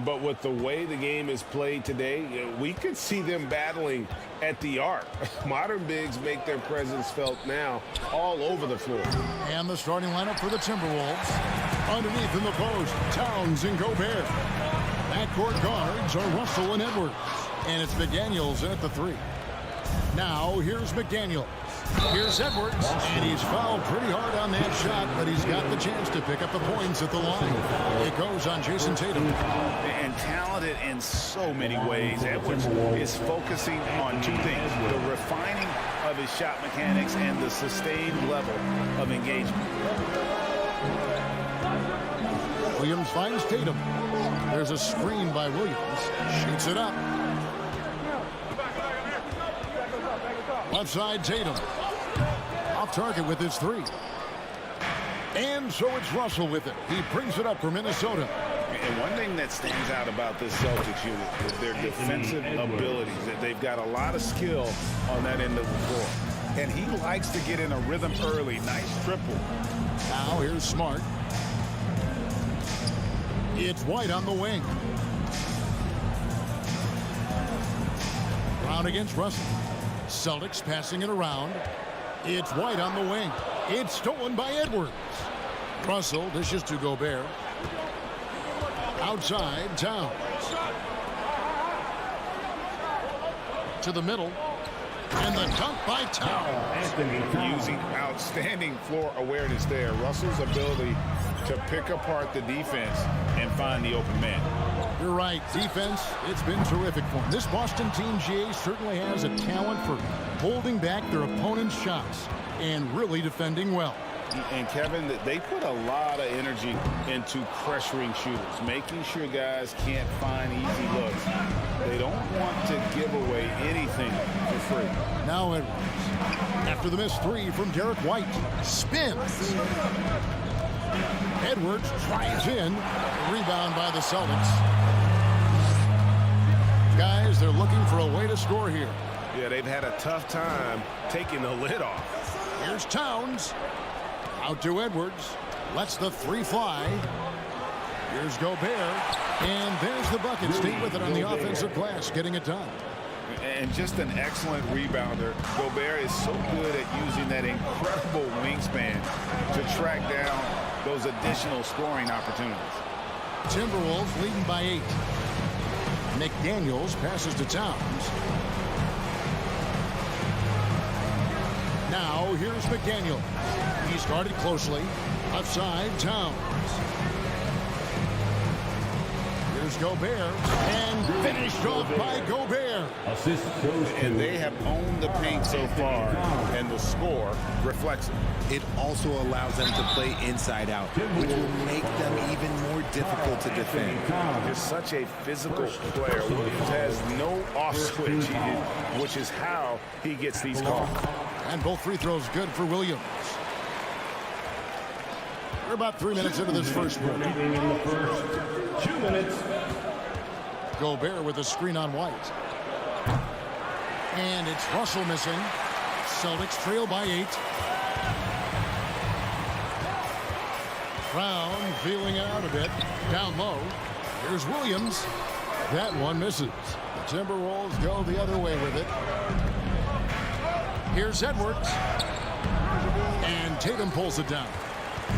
But with the way the game is played today, we could see them battling at the arc. Modern bigs make their presence felt now all over the floor. And the starting lineup for the Timberwolves. Underneath in the post, Towns and Gobert. Backcourt guards are Russell and Edwards. And it's McDaniels in at the 3. Now here's McDaniels. Here's Edwards, and he's fouled pretty hard on that shot, but he's got the chance to pick up the points at the line. It goes on Jason Tatum. And talented in so many ways. Edwards is focusing on two things: the refining of his shot mechanics and the sustained level of engagement. Williams finds Tatum. There's a screen by Williams. Shoots it up. Left side, Tatum. Off target with his 3. And so it's Russell with it. He brings it up for Minnesota. And one thing that stands out about this Celtics unit is their defensive abilities. They've got a lot of skill on that end of the floor. And he likes to get in a rhythm early. Nice triple. Now here's Smart. It's White on the wing. Brown against Russell. Celtics passing it around. It's White on the wing. It's stolen by Edwards. Russell dishes to Gobert. Outside, Towns. To the middle. And the dunk by Towns. Using outstanding floor awareness there. Russell's ability to pick apart the defense and find the open man. You're right. Defense, it's been terrific for him. This Boston team, GA, certainly has a talent for holding back their opponent's shots and really defending well. And Kevin, they put a lot of energy into pressuring shooters, making sure guys can't find easy looks. They don't want to give away anything for free. Now Edwards, after the missed 3 from Derek White, spins. Edwards drives in. Rebound by the Celtics. Guys, they're looking for a way to score here. Yeah, they've had a tough time taking the lid off. Here's Towns. Out to Edwards. Lets the 3 fly. Here's Gobert. And there's the bucket. Stay with it on the offensive glass, getting it done. And just an excellent rebounder. Gobert is so good at using that incredible wingspan to track down those additional scoring opportunities. Timberwolves leading by 8. McDaniels passes to Towns. Now here's McDaniels. He's guarded closely. Offside, Towns. Here's Gobert. And finished off by Gobert. And they have owned the paint so far, and the score reflects it. It also allows them to play inside out, which will make them even more difficult to defend. He's such a physical player. Williams has no off switch, which is how he gets these calls. And both free throws good for Williams. We're about 3 minutes into this first quarter. 2 minutes. Gobert with a screen on White. And it's Russell missing. Celtics trail by 8. Brown feeling it out a bit. Down low. Here's Williams. That one misses. The Timberwolves go the other way with it. Here's Edwards. And Tatum pulls it down.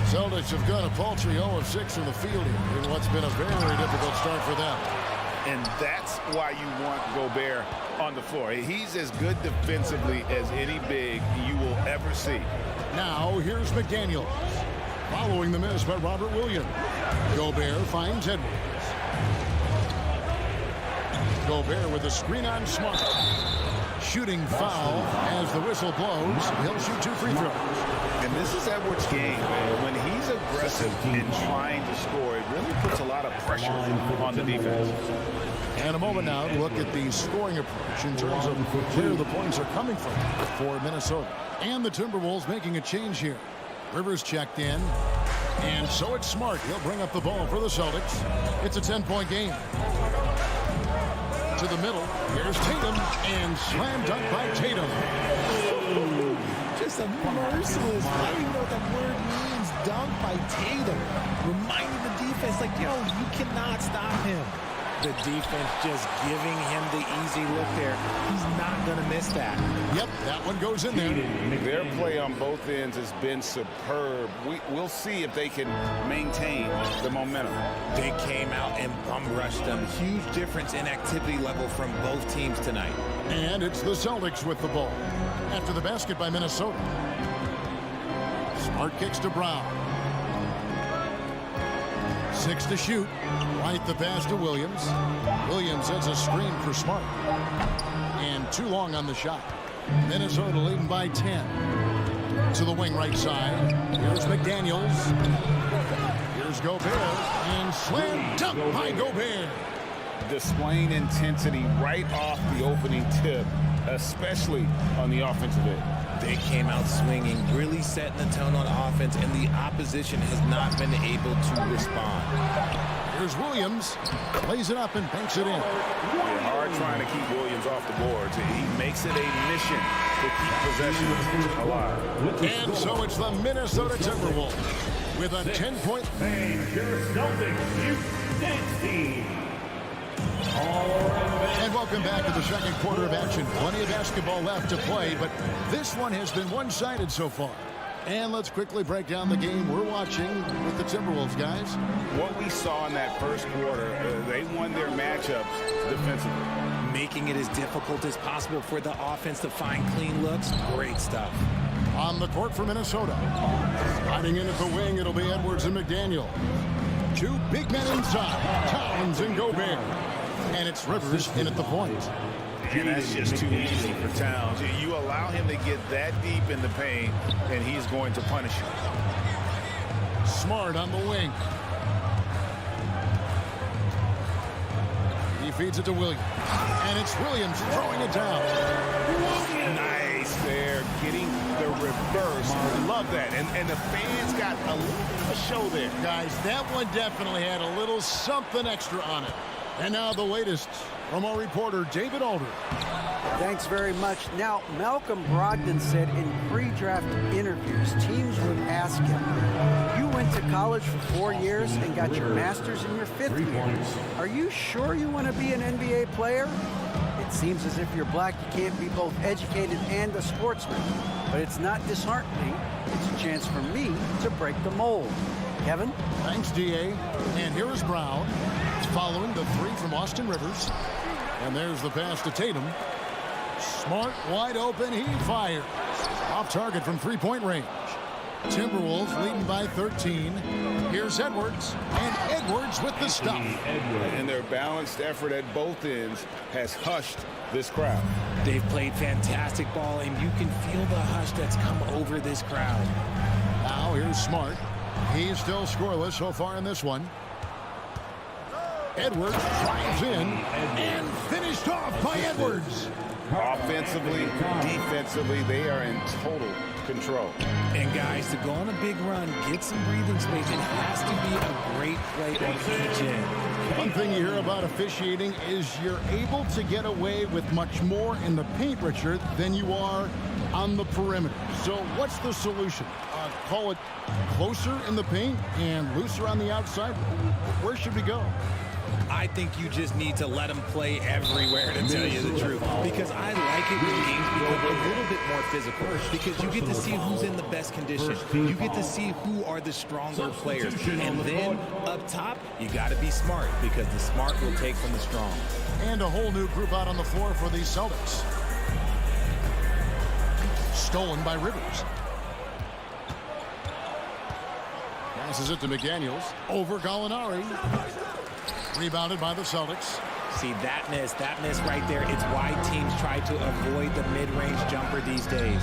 Celtics have got a paltry 0 of 6 from the field here in what's been a very difficult start for them. And that's why you want Gobert on the floor. He's as good defensively as any big you will ever see. Now here's McDaniels. Following the miss by Robert Williams. Gobert finds Edwards. Gobert with a screen on Smart. Shooting foul as the whistle blows. He'll shoot 2 free throws. And this is Edwards' game. When he's aggressive in trying to score, it really puts a lot of pressure on the defense. And a moment now to look at the scoring approach in terms of where the points are coming from for Minnesota. And the Timberwolves making a change here. Rivers checked in. And so it's Smart. He'll bring up the ball for the Celtics. It's a 10-point game. To the middle. Here's Tatum. And slam dunk by Tatum. Just a merciless, I don't even know what that word means, dunk by Tatum. Reminding the defense, like, yo, you cannot stop him. The defense just giving him the easy look there. He's not going to miss that. Yep, that one goes in there. Their play on both ends has been superb. We'll see if they can maintain the momentum. They came out and bum rushed them. Huge difference in activity level from both teams tonight. And it's the Celtics with the ball. After the basket by Minnesota. Smart kicks to Brown. 6 to shoot. Right the pass to Williams. Williams sets a screen for Smart. And too long on the shot. Minnesota leading by 10. To the wing right side. Here's McDaniels. Here's Gobert. And slam dunk by Gobert. Displaying intensity right off the opening tip, especially on the offensive end. They came out swinging, really setting the tone on offense, and the opposition has not been able to respond. Here's Williams. Lays it up and banks it in. They're hard trying to keep Williams off the boards. He makes it a mission to keep possession alive. And so it's the Minnesota Timberwolves with a 10-point. Your Celtics Youth Dance Team. And welcome back to the second quarter of action. Plenty of basketball left to play, but this one has been one-sided so far. And let's quickly break down the game we're watching with the Timberwolves, guys. What we saw in that first quarter, they won their matchups defensively. Making it as difficult as possible for the offense to find clean looks. Great stuff. On the court for Minnesota. Sliding in at the wing, it'll be Edwards and McDaniel. Two big men inside, Towns and Gobert. And it's Rivers in at the point. And that's just too easy for Towns. You allow him to get that deep in the paint, and he's going to punish you. Smart on the wing. He feeds it to Williams. And it's Williams throwing it down. Nice there, getting the reverse. Love that. And the fans got a little bit of a show there. Guys, that one definitely had a little something extra on it. And now the latest from our reporter, David Alder. Thanks very much. Now, Malcolm Brogdon said in pre-draft interviews, teams would ask him, you went to college for 4 years and got your master's in your 5th year. Are you sure you want to be an NBA player? It seems as if you're black, you can't be both educated and a sportsman. But it's not disheartening. It's a chance for me to break the mold. Kevin? Thanks, D.A. And here is Brown. Following the three from Austin Rivers. And there's the pass to Tatum. Smart, wide open, he fires. Off target from three-point range. Timberwolves leading by 13. Here's Edwards. And Edwards with the stop. And their balanced effort at both ends has hushed this crowd. They've played fantastic ball, and you can feel the hush that's come over this crowd. Now here's Smart. He's still scoreless so far in this one. Edwards drives in and finished off by Edwards. Offensively, defensively, they are in total control. And guys, to go on a big run, get some breathing space, it has to be a great play on each end. One thing you hear about officiating is you're able to get away with much more in the paint, Richard, than you are on the perimeter. So what's the solution? Call it closer in the paint and looser on the outside? Where should we go? I think you just need to let them play everywhere, to tell you the truth. Because I like it when games become a little bit more physical. Because you get to see who's in the best condition. You get to see who are the stronger players. And then up top, you got to be smart, because the smart will take from the strong. And a whole new group out on the floor for these Celtics. Stolen by Rivers. Passes it to McDaniels. Over Gallinari. Rebounded by the Celtics. See, that miss right there, it's why teams try to avoid the mid-range jumper these days.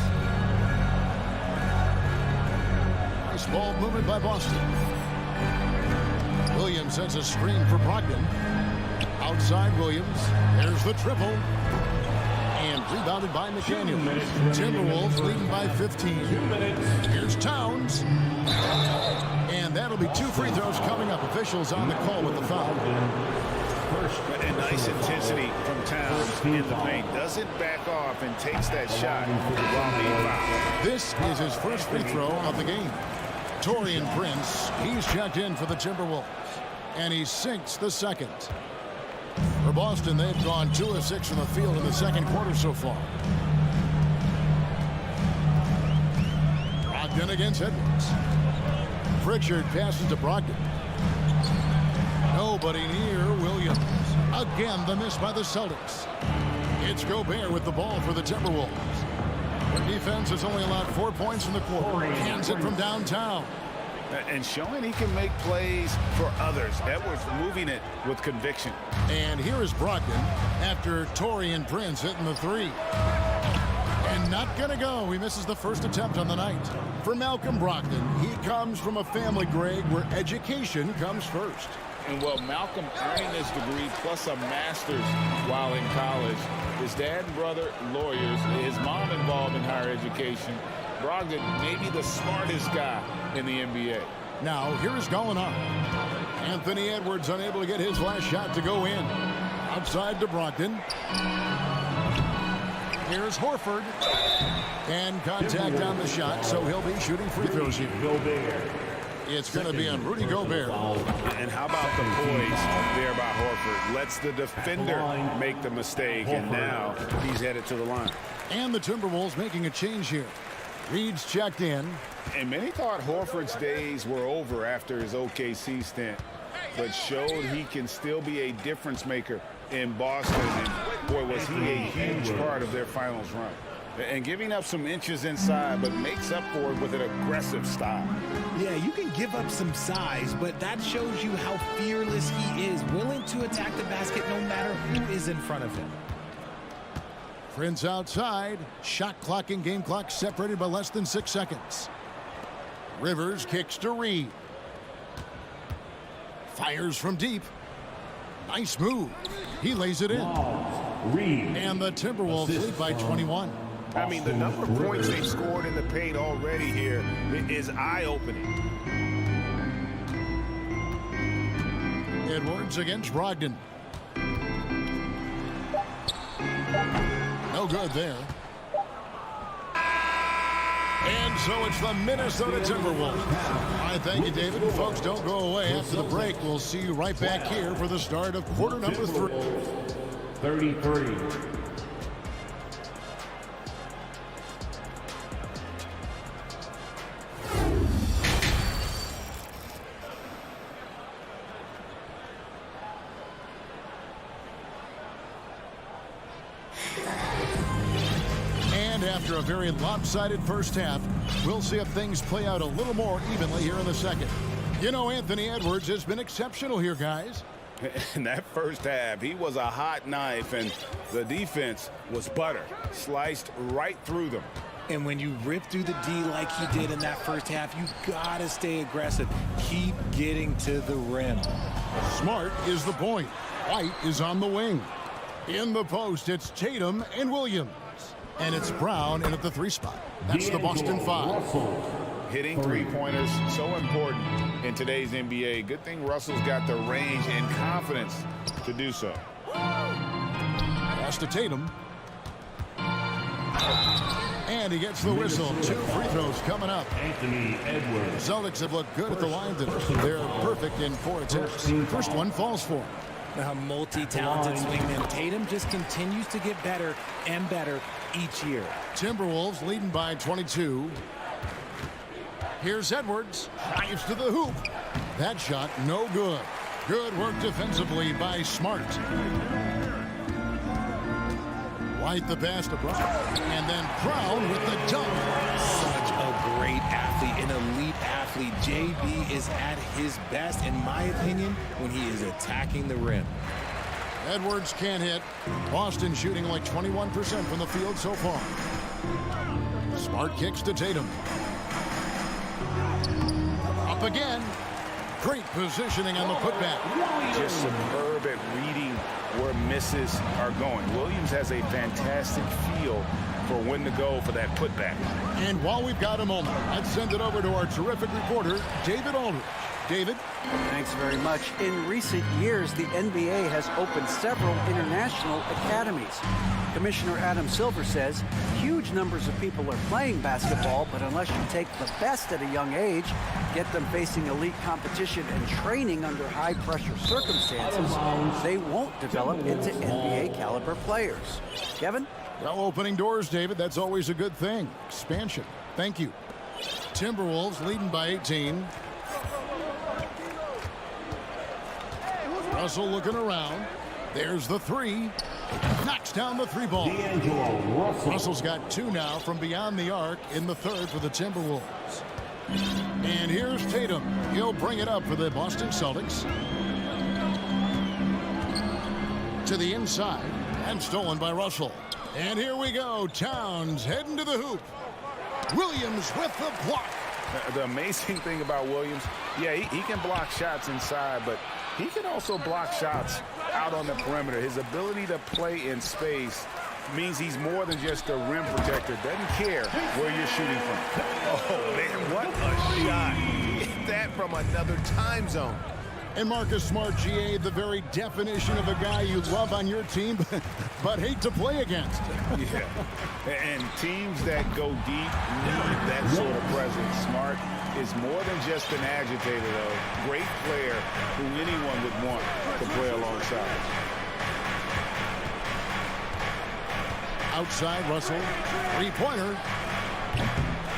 Nice ball movement by Boston. Williams sends a screen for Brogdon. Outside Williams. There's the triple. And rebounded by McDaniel. Timberwolves leading by 15. Here's Towns. And that'll be 2 free throws coming up. Officials on the call with the foul. A nice intentional intensity from Towns in the paint. Doesn't back off and takes that shot while being fouled. This is his first free throw of the game. Taurean Prince, he's checked in for the Timberwolves. And he sinks the second. For Boston, they've gone 2 of 6 from the field in the second quarter so far. Brogdon against Edwards. Pritchard passes to Brogdon. Nobody near Williams. Again, the miss by the Celtics. It's Gobert with the ball for the Timberwolves. Their defense has only allowed 4 points in the quarter. Hands it from downtown. And showing he can make plays for others. Edwards moving it with conviction. And here is Brogdon after Taurean Prince hitting the three. And not going to go. He misses the first attempt on the night. For Malcolm Brogdon, he comes from a family, Greg, where education comes first. And well, Malcolm earning his degree plus a master's while in college. His dad and brother, lawyers. His mom involved in higher education. Brogdon may be the smartest guy in the NBA. Now, here is going on. Anthony Edwards unable to get his last shot to go in. Outside to Brogdon. Here's Horford. And contact on the shot, so he'll be shooting free throws here. It's going to be on Rudy Gobert. And how about the poise there by Horford? Lets the defender make the mistake, and now he's headed to the line. And the Timberwolves making a change here. Reed's checked in. And many thought Horford's days were over after his OKC stint, but showed he can still be a difference maker in Boston. And boy, was he a huge part of their finals run. And giving up some inches inside, but makes up for it with an aggressive style. Yeah, you can give up some size, but that shows you how fearless he is, willing to attack the basket no matter who is in front of him. Prince outside. Shot clock and game clock separated by less than 6 seconds. Rivers kicks to Reed. Fires from deep. Nice move. He lays it in. And the Timberwolves lead by 21. I mean, the number of points they've scored in the paint already here is eye-opening. Edwards against Brogdon. No good there. And so it's the Minnesota Timberwolves. I thank you, David. Folks, don't go away. After the break, we'll see you right back here for the start of quarter number 3. 33. After a very lopsided first half, we'll see if things play out a little more evenly here in the second. You know, Anthony Edwards has been exceptional here, guys. In that first half, he was a hot knife, and the defense was butter. Sliced right through them. And when you rip through the D like he did in that first half, you gotta stay aggressive. Keep getting to the rim. Smart is the point. White is on the wing. In the post, it's Tatum and Williams. And it's Brown in at the 3 spot. That's the Boston 5. Hitting three-pointers, so important in today's NBA. Good thing Russell's got the range and confidence to do so. Pass to Tatum. And he gets the whistle. 2 free throws coming up. Anthony Edwards. Celtics have looked good at the line today. They're perfect in 4 attempts. First one falls for him. A multi-talented swingman. Tatum just continues to get better and better each year. Timberwolves leading by 22. Here's Edwards. Dives to the hoop. That shot no good. Good work defensively by Smart. White the pass to Brown. And then Brown with the dunk. Such a great athlete, an elite athlete. JB is at his best, in my opinion, when he is attacking the rim. Edwards can't hit. Boston shooting like 21% from the field so far. Smart kicks to Tatum. Up again. Great positioning on the putback. Just superb at reading where misses are going. Williams has a fantastic feel for when to go for that putback. And while we've got a moment, let's send it over to our terrific reporter, David Aldridge. David? Thanks very much. In recent years, the NBA has opened several international academies. Commissioner Adam Silver says huge numbers of people are playing basketball, but unless you take the best at a young age, get them facing elite competition and training under high-pressure circumstances, they won't develop into NBA-caliber players. Kevin? Well, opening doors, David. That's always a good thing. Expansion. Thank you. Timberwolves leading by 18. Russell looking around. There's the three. Knocks down the three ball. Russell's got 2 now from beyond the arc in the third for the Timberwolves. And here's Tatum. He'll bring it up for the Boston Celtics. To the inside and stolen by Russell. And here we go. Towns heading to the hoop. Williams with the block. The amazing thing about Williams, yeah, he can block shots inside, but he can also block shots out on the perimeter. His ability to play in space means he's more than just a rim protector. Doesn't care where you're shooting from. Oh, man, what a shot. Hit that from another time zone. And Marcus Smart, GA, the very definition of a guy you love on your team, but hate to play against. Yeah, and teams that go deep need that sort of presence. Smart is more than just an agitator, though. Great player who anyone would want to play alongside. Outside Russell, three-pointer.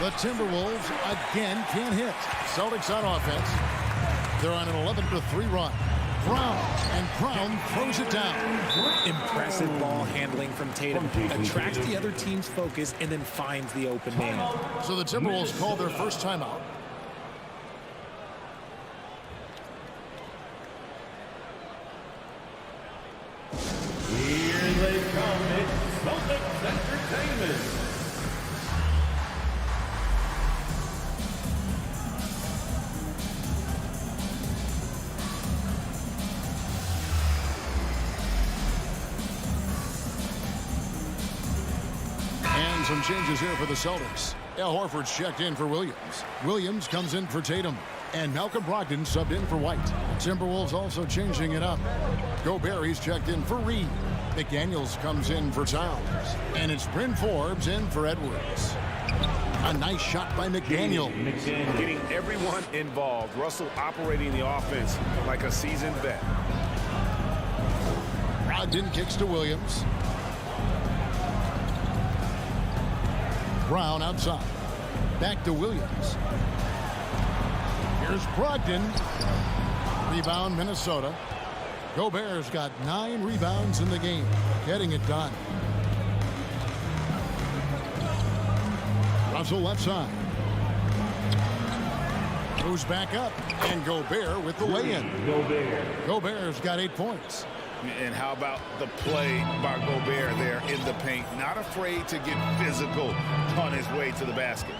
The Timberwolves again can't hit. Celtics on offense. They're on an 11-3 run. Brown throws it down. Impressive ball handling from Tatum. Attracts the other team's focus and then finds the open man. So the Timberwolves call their first timeout. Here they come. It's Celtics Entertainment. Some changes here for the Celtics. Al Horford's checked in for Williams. Williams comes in for Tatum. And Malcolm Brogdon subbed in for White. Timberwolves also changing it up. Gobert, he's checked in for Reed. McDaniels comes in for Towns. And it's Bryn Forbes in for Edwards. A nice shot by McDaniel. Getting everyone involved. Russell operating the offense like a seasoned vet. Brogdon kicks to Williams. Brown outside. Back to Williams. Here's Brogdon. Rebound, Minnesota. Gobert's got 9 rebounds in the game. Getting it done. Russell left side. Moves back up. And Gobert with the lay-in. Gobert's got 8 points. And how about the play by Gobert there in the paint? Not afraid to get physical on his way to the basket.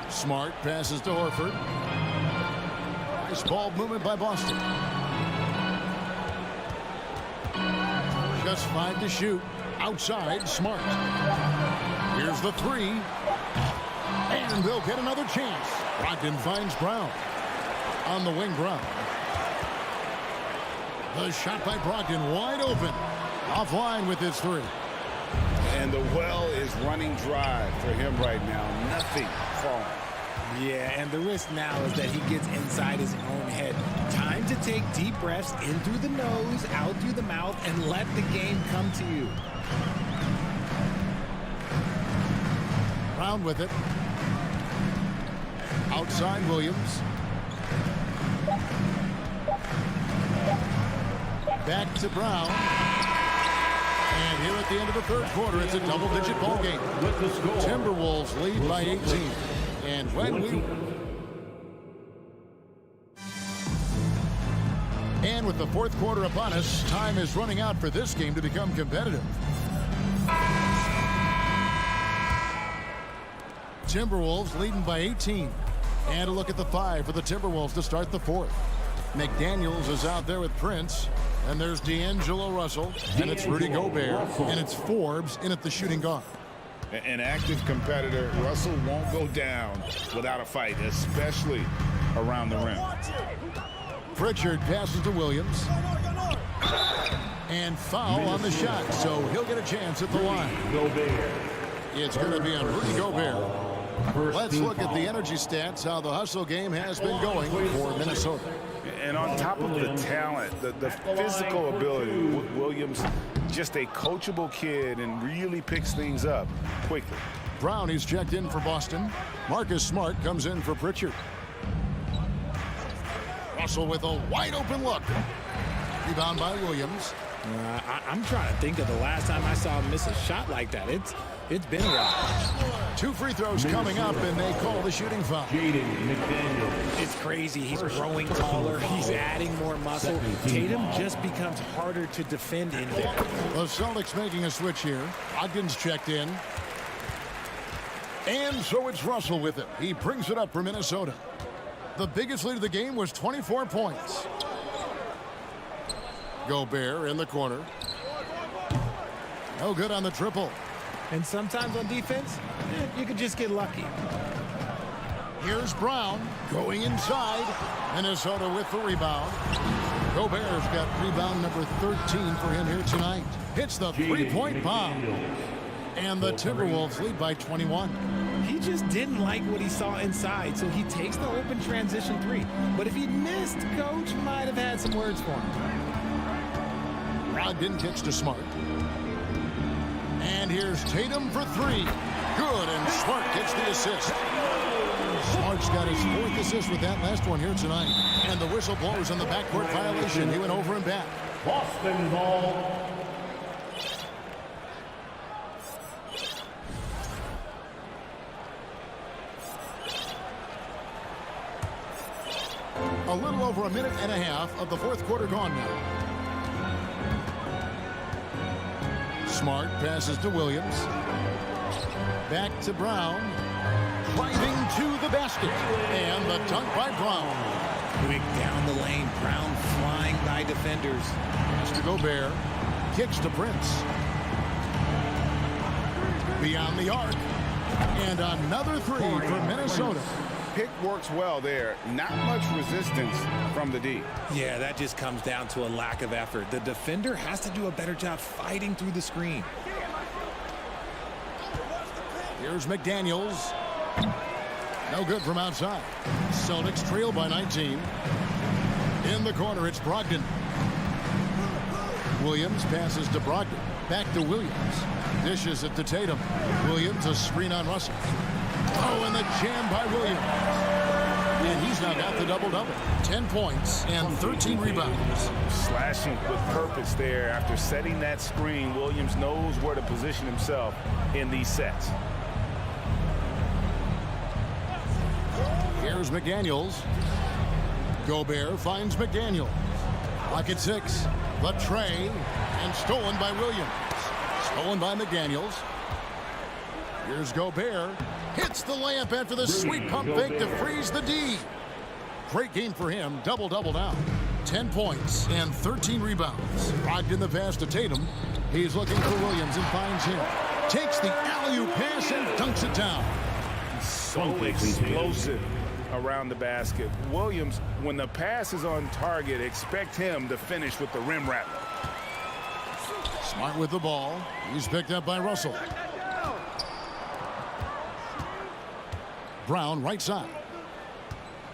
Smart passes to Horford. Nice ball movement by Boston. Just 5 to shoot. Outside, Smart. Here's the 3. And they'll get another chance. Brogdon finds Brown. On the wing, Brown. The shot by Brogdon wide open. Offline with his 3. And the well is running dry for him right now. Nothing falling. Yeah, and the risk now is that he gets inside his own head. Time to take deep breaths in through the nose, out through the mouth, and let the game come to you. Brown with it. Outside Williams. Back to Brown. And here at the end of the third quarter, it's a double-digit ball game. Timberwolves lead by 18. And when we... And with the fourth quarter upon us, time is running out for this game to become competitive. Timberwolves leading by 18. And a look at the 5 for the Timberwolves to start the fourth. McDaniels is out there with Prince. And there's D'Angelo Russell. And it's Rudy Gobert. And it's Forbes in at the shooting guard. An active competitor, Russell won't go down without a fight, especially around the rim. Pritchard passes to Williams. And foul on the shot, so he'll get a chance at the line. It's going to be on Rudy Gobert. Let's look at the energy stats, how the hustle game has been going for Minnesota. And on top of the talent, the physical ability, Williams, just a coachable kid and really picks things up quickly. Brown, he's checked in for Boston. Marcus Smart comes in for Pritchard. Russell with a wide open look. Rebound by Williams. I'm trying to think of the last time I saw him miss a shot like that. It's been a while. 2 free throws coming up, and they call the shooting foul. It's crazy. He's growing taller. He's adding more muscle. Tatum just becomes harder to defend in there. The Celtics making a switch here. Ogden's checked in. And so it's Russell with it. He brings it up for Minnesota. The biggest lead of the game was 24 points. Gobert in the corner. No good on the triple. And sometimes on defense, you could just get lucky. Here's Brown going inside. Minnesota with the rebound. Gobert's got rebound number 13 for him here tonight. Hits the three-point bomb. And the Timberwolves lead by 21. He just didn't like what he saw inside, so he takes the open transition three. But if he missed, Coach might have had some words for him. Ogden kicks to Smart. And here's Tatum for three. Good, and Smart gets the assist. Smart's got his 4th assist with that last one here tonight. And the whistle blows on the backcourt violation. He went over and back. Boston ball. A little over a minute and a half of the 4th quarter gone now. Smart passes to Williams. Back to Brown. Driving to the basket. And the dunk by Brown. Quick down the lane. Brown flying by defenders. Mr. Gobert kicks to Prince. Beyond the arc. And another three for Minnesota. Pick works well there. Not much resistance from the D. Yeah, that just comes down to a lack of effort. The defender has to do a better job fighting through the screen. Here's McDaniels. No good from outside. Celtics trail by 19. In the corner, it's Brogdon. Williams passes to Brogdon. Back to Williams. Dishes it to Tatum. Williams, a screen on Russell. Oh, and the jam by Williams. And he's now got the double-double. 10 points and 13 rebounds. Slashing with purpose there. After setting that screen, Williams knows where to position himself in these sets. Here's McDaniels. Gobert finds McDaniels. Lock at 6. The tray. And stolen by Williams. Stolen by McDaniels. Here's Gobert. Hits the layup after the sweet pump fake to freeze the D. Great game for him. Double-double now. 10 points and 13 rebounds. Brogdon the pass to Tatum. He's looking for Williams and finds him. Takes the alley-oop pass and dunks it down. So explosive around the basket. Williams, when the pass is on target, expect him to finish with the rim rattler. Smart with the ball. He's picked up by Russell. Brown right side.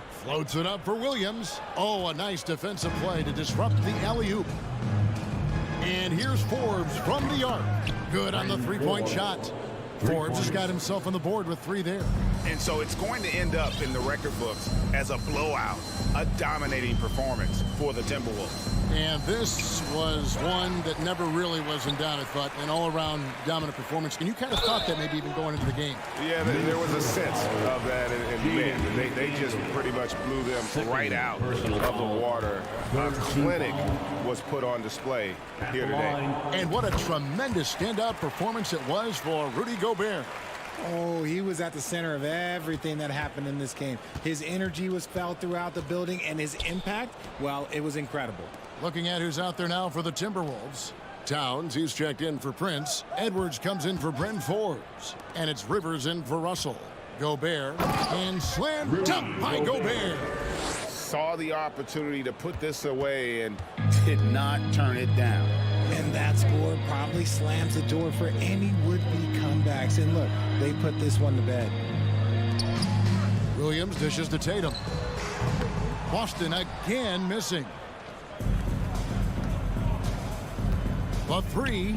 Floats it up for Williams. Oh, a nice defensive play to disrupt the alley-oop. And here's Forbes from the arc. Good on the three-point shot. Forbes has got himself on the board with 3 there. And so it's going to end up in the record books as a blowout, a dominating performance for the Timberwolves. And this was one that never really was in doubt, I thought, an all-around dominant performance. And you kind of thought that maybe even going into the game. Yeah, there was a sense of that in the end. They just pretty much blew them right out of the water. A clinic was put on display here today. And what a tremendous standout performance it was for Rudy Gobert. Oh, he was at the center of everything that happened in this game. His energy was felt throughout the building, and his impact, well, it was incredible. Looking at who's out there now for the Timberwolves. Towns, he's checked in for Prince. Edwards comes in for Bryn Forbes. And it's Rivers in for Russell. Gobert, and slam dunk by Gobert. Saw the opportunity to put this away and did not turn it down. And that score probably slams the door for any would-be comebacks. And look, they put this one to bed. Williams dishes to Tatum. Boston again missing. The three.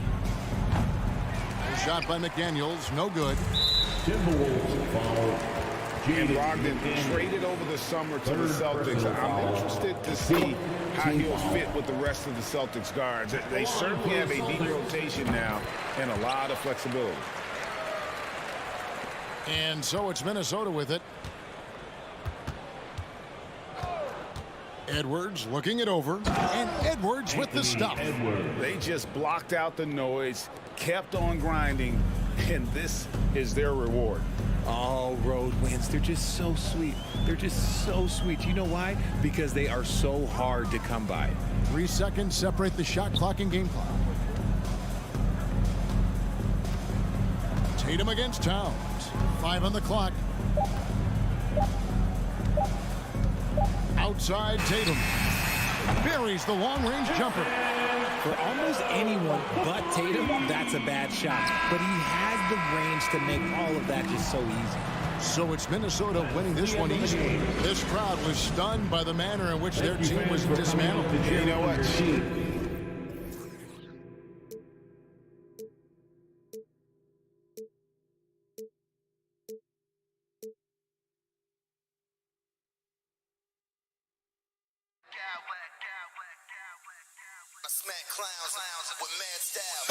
The shot by McDaniels, no good. Timberwolves foul. And Brogdon traded over the summer to the Celtics. I'm interested to see how he'll fit with the rest of the Celtics guards. They certainly have a deep rotation now and a lot of flexibility. And so it's Minnesota with it. Edwards looking it over, and Edwards with the stop. They just blocked out the noise, kept on grinding, and this is their reward. All road wins. They're just so sweet. They're just so sweet. You know why? Because they are so hard to come by. 3 seconds separate the shot clock and game clock. Tatum against Towns. 5 on the clock. Outside Tatum. Buries the long-range jumper. For almost anyone but Tatum, that's a bad shot. But he has the range to make all of that just so easy. So it's Minnesota winning this one easily. This crowd was stunned by the manner in which their team was dismantled. You know what? I smack clowns with mad style.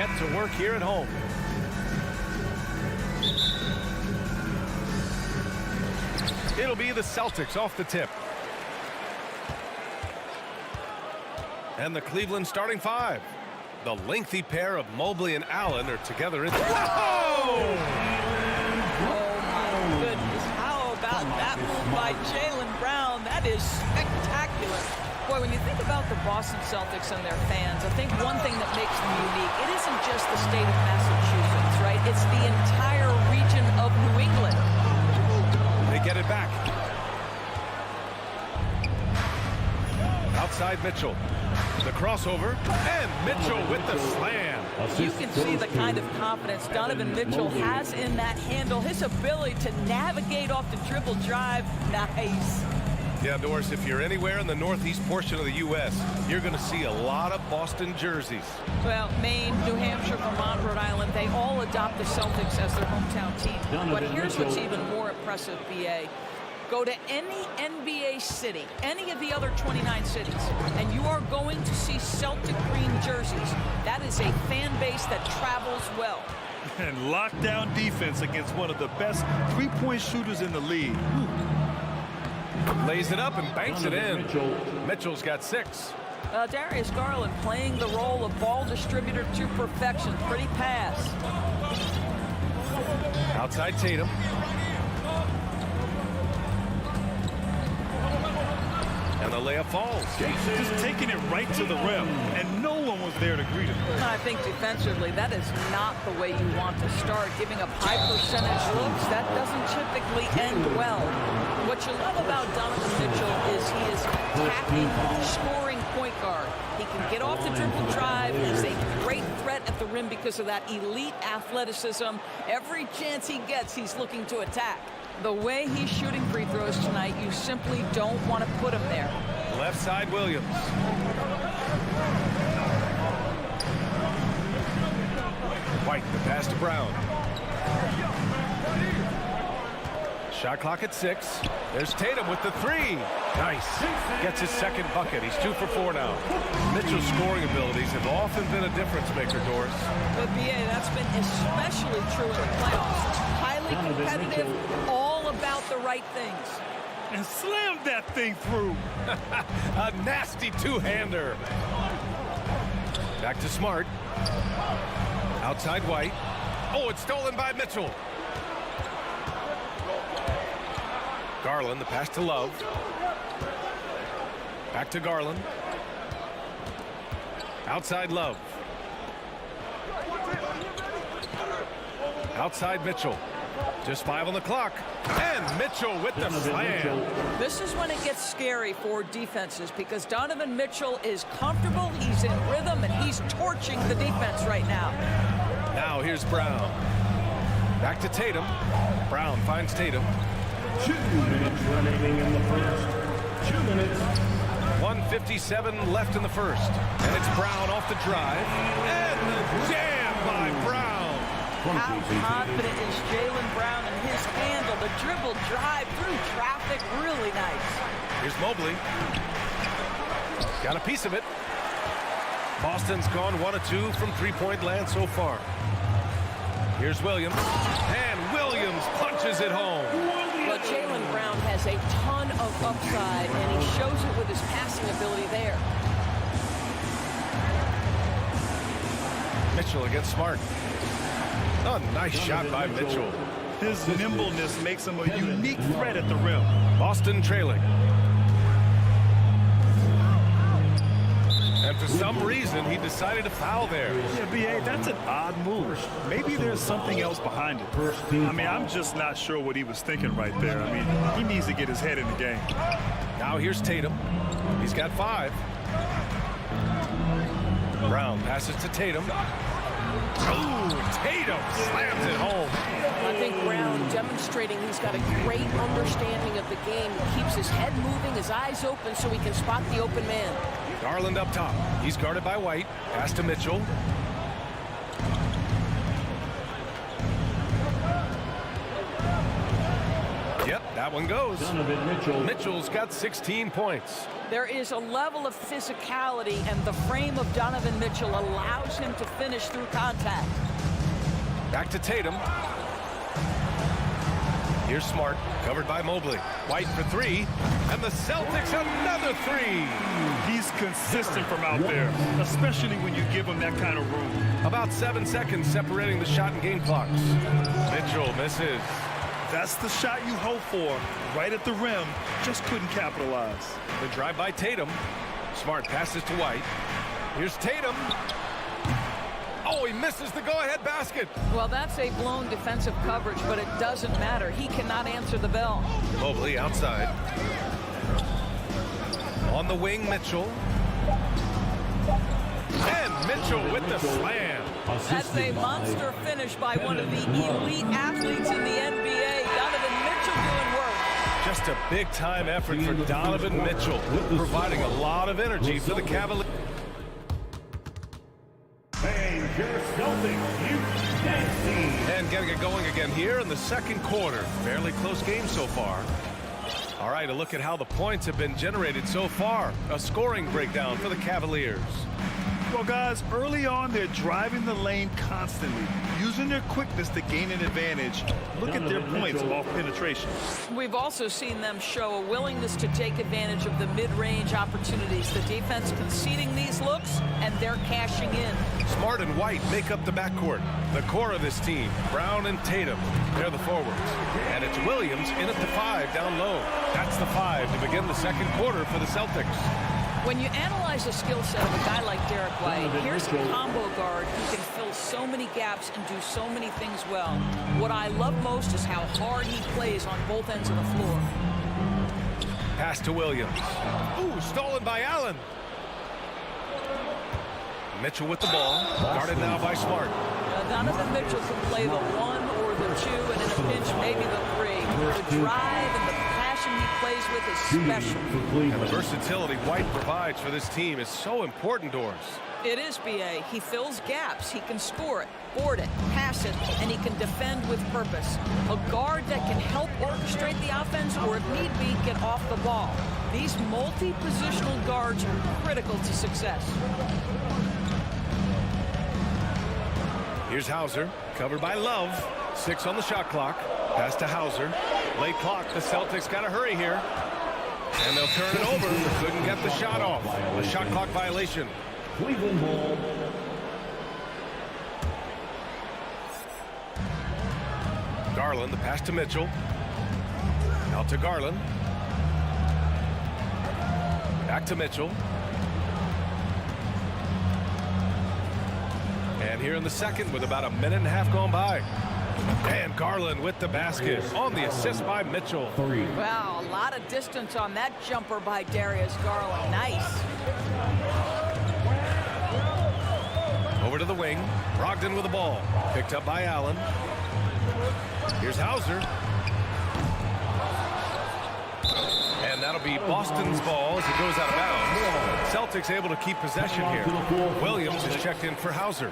get to work here at home. It'll be the Celtics off the tip. And the Cleveland starting five. The lengthy pair of Mobley and Allen are together. Oh, my goodness. How about that move by Jaylen Brown? That is spectacular. Boy, when you think about the Boston Celtics and their fans, I think one thing that makes them unique, it isn't just the state of Massachusetts, right? It's the entire region of New England. They get it back. Outside Mitchell. The crossover, and Mitchell with the slam. You can see the kind of confidence Donovan Mitchell has in that handle. His ability to navigate off the dribble drive, nice. Yeah, Doris, if you're anywhere in the northeast portion of the U.S., you're going to see a lot of Boston jerseys. Well, Maine, New Hampshire, Vermont, Rhode Island, they all adopt the Celtics as their hometown team. But here's what's even more impressive, BA. Go to any NBA city, any of the other 29 cities, and you are going to see Celtic green jerseys. That is a fan base that travels well. And lockdown defense against one of the best three-point shooters in the league. Lays it up and banks it in. Mitchell's got 6. Darius Garland playing the role of ball distributor to perfection. Pretty pass. Outside Tatum. And the layup falls. Just taking it right to the rim, and no one was there to greet him. I think defensively, that is not the way you want to start. Giving up high percentage looks, that doesn't typically end well. What you love about Donovan Mitchell is he is attacking, scoring point guard. He can get off the dribble drive. He's a great threat at the rim because of that elite athleticism. Every chance he gets, he's looking to attack. The way he's shooting free throws tonight, you simply don't want to put him there. Left side, Williams. White, the pass to Brown. Shot clock at 6. There's Tatum with the 3. Nice. Gets his second bucket. He's 2 for 4 now. Mitchell's scoring abilities have often been a difference maker, Doris. But BA, that's been especially true in the playoffs. Highly competitive, all about the right things. And slammed that thing through. A nasty two-hander. Back to Smart. Outside White. Oh, it's stolen by Mitchell. Garland, the pass to Love. Back to Garland. Outside Love. Outside Mitchell. Just 5 on the clock. And Mitchell with the slam. This is when it gets scary for defenses because Donovan Mitchell is comfortable, he's in rhythm, and he's torching the defense right now. Now here's Brown. Back to Tatum. Brown finds Tatum. 2 minutes remaining in the first. 2 minutes. 1:57 left in the first. And it's Brown off the drive. And the jam by Brown. How confident is Jaylen Brown in his handle? The dribble drive through traffic, really nice. Here's Mobley. Got a piece of it. Boston's gone 1 of 2 from three-point land so far. Here's Williams. And Williams punches it home. Well, Jaylen Brown has a ton of upside, and he shows it with his passing ability there. Mitchell against Smart. A nice shot by Mitchell. His nimbleness makes him a unique threat at the rim. Boston trailing. And for some reason, he decided to foul there. Yeah, B.A., that's an odd move. Maybe there's something else behind it. I mean, I'm just not sure what he was thinking right there. I mean, he needs to get his head in the game. Now here's Tatum. He's got 5. Brown passes to Tatum. Oh, Tatum slams it home. I think Brown demonstrating he's got a great understanding of the game. He keeps his head moving, his eyes open so he can spot the open man. Garland up top. He's guarded by White. Pass to Mitchell. Yep, that one goes. Donovan Mitchell. Mitchell's got 16 points. There is a level of physicality, and the frame of Donovan Mitchell allows him to finish through contact. Back to Tatum. Here's Smart, covered by Mobley. White for three, and the Celtics another three. He's consistent from out there, especially when you give him that kind of room. About 7 seconds separating the shot and game clocks. Mitchell misses. That's the shot you hope for, right at the rim. Just couldn't capitalize. The drive by Tatum. Smart passes to White. Here's Tatum. Oh, he misses the go-ahead basket. Well, that's a blown defensive coverage, but it doesn't matter. He cannot answer the bell. Mobley outside. On the wing, Mitchell. And Mitchell with the slam. That's a monster finish by one of the elite athletes in the NBA. Donovan Mitchell doing work. Just a big-time effort for Donovan Mitchell, providing a lot of energy for the Cavaliers. And getting it going again here in the second quarter. Fairly close game so far. All right, a look at how the points have been generated so far. A scoring breakdown for the Cavaliers. Well, guys, early on, they're driving the lane constantly, using their quickness to gain an advantage. Look at their points off penetration. We've also seen them show a willingness to take advantage of the mid-range opportunities. The defense conceding these looks, and they're cashing in. Smart and White make up the backcourt. The core of this team, Brown and Tatum, they're the forwards. And it's Williams in at the 5 down low. That's the 5 to begin the second quarter for the Celtics. When you analyze the skill set of a guy like Derek White, here's a combo guard who can fill so many gaps and do so many things well. What I love most is how hard he plays on both ends of the floor. Pass to Williams. Ooh, stolen by Allen. Mitchell with the ball, guarded now by Smart. Donovan Mitchell can play the 1 or the 2, and in a pinch, maybe the 3. The drive and the passion he plays with is special. And the versatility White provides for this team is so important, Doris. It is, B.A. He fills gaps. He can score it, board it, pass it, and he can defend with purpose. A guard that can help orchestrate the offense or, if need be, get off the ball. These multi-positional guards are critical to success. Here's Hauser, covered by Love. 6 on the shot clock. Pass to Hauser. Late clock. The Celtics got to hurry here. And they'll turn it over. Couldn't get the shot off. A shot clock violation. Cleveland ball. Garland, the pass to Mitchell. Out to Garland. Back to Mitchell. And here in the second with about a minute and a half gone by. And Garland with the basket on the assist by Mitchell. Wow, a lot of distance on that jumper by Darius Garland. Nice. Over to the wing. Brogdon with the ball. Picked up by Allen. Here's Hauser. And that'll be Boston's ball as it goes out of bounds. Celtics able to keep possession here. Williams is checked in for Hauser.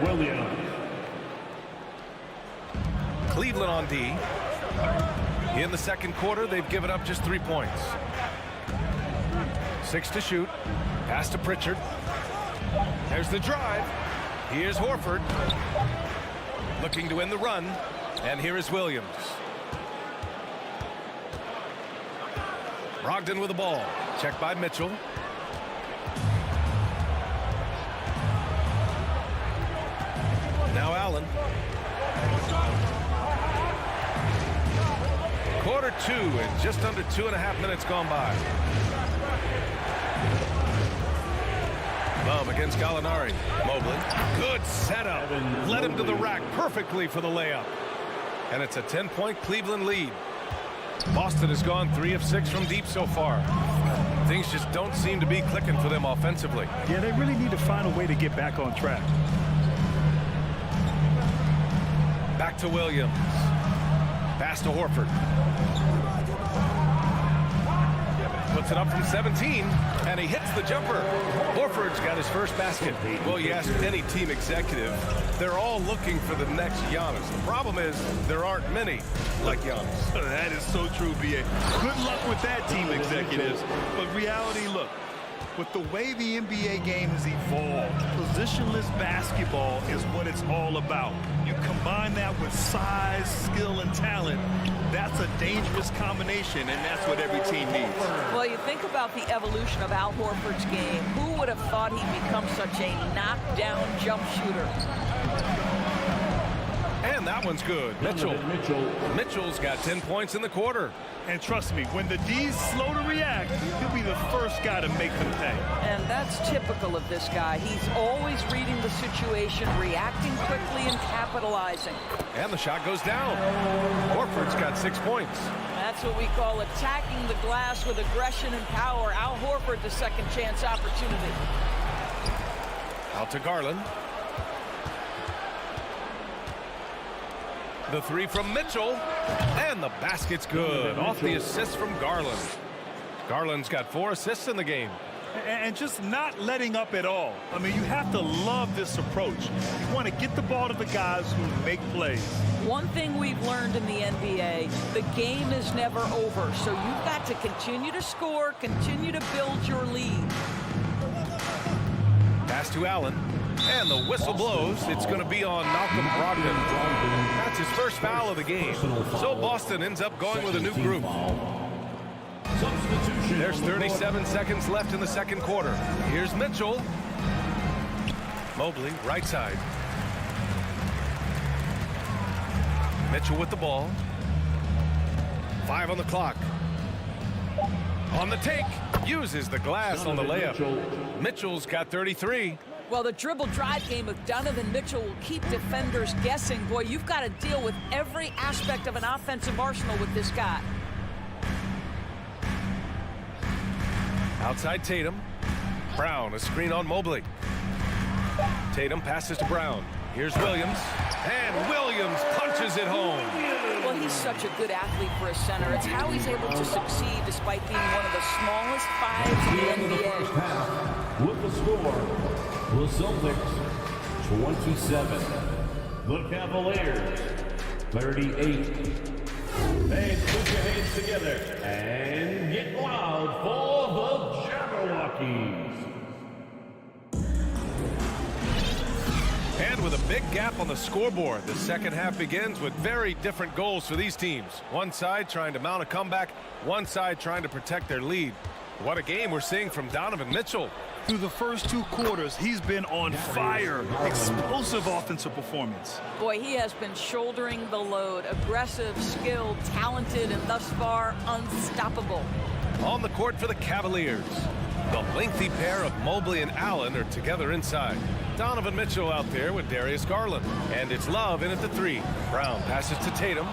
Williams. Cleveland on D. In the second quarter, they've given up just 3 points. 6 to shoot. Pass to Pritchard. There's the drive. Here's Horford. Looking to win the run. And here is Williams. Brogdon with the ball. Checked by Mitchell. Now Allen. Quarter 2 and just under 2.5 minutes gone by. Bum against Gallinari. Mobley. Good setup. Led him to the rack perfectly for the layup. And it's a 10-point Cleveland lead. Boston has gone 3 of 6 from deep so far. Things just don't seem to be clicking for them offensively. Yeah, they really need to find a way to get back on track. Back to Williams. Pass to Horford. Puts it up from 17, and he hits the jumper. Horford's got his first basket. Well, you ask any team executive, they're all looking for the next Giannis. The problem is there aren't many like Giannis. That is so true, B.A. Good luck with that, team executives. But reality, look, with the way the NBA game has evolved, positionless basketball is what it's all about. You combine that with size, skill, and talent, that's a dangerous combination, and that's what every team needs. Well, you think about the evolution of Al Horford's game. Who would have thought he'd become such a knockdown jump shooter? And that one's good. Mitchell's got 10 points in the quarter. And trust me, when the D's slow to react, he'll be the first guy to make them pay. And that's typical of this guy. He's always reading the situation, reacting quickly and capitalizing. And the shot goes down. Horford's got 6 points. That's what we call attacking the glass with aggression and power. Al Horford, the second chance opportunity. Out to Garland. The three from Mitchell, and the basket's good. Off the assist from Garland. Garland's got 4 assists in the game. And just not letting up at all. I mean, you have to love this approach. You want to get the ball to the guys who make plays. One thing we've learned in the NBA, the game is never over. So you've got to continue to score, continue to build your lead. Pass to Allen. And the whistle blows. It's going to be on Malcolm Brogdon. That's his first foul of the game. So Boston ends up going with a new group. There's 37 seconds left in the second quarter. Here's Mitchell. Mobley, right side. Mitchell with the ball. 5 on the clock. On the take. Uses the glass on the layup. Mitchell's got 33. Well, the dribble drive game with Donovan Mitchell will keep defenders guessing. Boy, you've got to deal with every aspect of an offensive arsenal with this guy. Outside Tatum. Brown, a screen on Mobley. Tatum passes to Brown. Here's Williams. And Williams punches it home. Well, he's such a good athlete for a center. It's how he's able to succeed despite being one of the smallest fives in the NBA. With the score, the Celtics 27, the Cavaliers 38. And put your hands together and get loud for the Jabberwockies. And with a big gap on the scoreboard, the second half begins with very different goals for these teams. One side trying to mount a comeback, one side trying to protect their lead. What a game we're seeing from Donovan Mitchell. Through the first 2 quarters, he's been on fire. Explosive offensive performance. Boy, he has been shouldering the load. Aggressive, skilled, talented, and thus far unstoppable. On the court for the Cavaliers. The lengthy pair of Mobley and Allen are together inside. Donovan Mitchell out there with Darius Garland. And it's Love in at the 3. Brown passes to Tatum.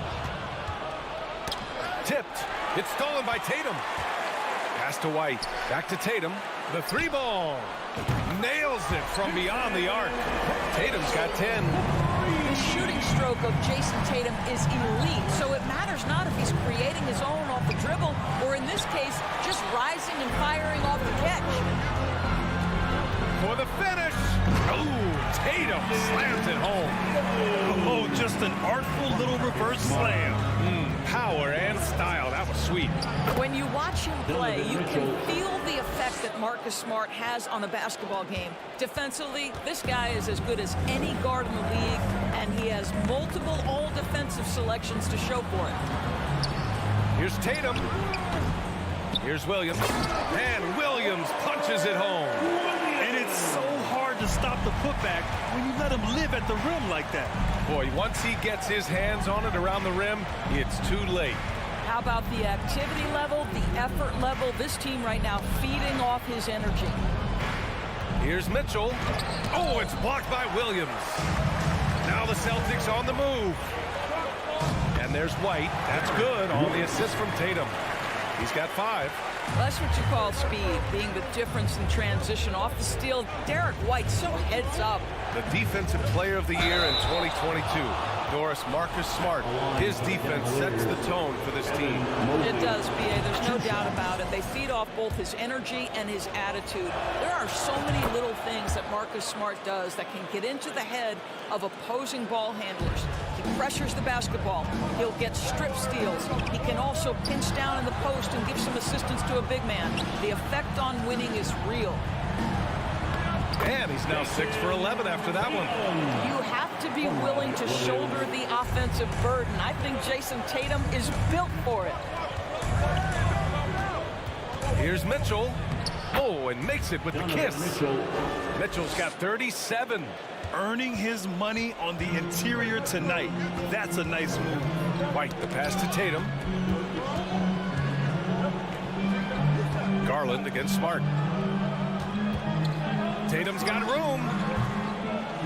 Tipped. It's stolen by Tatum. Pass to White. Back to Tatum. The 3 ball. Nails it from beyond the arc. Tatum's got 10. The shooting stroke of Jason Tatum is elite, so it matters not if he's creating his own off the dribble, or in this case, just rising and firing off the catch. For the finish. Oh, Tatum slams it home. Oh, just an artful little reverse slam. Power and style. That was sweet. When you watch him play, you can feel the effect that Marcus Smart has on a basketball game. Defensively, this guy is as good as any guard in the league, and he has multiple all-defensive selections to show for it. Here's Tatum. Here's Williams. And Williams punches it home. And it's so hard to stop the putback when you let him live at the rim like that. Boy, once he gets his hands on it around the rim, it's too late. How about the activity level, the effort level? This team right now feeding off his energy. Here's Mitchell. Oh, it's blocked by Williams. Now the Celtics on the move. And there's White. That's good on the assist from Tatum. He's got 5. That's what you call speed, being the difference in transition. Off the steal, Derek White so heads up. The Defensive Player of the Year in 2022, Doris Marcus Smart. His defense sets the tone for this team. It does, B.A. There's no doubt about it. They feed off both his energy and his attitude. There are so many little things that Marcus Smart does that can get into the head of opposing ball handlers. He pressures the basketball. He'll get strip steals. He can also pinch down in the post and give some assistance to a big man. The effect on winning is real. And he's now 6 for 11 after that one. You have to be willing to shoulder the offensive burden. I think Jason Tatum is built for it. Here's Mitchell. Oh, and makes it with the kiss. Mitchell's got 37. Earning his money on the interior tonight. That's a nice move. White, the pass to Tatum. Garland against Smart. Tatum's got room.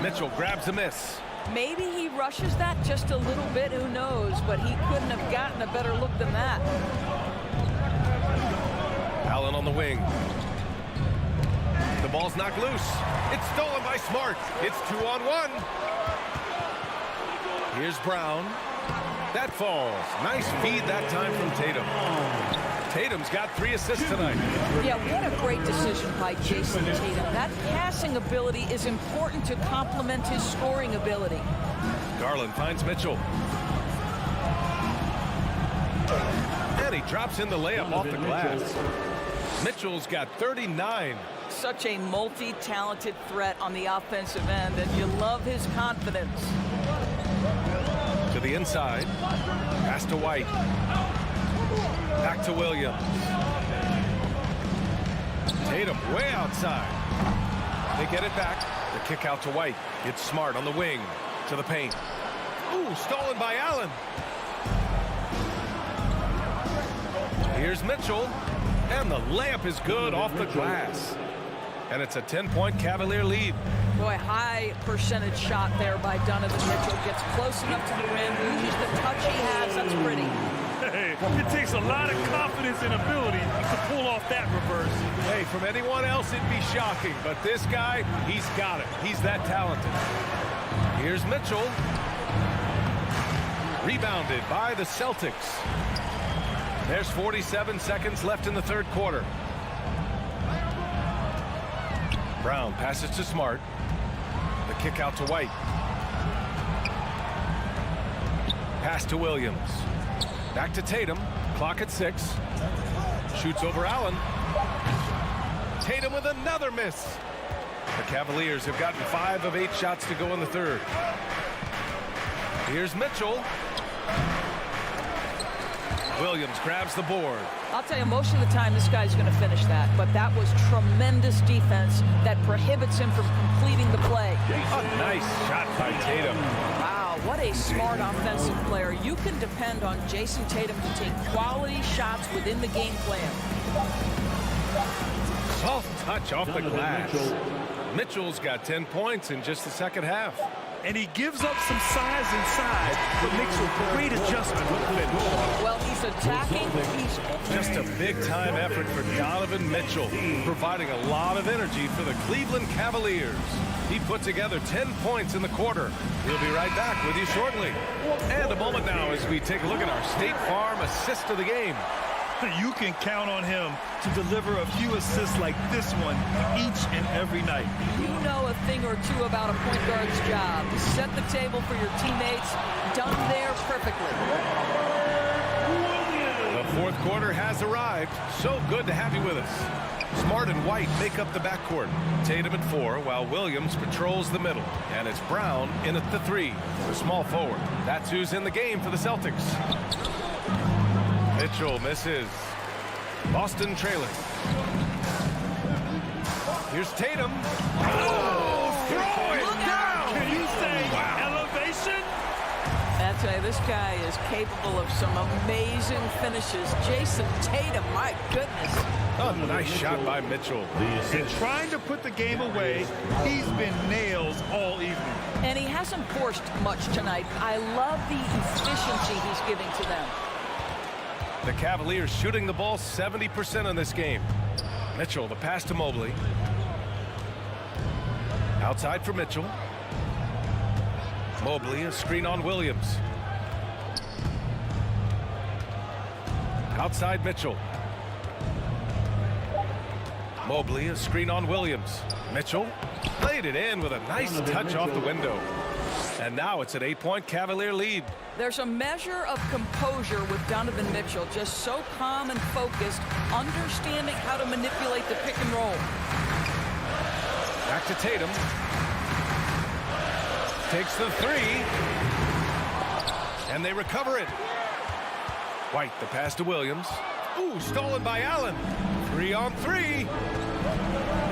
Mitchell grabs a miss. Maybe he rushes that just a little bit, who knows, but he couldn't have gotten a better look than that. Allen on the wing. The ball's knocked loose. It's stolen by Smart. It's 2-on-1. Here's Brown. That falls. Nice feed that time from Tatum. Tatum's got 3 assists tonight. Yeah, what a great decision by Jason Tatum. That passing ability is important to complement his scoring ability. Garland finds Mitchell. And he drops in the layup off the glass. Mitchell's got 39. Such a multi-talented threat on the offensive end, and you love his confidence. To the inside. Pass to White. Back to Williams. Tatum way outside. They get it back. The kick out to White. It's Smart on the wing. To the paint. Ooh, stolen by Allen. Here's Mitchell. And the layup is good off the glass. And it's a 10-point Cavalier lead. Boy, high percentage shot there by Donovan Mitchell. Gets close enough to the rim. Uses the touch he has. That's pretty. Hey, it takes a lot of confidence and ability to pull off that reverse. Hey, from anyone else, it'd be shocking. But this guy, he's got it. He's that talented. Here's Mitchell. Rebounded by the Celtics. There's 47 seconds left in the third quarter. Brown passes to Smart. The kick out to White. Pass to Williams. Back to Tatum. Clock at 6. Shoots over Allen. Tatum with another miss. The Cavaliers have gotten 5 of 8 shots to go in the third. Here's Mitchell. Williams grabs the board. I'll tell you, most of the time this guy's going to finish that, but that was tremendous defense that prohibits him from completing the play. A nice shot by Tatum. Wow, what a smart offensive player. You can depend on Jason Tatum to take quality shots within the game plan. Soft touch off the glass. Mitchell's got 10 points in just the second half. And he gives up some size inside, but makes a great adjustment with the finish. Well, he's attacking. He's just a big-time effort for Donovan Mitchell, providing a lot of energy for the Cleveland Cavaliers. He put together 10 points in the quarter. We'll be right back with you shortly. And a moment now as we take a look at our State Farm assist of the game. You can count on him to deliver a few assists like this one each and every night. You know a thing or two about a point guard's job. Set the table for your teammates. Done there perfectly. The fourth quarter has arrived. So good to have you with us. Smart and White make up the backcourt. Tatum at 4, while Williams patrols the middle. And it's Brown in at the 3, the small forward. That's who's in the game for the Celtics. Mitchell misses. Boston trailing. Here's Tatum. Oh, throw it down. Can you say elevation? I tell you, this guy is capable of some amazing finishes. Jason Tatum, my goodness. A nice shot by Mitchell. And trying to put the game away, he's been nails all evening. And he hasn't forced much tonight. I love the efficiency he's giving to them. The Cavaliers shooting the ball 70% in this game. Mitchell, the pass to Mobley. Outside for Mitchell. Mobley, a screen on Williams. Outside Mitchell. Mobley, a screen on Williams. Mitchell played it in with a nice touch off the window. And now it's an 8-point Cavalier lead. There's a measure of composure with Donovan Mitchell, just so calm and focused, understanding how to manipulate the pick and roll. Back to Tatum. Takes the three. And they recover it. White, the pass to Williams. Ooh, stolen by Allen. 3-on-3.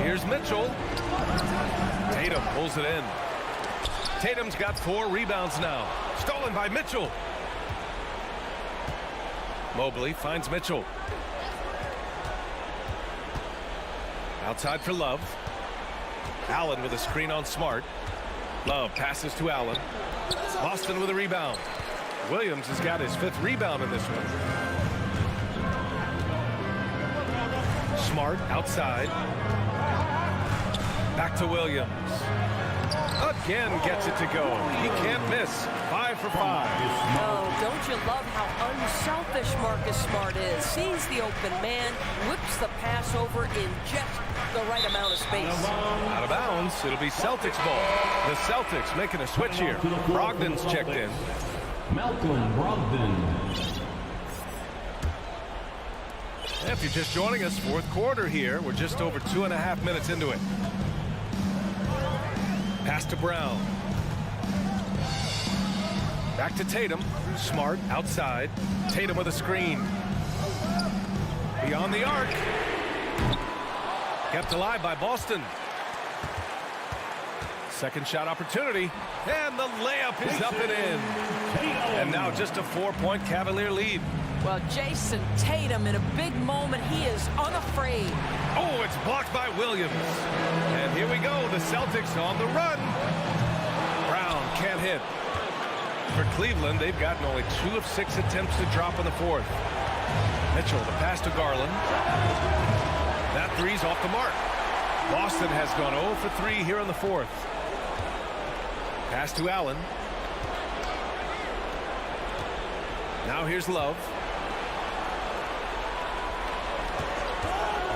Here's Mitchell. Tatum pulls it in. Tatum's got 4 rebounds now. Stolen by Mitchell. Mobley finds Mitchell. Outside for Love. Allen with a screen on Smart. Love passes to Allen. Boston with a rebound. Williams has got his 5th rebound in this one. Smart outside. Back to Williams. Again gets it to go. He can't miss. 5 for 5. Oh, don't you love how unselfish Marcus Smart is? Sees the open man, whips the pass over in just the right amount of space. Out of bounds. It'll be Celtics ball. The Celtics making a switch here. Brogdon's checked in. Malcolm Brogdon. If you're just joining us, 4th quarter here. We're just over 2.5 minutes into it. Pass to Brown. Back to Tatum. Smart outside. Tatum with a screen. Beyond the arc. Kept alive by Boston. Second shot opportunity. And the layup is up and in. And now just a 4-point Cavalier lead. Well, Jason Tatum, in a big moment, he is unafraid. Oh, it's blocked by Williams. And here we go, the Celtics on the run. Brown can't hit. For Cleveland, they've gotten only 2 of 6 attempts to drop in the 4th. Mitchell, the pass to Garland. That three's off the mark. Boston has gone 0 for 3 here in the 4th. Pass to Allen. Now here's Love.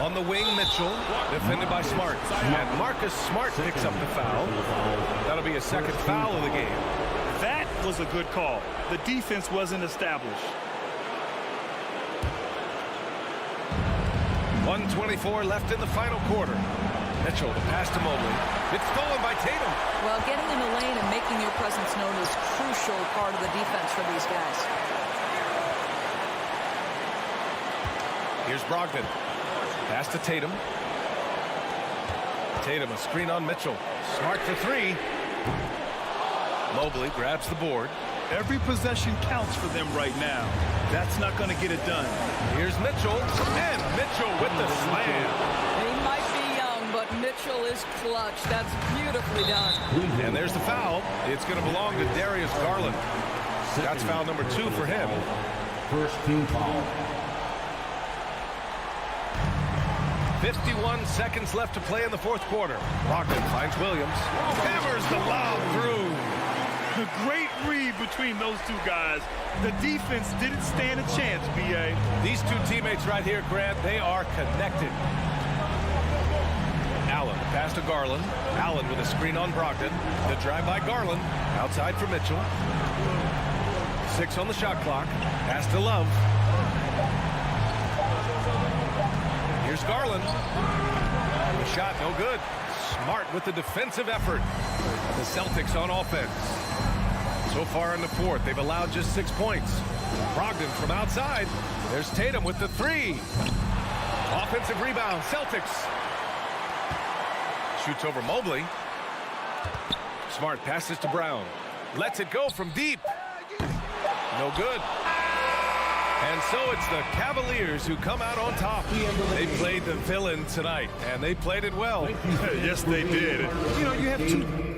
On the wing, Mitchell, defended by Smart. And Marcus Smart picks up the foul. That'll be a 2nd foul of the game. That was a good call. The defense wasn't established. 1:24 left in the final quarter. Mitchell, the pass to Mobley. It's stolen by Tatum. Well, getting in the lane and making your presence known is a crucial part of the defense for these guys. Here's Brogdon. Pass to Tatum. Tatum, a screen on Mitchell. Smart for 3. Mobley grabs the board. Every possession counts for them right now. That's not going to get it done. Here's Mitchell. And Mitchell with the slam. He might be young, but Mitchell is clutch. That's beautifully done. And there's the foul. It's going to belong to Darius Garland. That's foul number 2 for him. First team foul. 51 seconds left to play in the 4th quarter. Brogdon finds Williams. Hammers the lob through. A great read between those 2 guys. The defense didn't stand a chance, B.A. These 2 teammates right here, Grant, they are connected. Allen, pass to Garland. Allen with a screen on Brogdon. The drive by Garland. Outside for Mitchell. 6 on the shot clock. Pass to Love. Here's Garland. The shot, no good. Smart with the defensive effort. The Celtics on offense. So far in the 4th, they've allowed just 6 points. Brogdon from outside. There's Tatum with the 3. Offensive rebound, Celtics. Shoots over Mobley. Smart passes to Brown. Lets it go from deep. No good. And so it's the Cavaliers who come out on top. They played the villain tonight, and they played it well. Yes, they did. You know, you have 2